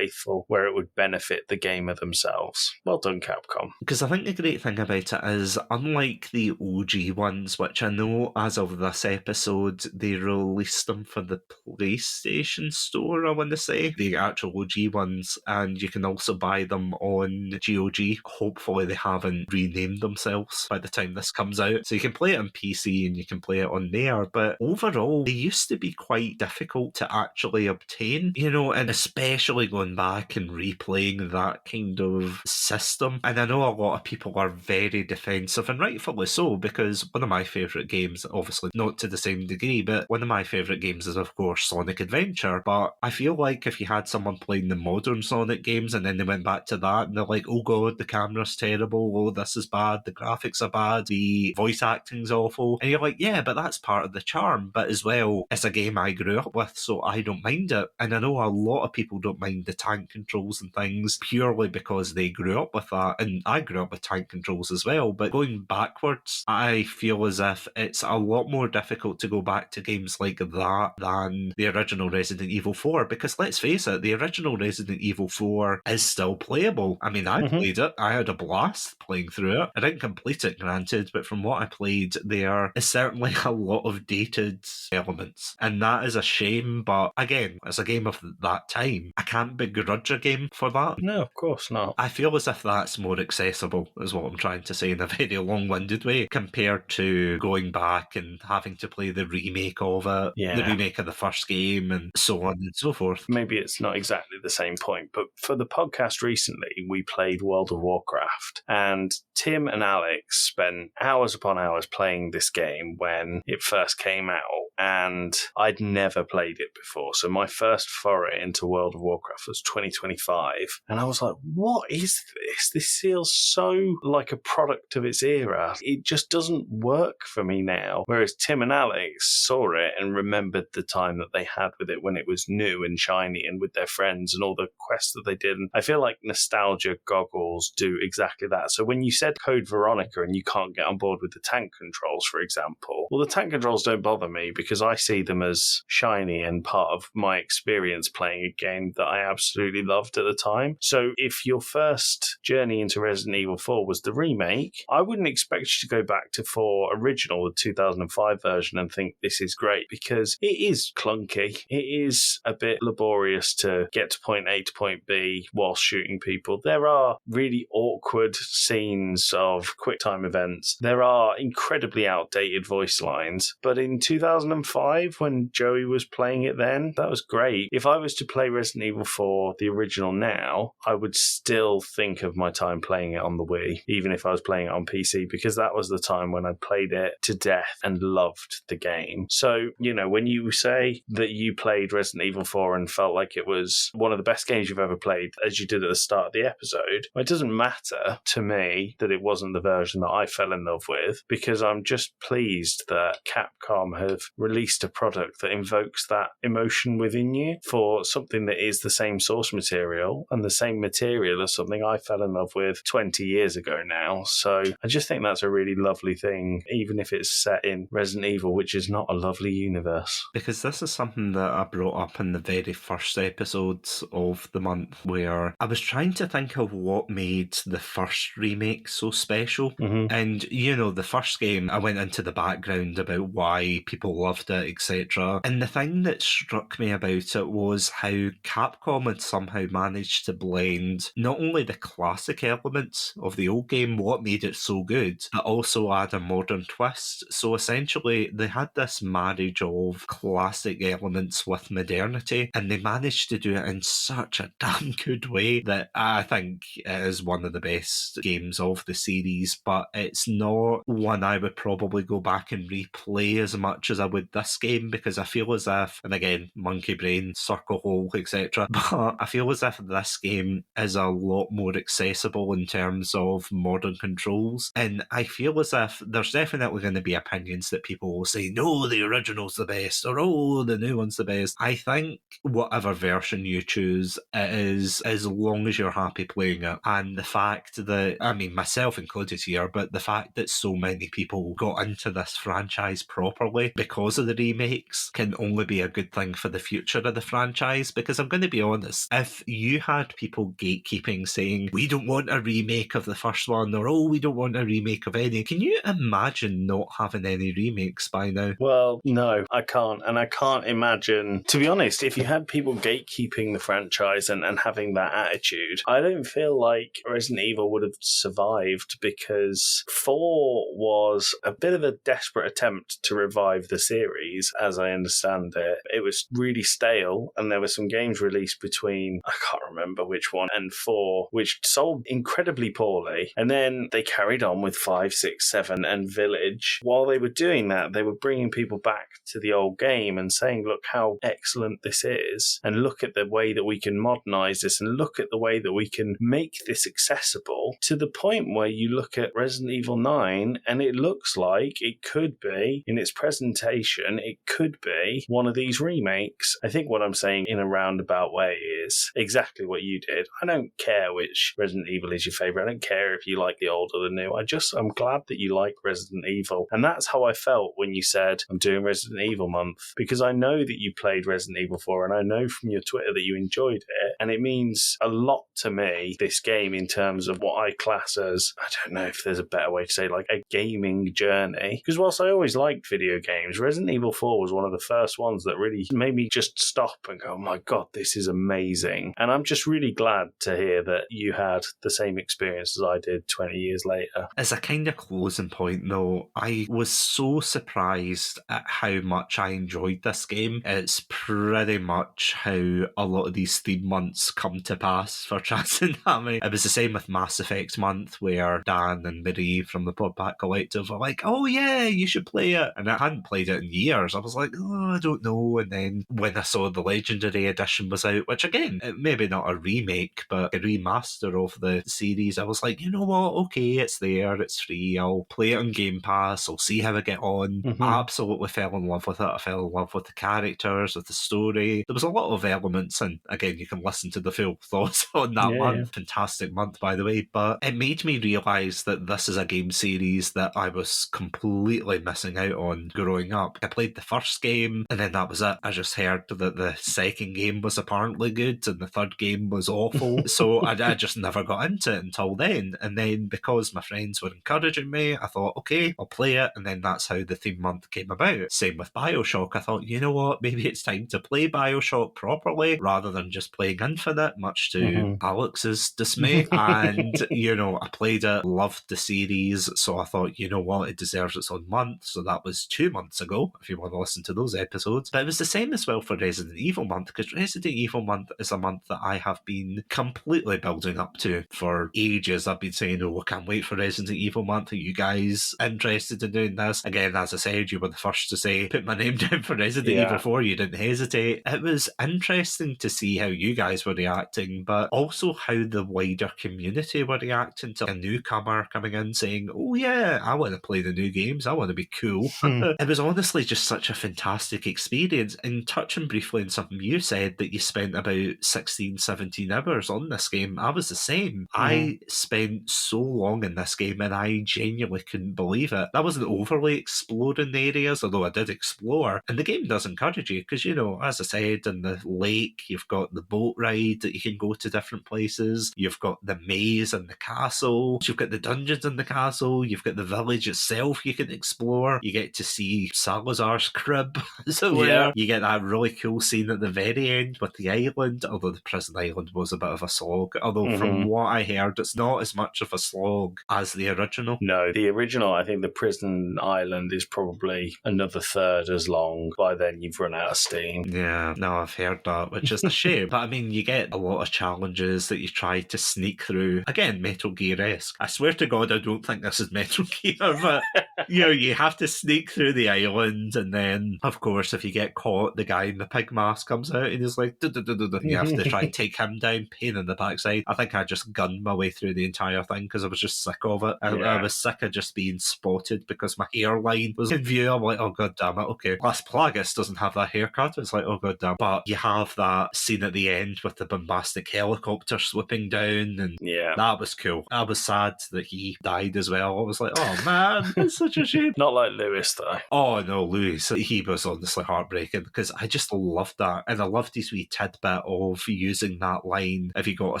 where it would benefit the gamer themselves. Well done, Capcom. Because I think the great thing about it is, unlike the OG ones, which I know as of this episode, they released them for the PlayStation Store, I want to say, the actual OG ones, and you can also buy them on GOG. Hopefully they haven't renamed themselves by the time this comes out. So you can play it on PC and you can play it on there, but overall, they used to be quite difficult to actually obtain, and especially going back and replaying that kind of system. And I know a lot of people are very defensive, and rightfully so, because one of my favourite games, obviously not to the same degree, but one of my favourite games is, of course, Sonic Adventure. But I feel like if you had someone playing the modern Sonic games and then they went back to that and they're like, oh god, the camera's terrible, oh this is bad, the graphics are bad, the voice acting's awful, and you're like, yeah, but that's part of the charm. But as well, it's a game I grew up with, so I don't mind it. And I know a lot of people don't mind the tank controls and things purely because they grew up with that, and I grew up with tank controls as well. But going backwards, I feel as if it's a lot more difficult to go back to games like that than the original Resident Evil 4, because let's face it, the original Resident Evil 4 is still playable. I mean, I played it, I had a blast playing through it. I didn't complete it, granted, but from what I played, there is certainly a lot of dated elements, and that is a shame. But again, as a game of that time, I can't begrudge a game for that. No, of course not. I feel as if that's more accessible, is what I'm trying to say in a very long-winded way, compared to going back and having to play the remake of it, the remake of the first game, and so on and so forth. Maybe it's not exactly the same point, but for the podcast recently, we played World of Warcraft, and Tim and Alex spent hours upon hours playing this game when it first came out, and I'd never played it before. So my first foray into World of Warcraft was 2025, and I was like, what is this? This feels so like a product of its era. It just doesn't work for me now. Whereas Tim and Alex saw it and remembered the time that they had with it when it was new and shiny and with their friends and all the quests that they did. And I feel like nostalgia goggles do exactly that. So when you said Code Veronica and you can't get on board with the tank controls, for example, well, the tank controls don't bother me because I see them as shiny and part of my experience playing a game that I absolutely loved at the time. So if your first journey into Resident Evil 4 was the remake, I wouldn't expect you to go back to 4 original, the 2005 version, and think this is great, because it is clunky. It is a bit laborious to get to point A to point B whilst shooting people. There are really awkward scenes of QuickTime events. There are incredibly outdated voice lines. But in 2005, when Joey was playing it then, that was great. If I was to play Resident Evil 4, the original now, I would still think of my time playing it on the Wii, even if I was playing it on PC, because that was the time when I played it to death and loved the game. So, you know, when you say that you played Resident Evil 4 and felt like it was one of the best games you've ever played, as you did at the start of the episode, it doesn't matter to me that it wasn't the version that I fell in love with, because I'm just pleased that Capcom have released a product that invokes that emotion within you for something that is the same source material and the same material as something I fell in love with 20 years ago now. So I just think that's a really lovely thing, even if it's set in Resident Evil, which is not a lovely universe. Because this is something that I brought up in the very first episodes of the month, where I was trying to think of what made the first remake so special. Mm-hmm. And, you know, the first game, I went into the background about why people loved it, etc. And the thing that struck me about it was how Capcom had somehow managed to blend not only the classic elements of the old game, what made it so good, but also add a modern twist. So essentially, they had this marriage of classic elements with modernity, and they managed to do it in such a damn good way that I think it is one of the best games of the series, but it's not one I would probably go back and replay as much as I would this game, because I feel as if, and again, monkey brain, circle hole, etc., but I feel as if this game is a lot more accessible in terms of modern controls, and I feel as if there's definitely going to be opinions that people will say, no, the original's the best, or oh, the new one's the best. I think whatever version you choose, it is, as long as you're happy playing it. And the fact that, I mean, myself included here, but the fact that so many people got into this franchise properly because of the remakes can only be a good thing for the future of the franchise. Because I'm going to be honest, if you had people gatekeeping saying, we don't want a remake of the first one, or oh, we don't want a remake of any, can you imagine not having any remakes by now? Well, no, I can't. And I can't imagine, to be honest, if you had people gatekeeping the franchise and having that attitude, I don't feel like Resident Evil would have survived, because 4 was a bit of a desperate attempt to revive the series, as I understand it. It was really stale, and there were some games released between, I can't remember which one, and 4, which sold incredibly poorly. And then they carried on with 5, 6, 7, and Village. While they were doing that, they were bringing people back to the old game and saying, look how excellent this is, and look at the way that we can modernize this, and look at the way that we can make this accessible, to the point where you look at Resident Evil 9 and it looks like it could be, in its presentation, it could be one of these remakes. I think what I'm saying in a roundabout way is exactly what you did. I don't care which Resident Evil is your favorite. I don't care if you like the old or the new. I'm glad that you like Resident Evil. And that's how I felt when you said, I'm doing Resident Evil month, because I know that you played Resident Evil 4, and I know from your Twitter that you enjoyed it, and it means a lot to me, this game, in terms of what I class as, I don't know if there's a better way to say, like a gaming journey. Because whilst I always liked video games, Resident Evil 4 was one of the first ones that really made me just stop and go, oh my god, this is amazing. And I'm just really glad to hear that you had the same experience as I did 20 years later. As a kind of closing point though, I was so surprised at how much I enjoyed this game. It's pretty much how a lot of these theme months come to pass for Satsunami. It was the same with Mass Effect month, where Dan and Marie from the PodPack Collective were like, oh yeah, you should play it. And I hadn't played it it in years. I was like, oh, I don't know. And then when I saw the Legendary Edition was out, which again, maybe not a remake, but a remaster of the series, I was like, you know what? Okay, it's there, it's free. I'll play it on Game Pass. I'll see how I get on. I absolutely fell in love with it. I fell in love with the characters, with the story. There was a lot of elements, and again, you can listen to the full thoughts on that month. Fantastic month, by the way. But it made me realise that this is a game series that I was completely missing out on growing up. I played the first game, and then that was it. I just heard that the second game was apparently good, and the third game was awful. So I just never got into it until then. And then because my friends were encouraging me, I thought, okay, I'll play it. And then that's how the theme month came about. Same with Bioshock. I thought, you know what, maybe it's time to play Bioshock properly rather than just playing Infinite, much to Alex's dismay. And, you know, I played it, loved the series, so I thought, you know what, it deserves its own month. So that was 2 months ago, if you want to listen to those episodes. But it was the same as well for Resident Evil month, because Resident Evil month is a month that I have been completely building up to for ages. I've been saying, oh, I can't wait for Resident Evil month. Are you guys interested in doing this? Again, as I said, you were the first to say, put my name down for Resident Evil 4. You didn't hesitate. It was interesting to see how you guys were reacting, but also how the wider community were reacting to a newcomer coming in saying, oh yeah, I want to play the new games. I want to be cool. It was honestly just such a fantastic experience. And touching briefly on something you said, that you spent about 16, 17 hours on this game, I was the same. I spent so long in this game and I genuinely couldn't believe it. I wasn't overly exploring the areas, although I did explore. And the game does encourage you because, you know, as I said, in the lake, you've got the boat ride that you can go to different places. You've got the maze and the castle. You've got the dungeons in the castle. You've got the village itself you can explore. You get to see Salazar's crib, as it were. You get that really cool scene at the very end with the island, although the prison island was a bit of a slog. Although from what I heard, it's not as much of a slog as the original. No, the original, I think the prison island is probably another third as long. By then you've run out of steam. Yeah, no, I've heard that, which is a shame. But I mean, you get a lot of challenges that you try to sneak through. Again, Metal Gear-esque. I swear to God, I don't think this is Metal Gear, but you know, you have to sneak through the island, and then, of course, if you get caught, the guy in the pig mask comes out and he's like, you have to try and take him down, pain in the backside. I think I just gunned my way through the entire thing because I was just sick of it. I was sick of just being spotted because my hairline was in view. I'm like, oh god damn it, okay. Las Plagas doesn't have that haircut. It's like, oh god damn. But you have that scene at the end with the bombastic helicopter swooping down, and that was cool. I was sad that he died as well. I was like, oh man, it's such a shame. Not like Lewis though. Oh no, Lewis, he was honestly heartbreaking because I just loved that, and I loved his wee tidbit of using that line, if he got a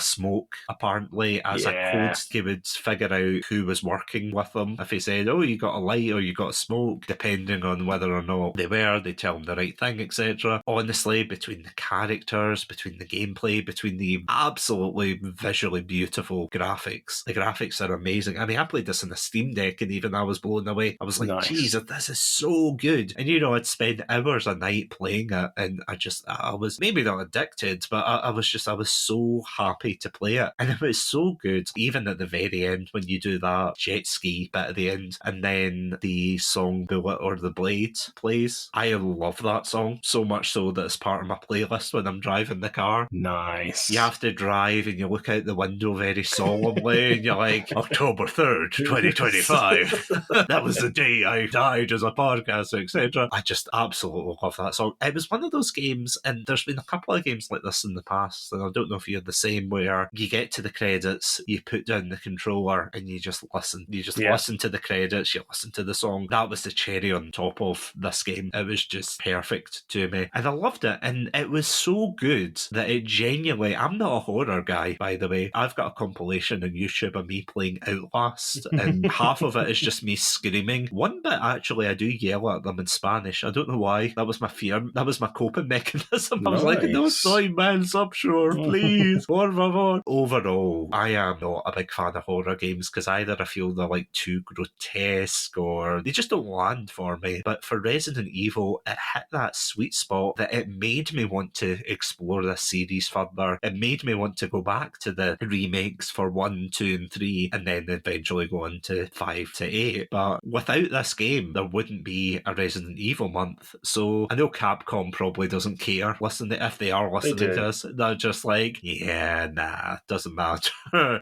smoke, apparently as a code. He would figure out who was working with him. If he said, oh, you got a light or you got a smoke, depending on whether or not they were, they tell him the right thing, etc. Honestly, between the characters, between the gameplay, between the absolutely visually beautiful graphics, the graphics are amazing. I mean, I played this on a Steam Deck and even I was blown away. I was like, Jesus, this is so good. And you know, I'd spend hours a night playing it, and I was maybe not addicted, but I was so happy to play it. And it was so good, even at the very end when you do that jet ski bit at the end, and then the song Bullet or the Blade plays. I love that song, so much so that it's part of my playlist when I'm driving the car. Nice. You have to drive and you look out the window very solemnly and you're like, October 3rd, 2025. That was the day I died as a podcaster, etc. I just absolutely love that song. It was one of those games, and there's been a couple of games like this in the past, and I don't know if you're the same, where you get to the credits, you put down the controller and you just listen. You just listen to the credits, you listen to the song. That was the cherry on top of this game. It was just perfect to me. And I loved it. And it was so good that it genuinely... I'm not a horror guy, by the way. I've got a compilation on YouTube of me playing Outlast, and half of it is just me screaming. One bit, actually, I do yell at them in Spanish. I don't know why. That was my fear. That was my coping mechanism. I was like, no, soy man's upshore, please. Por favor. Overall, I am not a big fan of horror games because either I feel they're like too grotesque or they just don't land for me. But for Resident Evil, it hit that sweet spot that it made me want to explore this series further. It made me want to go back to the remakes for 1, 2, and 3, and then eventually go on to 5 to 8. But without this game, there wouldn't be a Resident Evil month. So I know Capcom probably doesn't care. Listen, if they are listening to us, they're just like, yeah, nah, doesn't matter.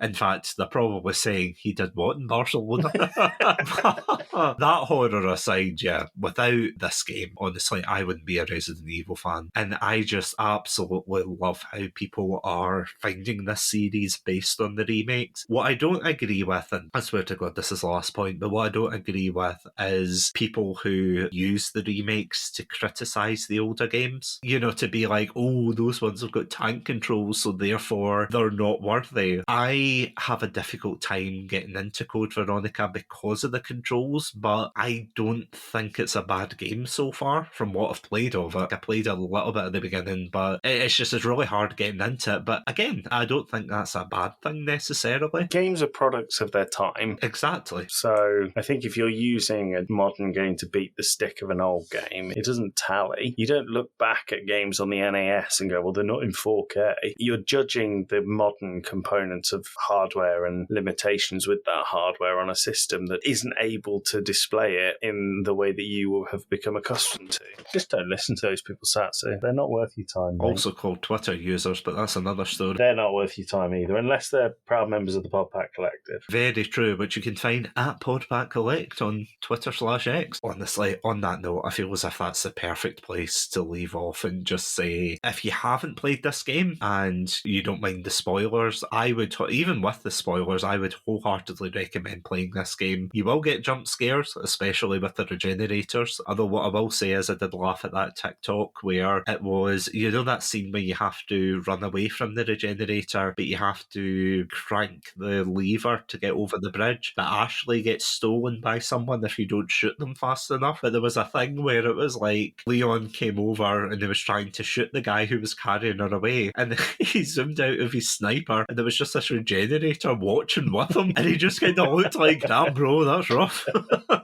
In fact, they're probably saying he did what in Barcelona? That horror aside, yeah, without this game, honestly, I wouldn't be a Resident Evil fan. And I just absolutely love how people are finding this series based on the remakes. What I don't agree with, and I swear to God, this is the last point, but what I don't agree with is people who use the remakes to criticise the older games. You know, to be like, oh, those ones have got tank controls, so therefore they're not worthy. I have a difficult time getting into Code Veronica because of the controls, but I don't think it's a bad game so far from what I've played of it. I played a little bit at the beginning, but it's really hard getting into it. But again, I don't think that's a bad thing necessarily. Games are products of their time. Exactly. So I think if you're using a modern game to beat the stick of an old game, it doesn't tally. You don't look back at games on the NAS and go, well, they're not in 4K. You're judging the modern components of hardware and limitations with that hardware on a system that isn't able to display it in the way that you have become accustomed to. Just don't listen to those people, Satsu. They're not worth your time, mate. Also called Twitter users, but that's another story. They're not worth your time either, unless they're proud members of the PodPack Collective. Very true, which you can find at PodPack Collect on Twitter/X. Honestly, on that note, I feel as if that's the perfect place to leave off and just say, if you haven't played this game and you don't mind the spoilers, I would, even with the spoilers, I would wholeheartedly recommend playing this game. You will get jump scares, especially with the regenerators. Although what I will say is I did laugh at that TikTok where it was, you know that scene where you have to run away from the regenerator, but you have to crank the lever to get over the bridge, that Ashley gets stolen by someone if you don't shoot them fast enough. But there was a thing where it was like Leon came over and he was trying to shoot the guy who was carrying her away, and he zoomed out of his sniper and there was just this regenerator watching with him, and he just kind of looked like, damn bro, that's rough.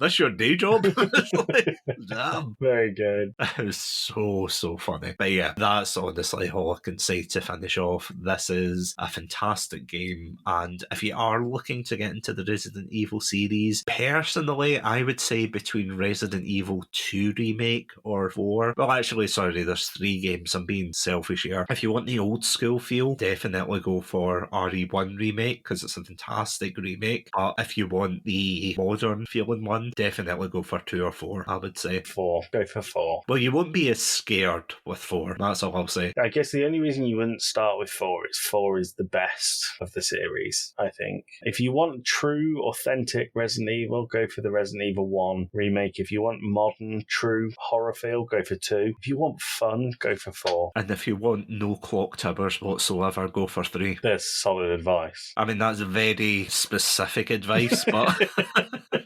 That's your day job. Like, damn. Very good. It was so funny. But yeah, that's honestly all I can say to finish off. This is a fantastic game, and if you are looking to get into the Resident Evil series, personally I would say between Resident Evil 2 Remake or 4, well actually sorry, there's 3 games, I'm being selfish here. If you want the old school feel, definitely go for RE1 Remake because it's a fantastic remake. But if you want the modern feeling one, definitely go for 2 or 4, I would say. 4. Go for 4. Well, you won't be as scared with 4, that's all I'll say. I guess the only reason you wouldn't start with 4 is 4 is the best of the series, I think. If you want true, authentic Resident Evil, go for the Resident Evil 1 remake. If you want modern, true horror feel, go for 2. If you want fun, go for 4. And if you want no clock towers whatsoever, go for 3. That's solid advice. I mean, that's very specific advice, but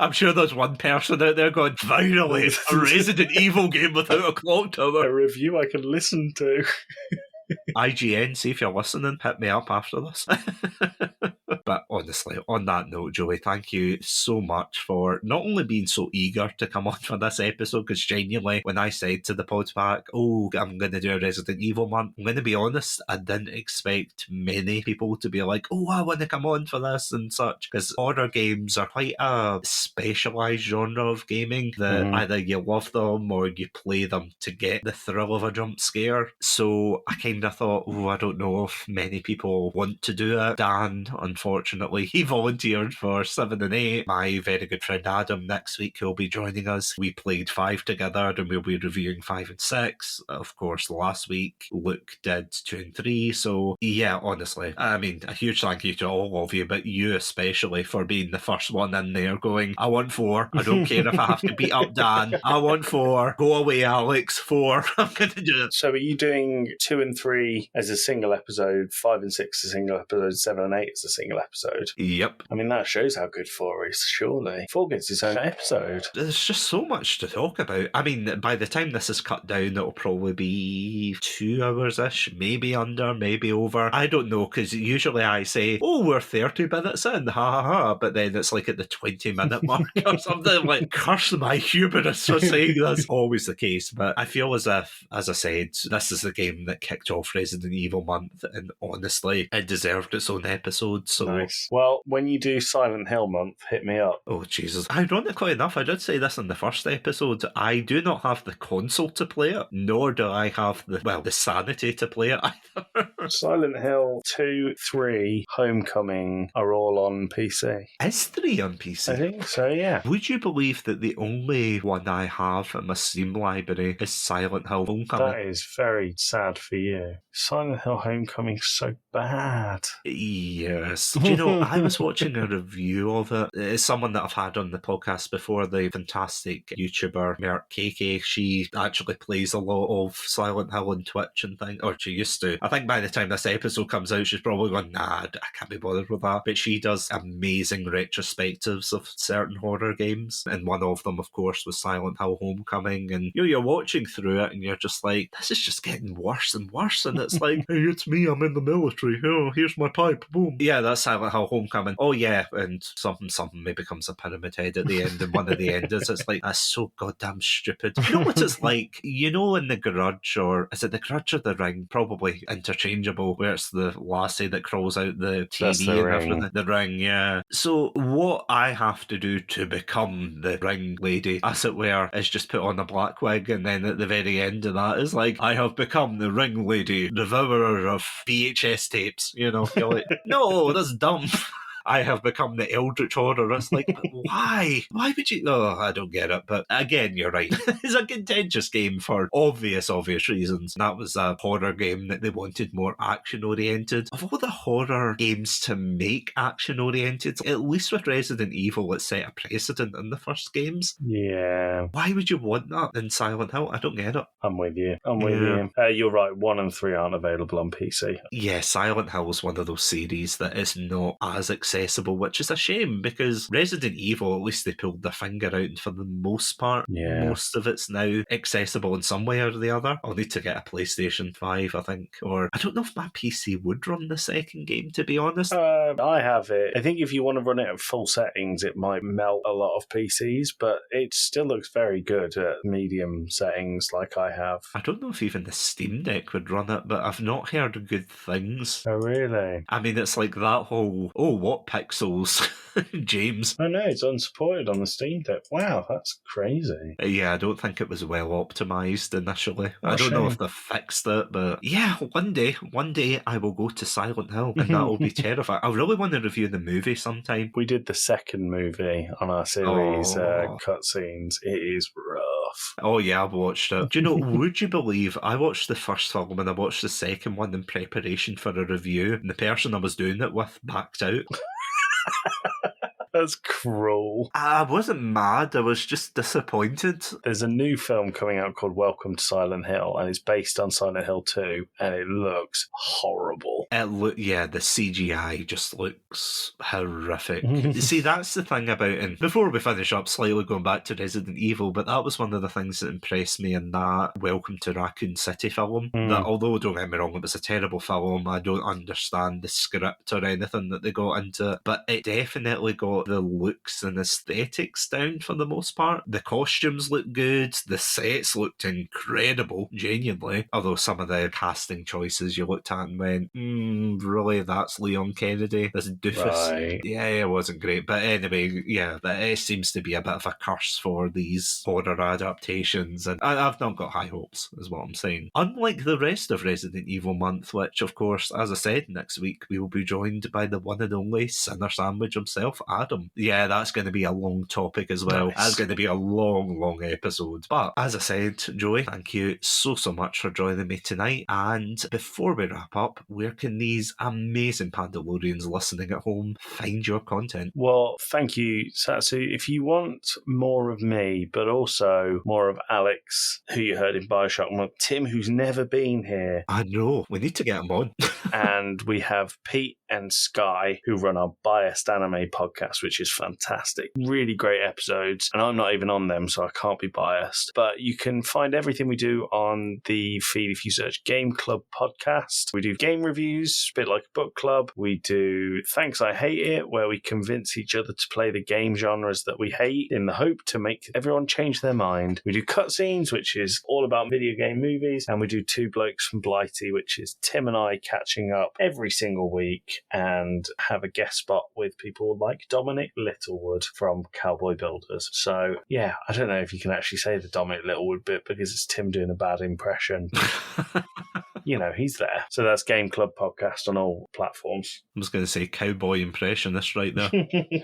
I'm sure there's one person out there going, finally, a Resident Evil game without a clock tower. A review I can listen to. IGN, see if you're listening, hit me up after this. But honestly, on that note, Joey, thank you so much for not only being so eager to come on for this episode, because genuinely, when I said to the PodPack, oh, I'm going to do a Resident Evil month, I'm going to be honest, I didn't expect many people to be like, oh, I want to come on for this and such, because horror games are quite a specialised genre of gaming that either you love them or you play them to get the thrill of a jump scare. So I kind of thought, oh, I don't know if many people want to do it. Dan, unfortunately, he volunteered for 7 and 8. My very good friend Adam next week, he'll be joining us. We played 5 together and we'll be reviewing 5 and 6. Of course, last week Luke did 2 and 3. So yeah, honestly, I mean, a huge thank you to all of you, but you especially for being the first one in there going, I want 4. I don't care if I have to beat up Dan. I want 4. Go away, Alex. 4. I'm going to do it. So are you doing 2 and 3 as a single episode, 5 and 6 as a single episode, 7 and 8 as a single episode? Yep. I mean, that shows how good 4 is, surely. 4 gets its own episode. There's just so much to talk about. I mean, by the time this is cut down, it'll probably be 2 hours-ish, maybe under, maybe over. I don't know, because usually I say, oh, we're 30 minutes in, ha ha ha, but then it's like at the 20-minute mark or something. Like, curse my hubris for saying that's always the case. But I feel as if, as I said, this is the game that kicked off Resident Evil month, and honestly, it deserved its own episode. So nice. Nice. Well, when you do Silent Hill month, hit me up. Oh, Jesus. Ironically enough, I did say this in the first episode. I do not have the console to play it, nor do I have the sanity to play it either. Silent Hill 2, 3, Homecoming are all on PC. Is 3 on PC? I think so, yeah. Would you believe that the only one I have in my Steam library is Silent Hill Homecoming? That is very sad for you. Silent Hill Homecoming's so bad. Yes. Do you know, I was watching a review of it. It's someone that I've had on the podcast before, the fantastic YouTuber Merk KK. She actually plays a lot of Silent Hill on Twitch and things, or she used to. I think by the time this episode comes out, she's probably going, nah, I can't be bothered with that. But she does amazing retrospectives of certain horror games, and one of them, of course, was Silent Hill Homecoming. And you're watching through it, and you're just like, this is just getting worse and worse. And it's like, hey, it's me, I'm in the military. Oh, here's my pipe, boom. Yeah, that's Silent Hill Homecoming. Oh yeah, and something maybe becomes a pyramid head at the end, and one of the endings, it's like, that's so goddamn stupid. You know what it's like? You know in The Grudge, or is it The Grudge or The Ring? Probably interchangeable, where it's the lassie that crawls out the TV and everything. The Ring, yeah. So what I have to do to become the Ring lady, as it were, is just put on a black wig, and then at the very end of that is like, I have become the Ring lady, devourer of VHS tapes. You know, you're like, no, that's dumb. I have become the Eldritch Horror. It's like, but why? Why would you? Oh, I don't get it. But again, you're right. It's a contentious game for obvious reasons. That was a horror game that they wanted more action-oriented. Of all the horror games to make action-oriented, at least with Resident Evil, it set a precedent in the first games. Yeah. Why would you want that in Silent Hill? I don't get it. I'm with you. You're right. 1 and 3 aren't available on PC. Yeah, Silent Hill was one of those series that is not as accessible, which is a shame, because Resident Evil, at least they pulled their finger out, and for the most part, most of it's now accessible in some way or the other. I'll need to get a PlayStation 5, I think, or I don't know if my PC would run the second game, to be honest. I have it. I think if you want to run it at full settings, it might melt a lot of PCs, but it still looks very good at medium settings like I have. I don't know if even the Steam Deck would run it, but I've not heard good things. Oh, really? I mean, it's like that whole, oh, what pixels, James? I know, it's unsupported on the Steam Deck. Wow, that's crazy. Yeah, I don't think it was well optimised initially. I don't know if they've fixed it, but yeah, one day I will go to Silent Hill, and that will be terrifying. I really want to review the movie sometime. We did the second movie on our series, cutscenes. It is rough. Oh yeah, I've watched it. Do you know, would you believe I watched the first film and I watched the second one in preparation for a review, and the person I was doing it with backed out? That's cruel. I wasn't mad, I was just disappointed. There's a new film coming out called Welcome to Silent Hill, and it's based on Silent Hill 2, and it looks horrible. The CGI just looks horrific. See, that's the thing about it. And before we finish up, slightly going back to Resident Evil, but that was one of the things that impressed me in that Welcome to Raccoon City film. That, although, don't get me wrong, it was a terrible film, I don't understand the script or anything that they got into it, but it definitely got the looks and aesthetics down for the most part. The costumes looked good, the sets looked incredible, genuinely. Although some of the casting choices you looked at and went, really, that's Leon Kennedy, this doofus? Right. Yeah, it wasn't great. But anyway, yeah, it seems to be a bit of a curse for these horror adaptations, and I've not got high hopes, is what I'm saying. Unlike the rest of Resident Evil month, which, of course, as I said, next week we will be joined by the one and only Sinner Sandwich himself, Adam. Yeah, that's going to be a long topic as well. Nice. That's going to be a long episode. But as I said, Joey, thank you so much for joining me tonight. And before we wrap up, where can these amazing Pandalorians listening at home find your content? Well, thank you, Satsu. If you want more of me, but also more of Alex, who you heard in Bioshock, Tim, who's never been here. I know, we need to get him on. And we have Pete and Sky, who run our Biased Anime podcast, which is fantastic. Really great episodes, and I'm not even on them, so I can't be biased. But you can find everything we do on the feed if you search Game Club Podcast. We do game reviews, reviews, a bit like a book club. We do Thanks I Hate It, where we convince each other to play the game genres that we hate in the hope to make everyone change their mind. We do Cutscenes, which is all about video game movies, and we do Two Blokes from Blighty, which is Tim and I catching up every single week and have a guest spot with people like Dominic Littlewood from Cowboy Builders. So, yeah, I don't know if you can actually say the Dominic Littlewood bit because it's Tim doing a bad impression. You know, he's there. So that's Game Club Podcast on all platforms. I was going to say cowboy impressionist right there.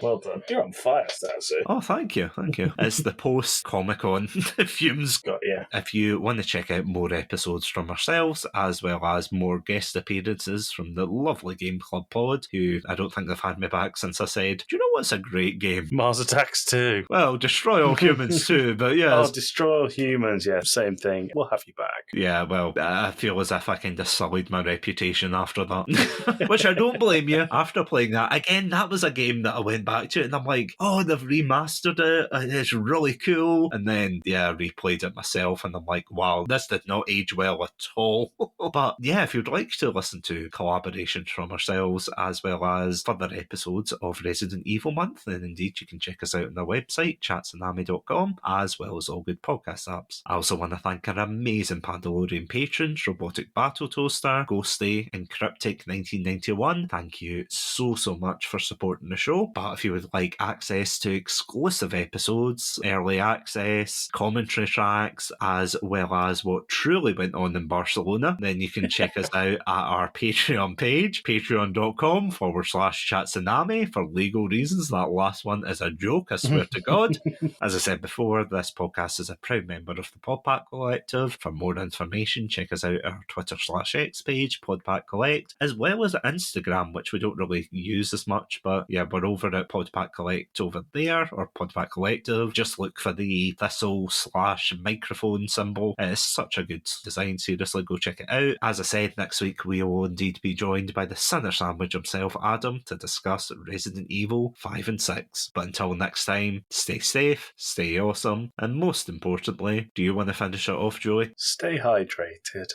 Well done. You're on fire, Satsu. Oh, thank you. It's the post-Comic-Con fumes. Got you. If you want to check out more episodes from ourselves, as well as more guest appearances from the lovely Game Club Pod, who I don't think they've had me back since I said, do you know what's a great game? Mars Attacks 2. Well, Destroy All Humans too, but yeah. Oh, Destroy All Humans, yeah, same thing. We'll have you back. Yeah, well, I feel as if I kind of sullied my reputation after that. Which I don't blame you. After playing that, again, that was a game that I went back to and I'm like, oh, they've remastered it. It's really cool. And then, yeah, I replayed it myself and I'm like, wow, this did not age well at all. But yeah, if you'd like to listen to collaborations from ourselves as well as further episodes of Resident Evil Month, then indeed you can check us out on our website, chatsunami.com, as well as all good podcast apps. I also want to thank our amazing Pandalorian patrons, Robotic Battle Toaster, Ghostie, and Cryptic1991. Thank you so much for supporting the show. But if you would like access to exclusive episodes, early access, commentary tracks, as well as what truly went on in Barcelona, then you can check us out at our Patreon page, patreon.com/Chatsunami. For legal reasons, that last one is a joke, I swear to God. As I said before, this podcast is a proud member of the PodPack Collective. For more information, check us out our Twitter/X page, PodPack Collect, as well as Instagram, which we don't really use as much, but yeah, we're over at PodPack Collect over there, or PodPack Collective. Just look for the thistle/microphone symbol. It's such a good design, seriously, go check it out. As I said, next week we will indeed be joined by the Sinner Sandwich himself, Adam, to discuss Resident Evil 5 and 6. But until next time, stay safe, stay awesome, and most importantly, do you want to finish it off, Joey? Stay hydrated.